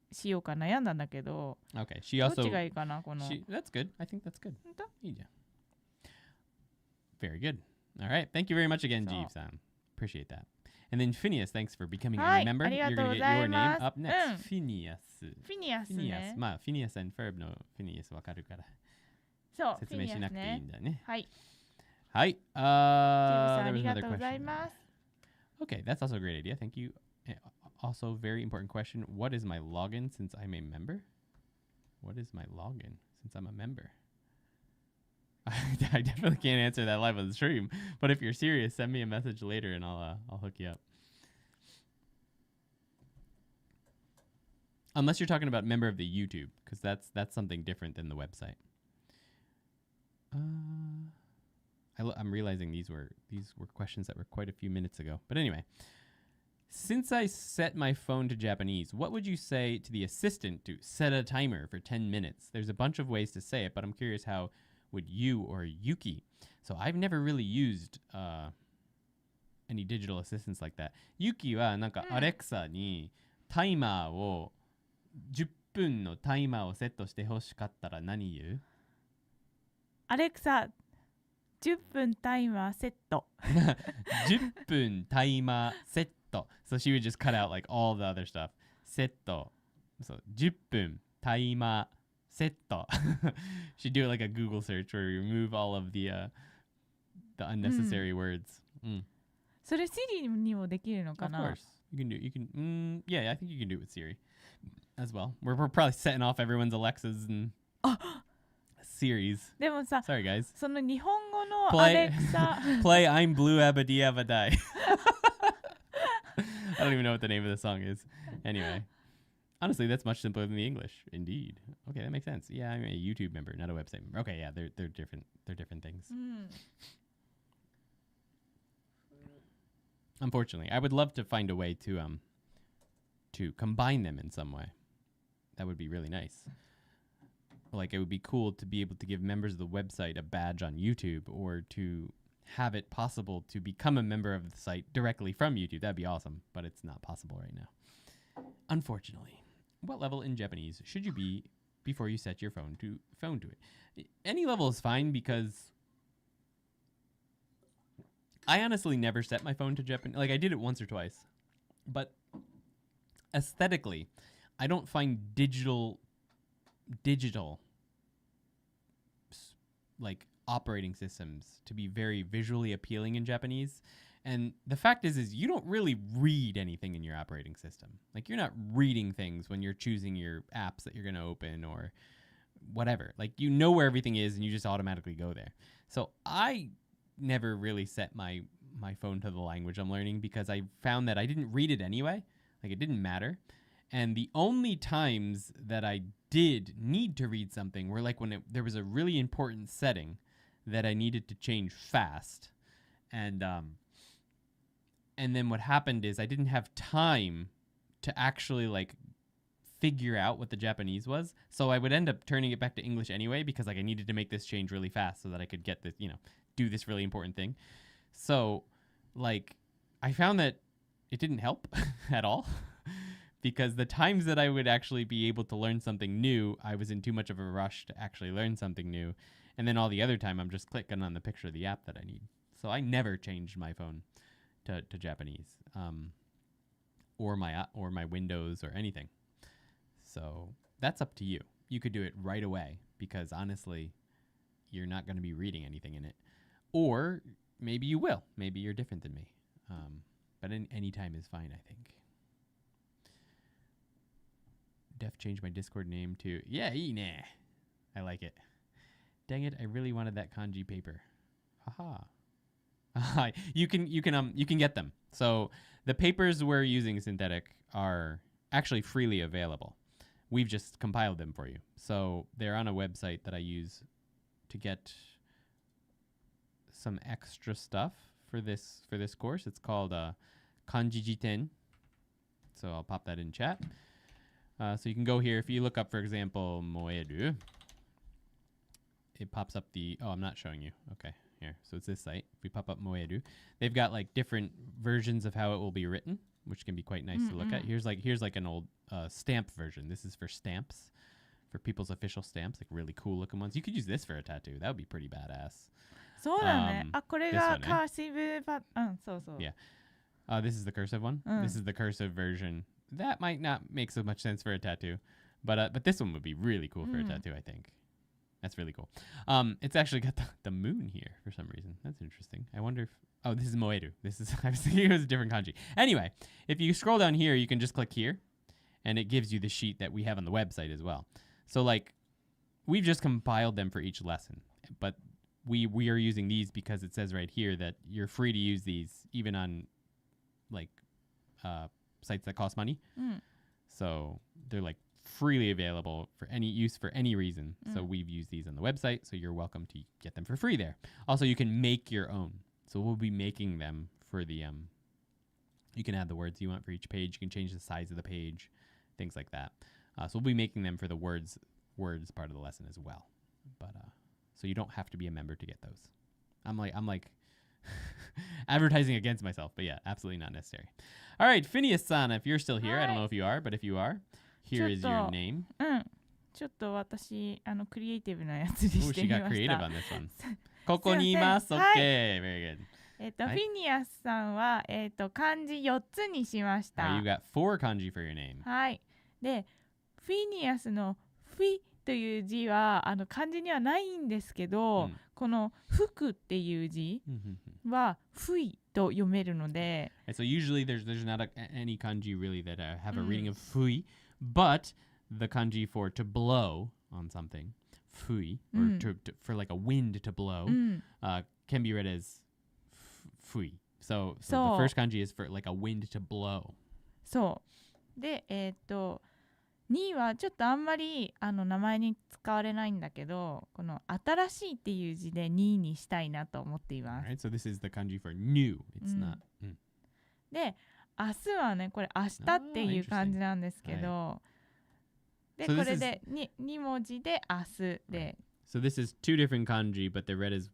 しようか悩んだんだけど、Okay. She also どっちがいいかなこの。That's good. I think that's good. いいじゃん。Very good. All right. Thank you very much again, Jeeves-san. Appreciate that. And then Phineas, thanks for becoming a member. You're going to get your name up next. Phineas. Phineas ね。まあ、Phineas and Ferb の Phineas わかるから。そう、説明しなくていいんだね。はい。はい。Jeeves-さんありがとうございます。Okay, that's also a great idea. Thank you. Also, very important question. What is my login since I'm a member? What is my login since I'm a member? I definitely can't answer that live on the stream. But if you're serious, send me a message later and I'll hook you up. Unless you're talking about member of the YouTube, because that's something different than the website. I'm realizing these were questions that were quite a few minutes ago. But anyway, since I set my phone to Japanese, what would you say to the assistant to set a timer for 10 minutes? There's a bunch of ways to say it, but I'm curious how would you or Yuki? So I've never really used any digital assistants like that. Yuki はなんか Alexa にタイマーを10分のタイマーをセットして欲しかったら何言う？Alexa 10分タイマーセット。10分タイマーセット。So she would just cut out like all the other stuff. セット。So 10分タイマーセット。She'd do it like a Google search where we remove all of the unnecessary words. それ Siri にもできるのかな？ Of course. You can yeah, I think you can do it with Siri as well. We're probably setting off everyone's Alexas and Series. でもさ、 Sorry guys. その日本語の Play I'm Blue Abadi Abadai. I don't even know what the name of the song is. Anyway. Honestly, that's much simpler than the English. Indeed. Okay, that makes sense. Yeah, I'm a YouTube member, not a website member. Okay, yeah, they're different. They're different things. Unfortunately, I would love to find a way to combine them in some way. That would be really nice. like it would be cool to be able to give members of the website a badge on YouTube, or to have it possible to become a member of the site directly from YouTube. That'd be awesome, but it's not possible right now, unfortunately. What level in Japanese should you be before you set your phone to it? Any level is fine, because I honestly never set my phone to Japanese. Like, I did it once or twice, but aesthetically, I don't find digital like operating systems to be very visually appealing in Japanese. And the fact is you don't really read anything in your operating system. Like, you're not reading things when you're choosing your apps that you're going to open or whatever. Like, you know where everything is and you just automatically go there. So I never really set my phone to the language I'm learning, because I found that I didn't read it anyway. Like, it didn't matter. And the only times that I did need to read something were like when there was a really important setting that I needed to change fast. And then what happened is I didn't have time to actually like figure out what the Japanese was. So I would end up turning it back to English anyway, because like I needed to make this change really fast so that I could get this, do this really important thing. So like I found that it didn't help at all. Because the times that I would actually be able to learn something new, I was in too much of a rush to actually learn something new. And then all the other time, I'm just clicking on the picture of the app that I need. So I never changed my phone to Japanese, or my Windows or anything. So that's up to you. You could do it right away, because honestly, you're not going to be reading anything in it. Or maybe you will. Maybe you're different than me. But any time is fine, I think. Def changed my Discord name to ine. I like it. Dang it! I really wanted that kanji paper. Haha. You can get them. So the papers we're using synthetic are actually freely available. We've just compiled them for you. So they're on a website that I use to get some extra stuff for this course. It's called Kanji Jiten. So I'll pop that in chat. So you can go here. If you look up, for example, Moeru, it pops up I'm not showing you. Okay, here. So it's this site. If we pop up Moeru, they've got like different versions of how it will be written, which can be quite nice to look at. Here's like an old stamp version. This is for stamps, for people's official stamps, like really cool looking ones. You could use this for a tattoo. That would be pretty badass. そうだね。これがカーシブパそうそう。Yeah. This is the cursive one. This is the cursive version. That might not make so much sense for a tattoo, but this one would be really cool for a tattoo, I think. That's really cool. It's actually got the moon here for some reason. That's interesting. I wonder if... Oh, this is Moeru. I was thinking it was a different kanji. Anyway, if you scroll down here, you can just click here, and it gives you the sheet that we have on the website as well. So, like, we've just compiled them for each lesson, but we are using these because it says right here that you're free to use these even on, like, sites that cost money. So they're like freely available for any use for any reason. So we've used these on the website, so you're welcome to get them for free there. Also, you can make your own. So we'll be making them for the you can add the words you want for each page. You can change the size of the page, things like that. So we'll be making them for the words part of the lesson as well. But so you don't have to be a member to get those. I'm like advertising against myself, but yeah, absolutely not necessary. All right, Phineas-san, if you're still here, I don't know if you are, but if you are, here is your name. ちょっと私クリエイティブなやつにしてみました。 She got creative on this one. ここにいます。Okay, very good. フィニアスさんは漢字4つにしました。You got 4 kanji for your name. はい。で、フィニアスのフィという字は漢字にはないんですけど、この服っていう字はフイと読めるので。So usually there's not any kanji really that have a reading of fui, but the kanji for to blow on something, fui, or for like a wind to blow, can be read as fui. So the first kanji is for like a wind to blow. そう。で、2はちょっとあんまり名前に使われないんだけど、この新しいっていう字で2にしたいなと思っています。Right, so this is the kanji for new. It's not. で、明日はね、これ明日っていう感じなんですけど、で So こ this れ is で 2文字で明日で so this is two different kanji, but they're read as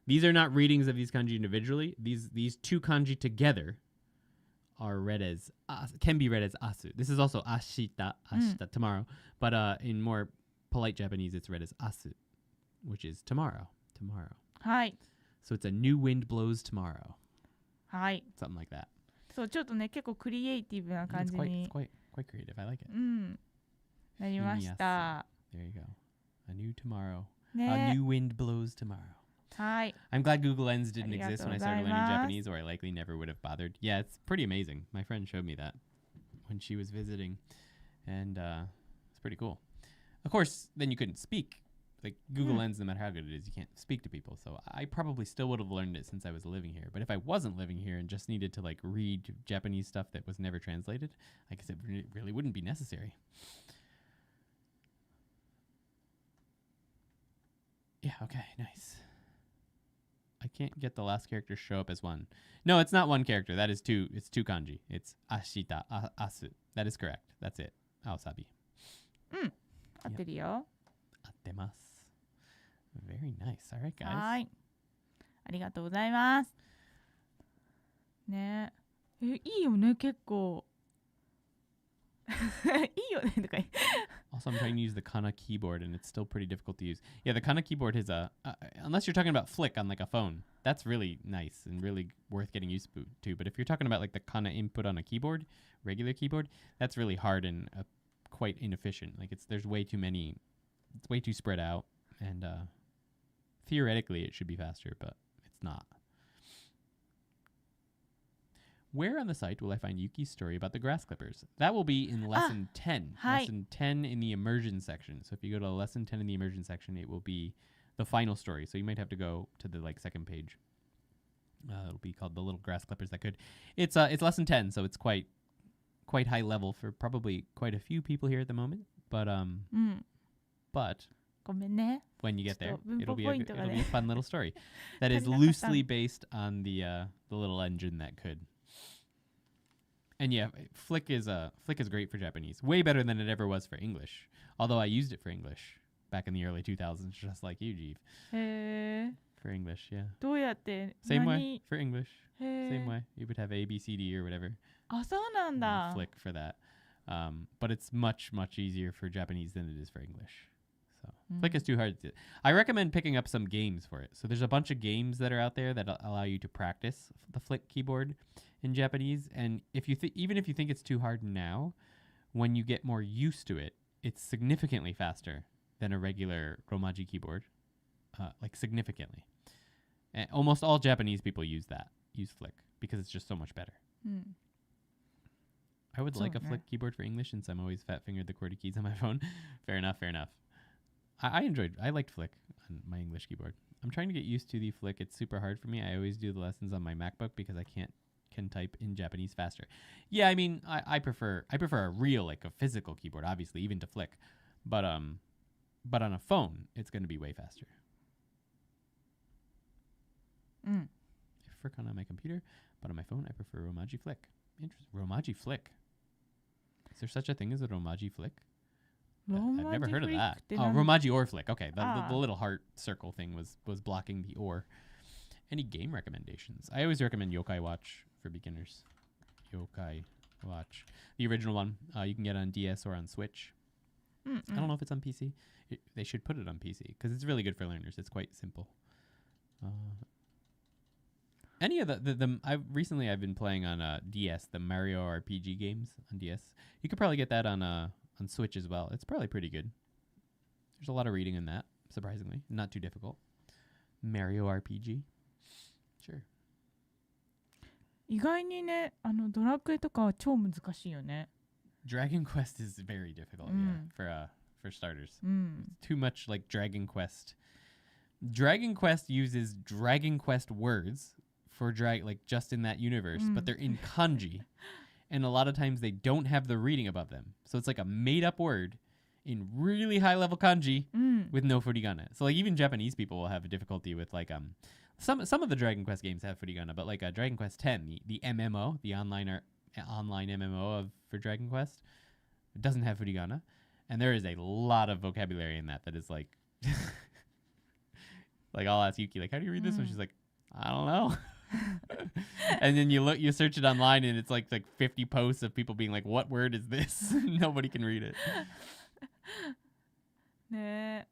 these are not readings of these kanji individually. These two kanji together are read as can be read as asu. This is also ashita, tomorrow, but in more polite Japanese, it's read as asu, which is tomorrow. はい So it's a new wind blows tomorrow. はい Something like that. そうちょっとね結構クリエイティブな It's 感じ quite, に quite creative. I like it. なりました There you go. A new tomorrow. A ね new wind blows tomorrow. はい I'm glad Google Lens didn't exist when I started learning ありがとうございます。 Japanese, or I likely never would have bothered. Yeah, it's pretty amazing. My friend showed me that when she was visiting, and it's pretty cool. Of course, then you couldn't speak. Like Google Lens, no matter how good it is, you can't speak to people. So I probably still would have learned it since I was living here. But if I wasn't living here and just needed to like read Japanese stuff that was never translated, I guess it really wouldn't be necessary. Yeah, okay, nice. I can't get the last character to show up as one. No, it's not one character. That is two. It's two kanji. It's ashita, asu. That is correct. That's it. Aosabi. 合ってるよ Attemasu. Very nice. All right, guys. はいありがとうございますねいいよね結構いいよねとか Also, I'm trying to use the Kana keyboard, and it's still pretty difficult to use. Yeah, the Kana keyboard is unless you're talking about flick on like a phone, that's really nice and really worth getting used to. But if you're talking about like the Kana input on a keyboard, regular keyboard, that's really hard and quite inefficient. Like there's way too many, it's way too spread out, and theoretically it should be faster, but it's not. Where on the site will I find Yuki's story about the grass clippers? That will be in lesson 10. Hi. Lesson 10 in the immersion section. So if you go to lesson 10 in the immersion section, it will be the final story. So you might have to go to the like second page. It'll be called The Little Grass Clippers That Could. It's lesson 10, so it's quite high level for probably quite a few people here at the moment. But ごめんね when you get there, ちょっと文法 it'll be ポイントがね。 a fun little story that is loosely based on the little engine that could. And yeah, Flick is great for Japanese. Way better than it ever was for English. Although I used it for English back in the early 2000s, just like you, Jeeve. へえ For English, yeah. どうやって Same 何 way for English. へ Same え way. You would have A, B, C, D, or whatever. あそうなんだ Flick for that. But it's much, much easier for Japanese than it is for English. So Flick is too hard to. I recommend picking up some games for it. So there's a bunch of games that are out there that allow you to practice the Flick keyboard in Japanese. And if you even if you think it's too hard now, when you get more used to it, it's significantly faster than a regular Romaji keyboard. Like significantly. And almost all Japanese people use Flick because it's just so much better. うん I would like a So, Flick keyboard for English since I'm always fat-fingered the QWERTY keys on my phone. Fair enough. I liked Flick on my English keyboard. I'm trying to get used to the Flick. It's super hard for me. I always do the lessons on my MacBook because I can type in Japanese faster. Yeah, I mean, I prefer a real, like a physical keyboard, obviously, even to Flick. But on a phone, it's going to be way faster. うん I prefer Kana on my computer, but on my phone, I prefer Romaji Flick. Interesting. Romaji Flick. Is there such a thing as a Romaji Flick? I've never heard of that. Oh, Romaji or Flick. Okay, the little heart circle thing was blocking the or. Any game recommendations? I always recommend Yokai Watch for beginners. Yokai Watch. The original one you can get on DS or on Switch. I don't know if it's on PC. They should put it on PC because it's really good for learners. It's quite simple. Any of I've been playing on DS, the Mario RPG games on DS. You could probably get that on Switch as well. It's probably pretty good. There's a lot of reading in that, surprisingly. Not too difficult. Mario RPG. Sure. 意外にねドラクエとかは超難しいよね Dragon Quest is very difficult, yeah, for starters. うん Too much like Dragon Quest. Dragon Quest uses Dragon Quest words for like just in that universe, but they're in kanji. And a lot of times they don't have the reading above them. So it's like a made up word in really high level kanji うん with no furigana. So like even Japanese people will have a difficulty with like some of the Dragon Quest games have furigana, but like Dragon Quest X, the MMO, the online MMO for Dragon Quest, it doesn't have furigana. And there is a lot of vocabulary in that is like, like I'll ask Yuki, like, how do you read this one? She's like, I don't know. And then you search it online and it's like 50 posts of people being like, what word is this? Nobody can read it. ねえ、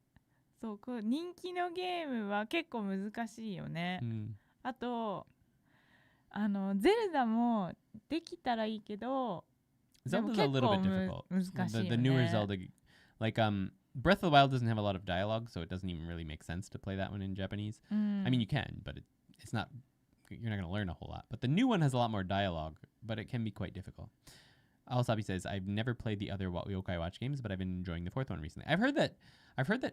そうこう人気のゲームは結構難しいよね。あとゼルダもできたらいいけど、でも Zelda's a 結 little 構 bit difficult. 難しいよね。The newer Zelda, like Breath of the Wild doesn't have a lot of dialogue, so it doesn't even really make sense to play that one in Japanese. I mean, you can, but it's not. You're not going to learn a whole lot. But the new one has a lot more dialogue, but it can be quite difficult. Awasabi says, I've never played the other Yokai Watch games, but I've been enjoying the fourth one recently. I've heard that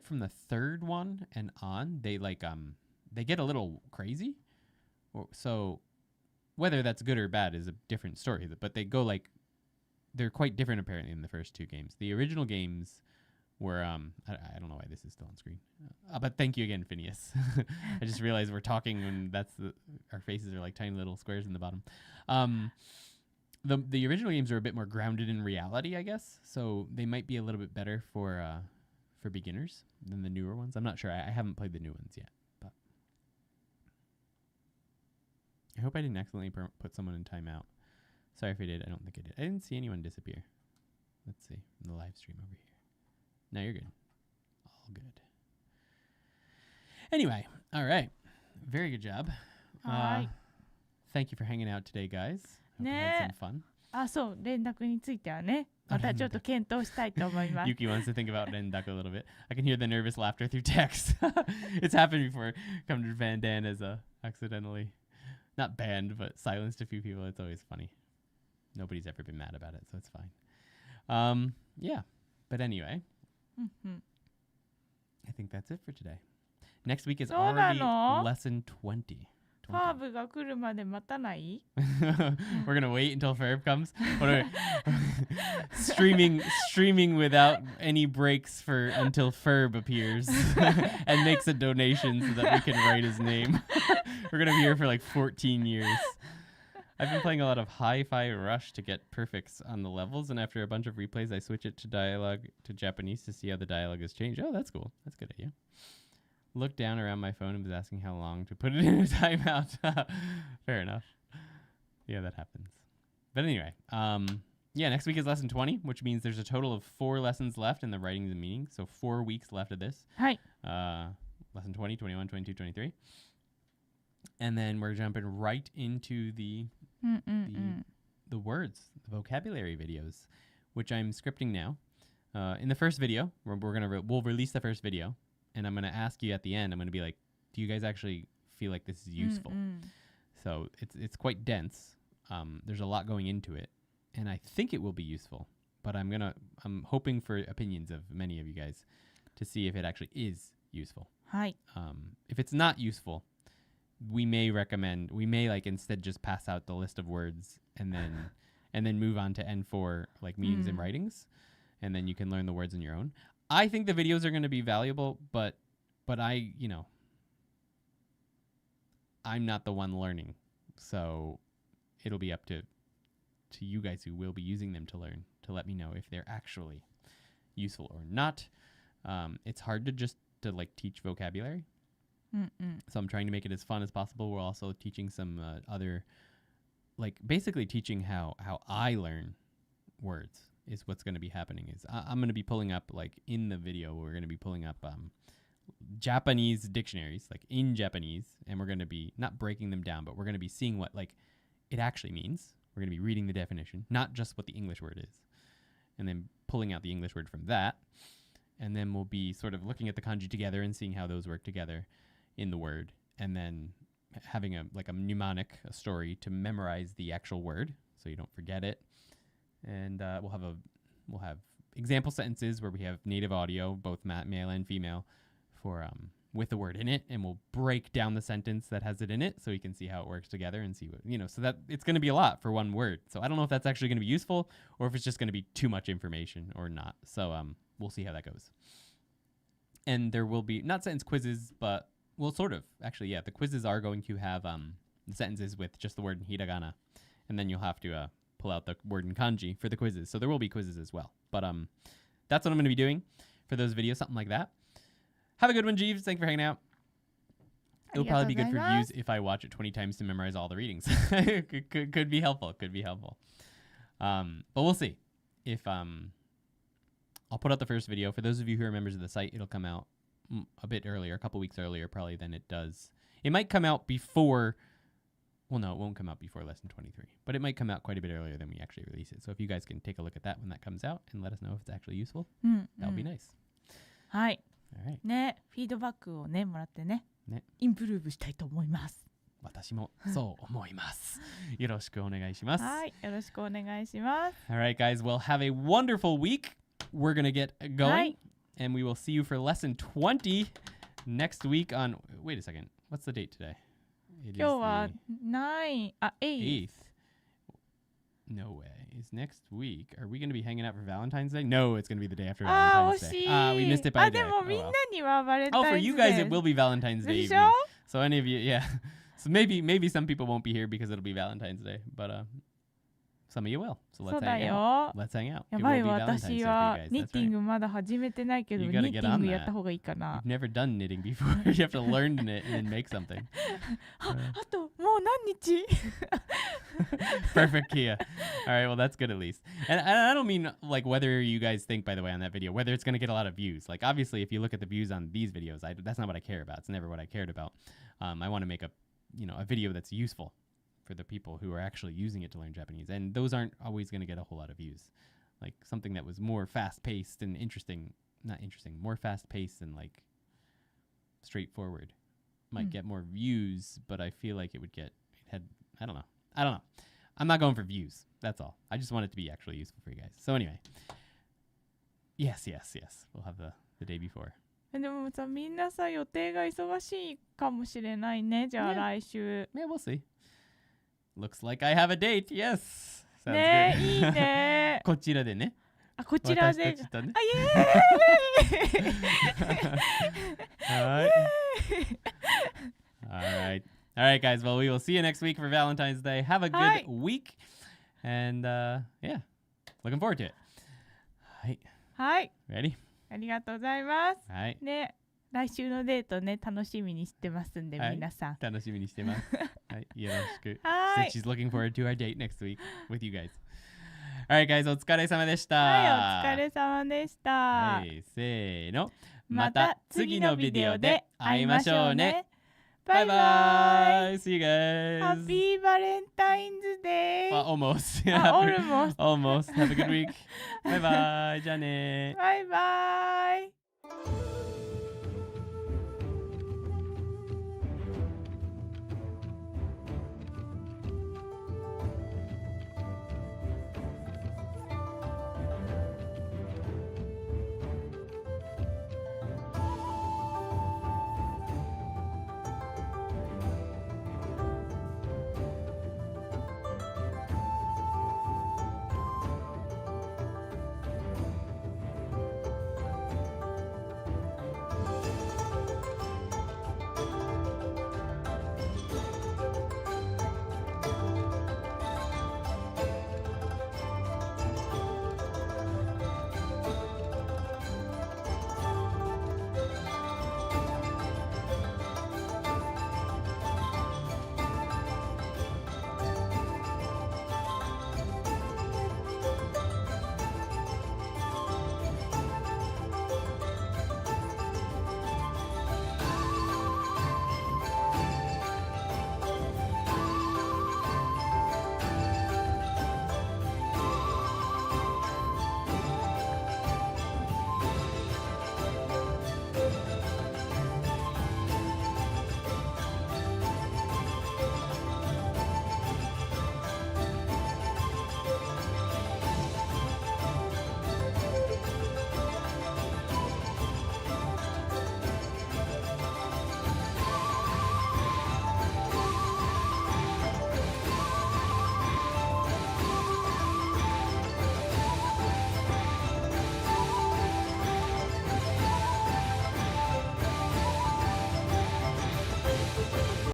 from the third one and on, they they get a little crazy. So whether that's good or bad is a different story, but they go they're quite different apparently in the first two games. The original games were I don't know why this is still on screen, but thank you again, Phineas. I just realized we're talking and our faces are like tiny little squares in the bottom. The original games are a bit more grounded in reality, I guess, so they might be a little bit better for beginners than the newer ones. I'm not sure. I haven't played the new ones yet, but I hope I didn't accidentally put someone in timeout. Sorry if I did. I don't think I did. I didn't see anyone disappear. Let's see in the live stream over here. No, you're good. All good. Anyway, all right. Very good job. Thank you for hanging out today, guys. Hope you had some fun. あ、そう連絡についてはね、またちょっと検討したいと思います。Yuki wants to think about Rendaku a little bit. I can hear the nervous laughter through text. It's happened before. Come to Japan, Dan has accidentally, not banned, but silenced a few people. It's always funny. Nobody's ever been mad about it, so it's fine. Yeah, but anyway, I think that's it for today. Next week is already lesson 20. ファーブが来るまで待たない？ We're gonna wait until Ferb comes. streaming without any breaks until Ferb appears and makes a donation so that we can write his name. We're gonna be here for like 14 years. I've been playing a lot of Hi-Fi Rush to get perfects on the levels, and after a bunch of replays, I switch it to dialogue to Japanese to see how the dialogue has changed. Oh, that's cool. That's a good idea. Looked down around my phone and was asking how long to put it in a timeout. Fair enough. Yeah, that happens. But anyway, yeah, next week is lesson 20, which means there's a total of 4 lessons left in the writing and meaning. So 4 weeks left of this. Hi. Lesson 20, 21, 22, 23. And then we're jumping right into the words, the vocabulary videos, which I'm scripting now. In the first video, we'll release the first video. And I'm going to ask you at the end, I'm going to be like, do you guys actually feel like this is useful? So it's quite dense. There's a lot going into it. And I think it will be useful. But I'm hoping for opinions of many of you guys to see if it actually is useful. Hi. If it's not useful, we may like instead just pass out the list of words and then move on to N4, like meanings and writings. And then you can learn the words on your own. I think the videos are going to be valuable, but I'm not the one learning. So it'll be up to you guys who will be using them to learn to let me know if they're actually useful or not. It's hard to like teach vocabulary. So I'm trying to make it as fun as possible. We're also teaching some other, like basically teaching how I learn words. Is what's going to be happening is I'm going to be pulling up, like in the video, we're going to be pulling up Japanese dictionaries, like in Japanese, and we're going to be not breaking them down, but we're going to be seeing what like it actually means. We're going to be reading the definition, not just what the English word is, and then pulling out the English word from that, and then we'll be sort of looking at the kanji together and seeing how those work together in the word, and then having a mnemonic, a story to memorize the actual word so you don't forget it. And we'll have example sentences where we have native audio, both male and female, for with the word in it, and we'll break down the sentence that has it in it so you can see how it works together and see what so that it's going to be a lot for one word. So I don't know if that's actually going to be useful or if it's just going to be too much information or not. So we'll see how that goes. And there will be not sentence quizzes, but sort of actually, yeah, the quizzes are going to have the sentences with just the word in hiragana, and then you'll have to pull out the word in kanji for the quizzes. So there will be quizzes as well. But that's what I'm going to be doing for those videos, something like that. Have a good one, Jeeves. Thanks for hanging out. It'll probably be good for views if I watch it 20 times to memorize all the readings. could be helpful. Could be helpful. But we'll see. If I'll put out the first video. For those of you who are members of the site, it'll come out a bit earlier, a couple weeks earlier probably than it does. It might come out before, well, no, it won't come out before Lesson 23. But it might come out quite a bit earlier than we actually release it. So if you guys can take a look at that when that comes out and let us know if it's actually useful, that would be nice. はい。 All right. ね、フィードバックをね、もらってね、ね、インプルーブしたいと思います。私もそう思います。よろしくお願いします。はい、よろしくお願いします。All right, guys. Well, have a wonderful week. We're going to get going. はい。 And we will see you for lesson 20 next week on... Wait a second. What's the date today? It 今日は is 9、あ、the 8。 8th. No way. Is next week... Are we going to be hanging out for Valentine's Day? No, it's going to be the day after あー、 Valentine's 惜し Day. い。 We missed it by あ、 a day. でもみんなにはバレンタ Oh, イ for ンズ you デー。 guys, it will be Valentine's Day でしょ evening. So any of you... Yeah. So maybe some people won't be here because it'll be Valentine's Day. But some of you will. So そう let's だ hang out. よ。 Let's hang out. や It ば will い be わ、 Valentine's Day 私 for は you guys. ニッ That's ティン right. グまだ始めてないけど、 You ニ gotta ッ get ティン on グ that. やった方がいいかな。 You've never done knitting before. You have to learn to knit and then make something. あともう何日 Perfect, Kia. All right, well, that's good at least. And I don't mean like whether you guys think, by the way, on that video, whether it's going to get a lot of views. Like, obviously, if you look at the views on these videos, that's not what I care about. It's never what I cared about. I want to make a video that's useful for the people who are actually using it to learn Japanese. And those aren't always going to get a whole lot of views. Like something that was more fast-paced and more fast-paced and like straightforward might get more views, but I feel like I don't know. I'm not going for views. That's all. I just want it to be actually useful for you guys. So anyway, yes. We'll have the day before. でもさ、みんなさ、予定が忙しいかもしれないね。じゃあ来週。 Yeah, we'll see. Looks like I have a date. Yes. Sounds ね good. いいね。こちらでね。あ、こちらで。私たちとね。あ、イエーイ All right. All right, guys. Well, we will see you next week for Valentine's Day. Have a good week. And yeah, looking forward to it. はい。はい。 Ready? ありがとうございます。はい。ね、来週のデートね、楽しみにしてますんで、はい皆さん。楽しみにしてます。はい。よろしく。はい。 She's looking forward to our date next week with you guys. All right, guys. お疲れ様でした。はい、お疲れ様でした。はい、せーの。また次のビデオで会いましょうね。バイバイ。 Bye. See you guys. ハッピーバレンタインズデー。Almost. Almost. Almost. Have a good week. Bye bye. じゃあね。バイバイ。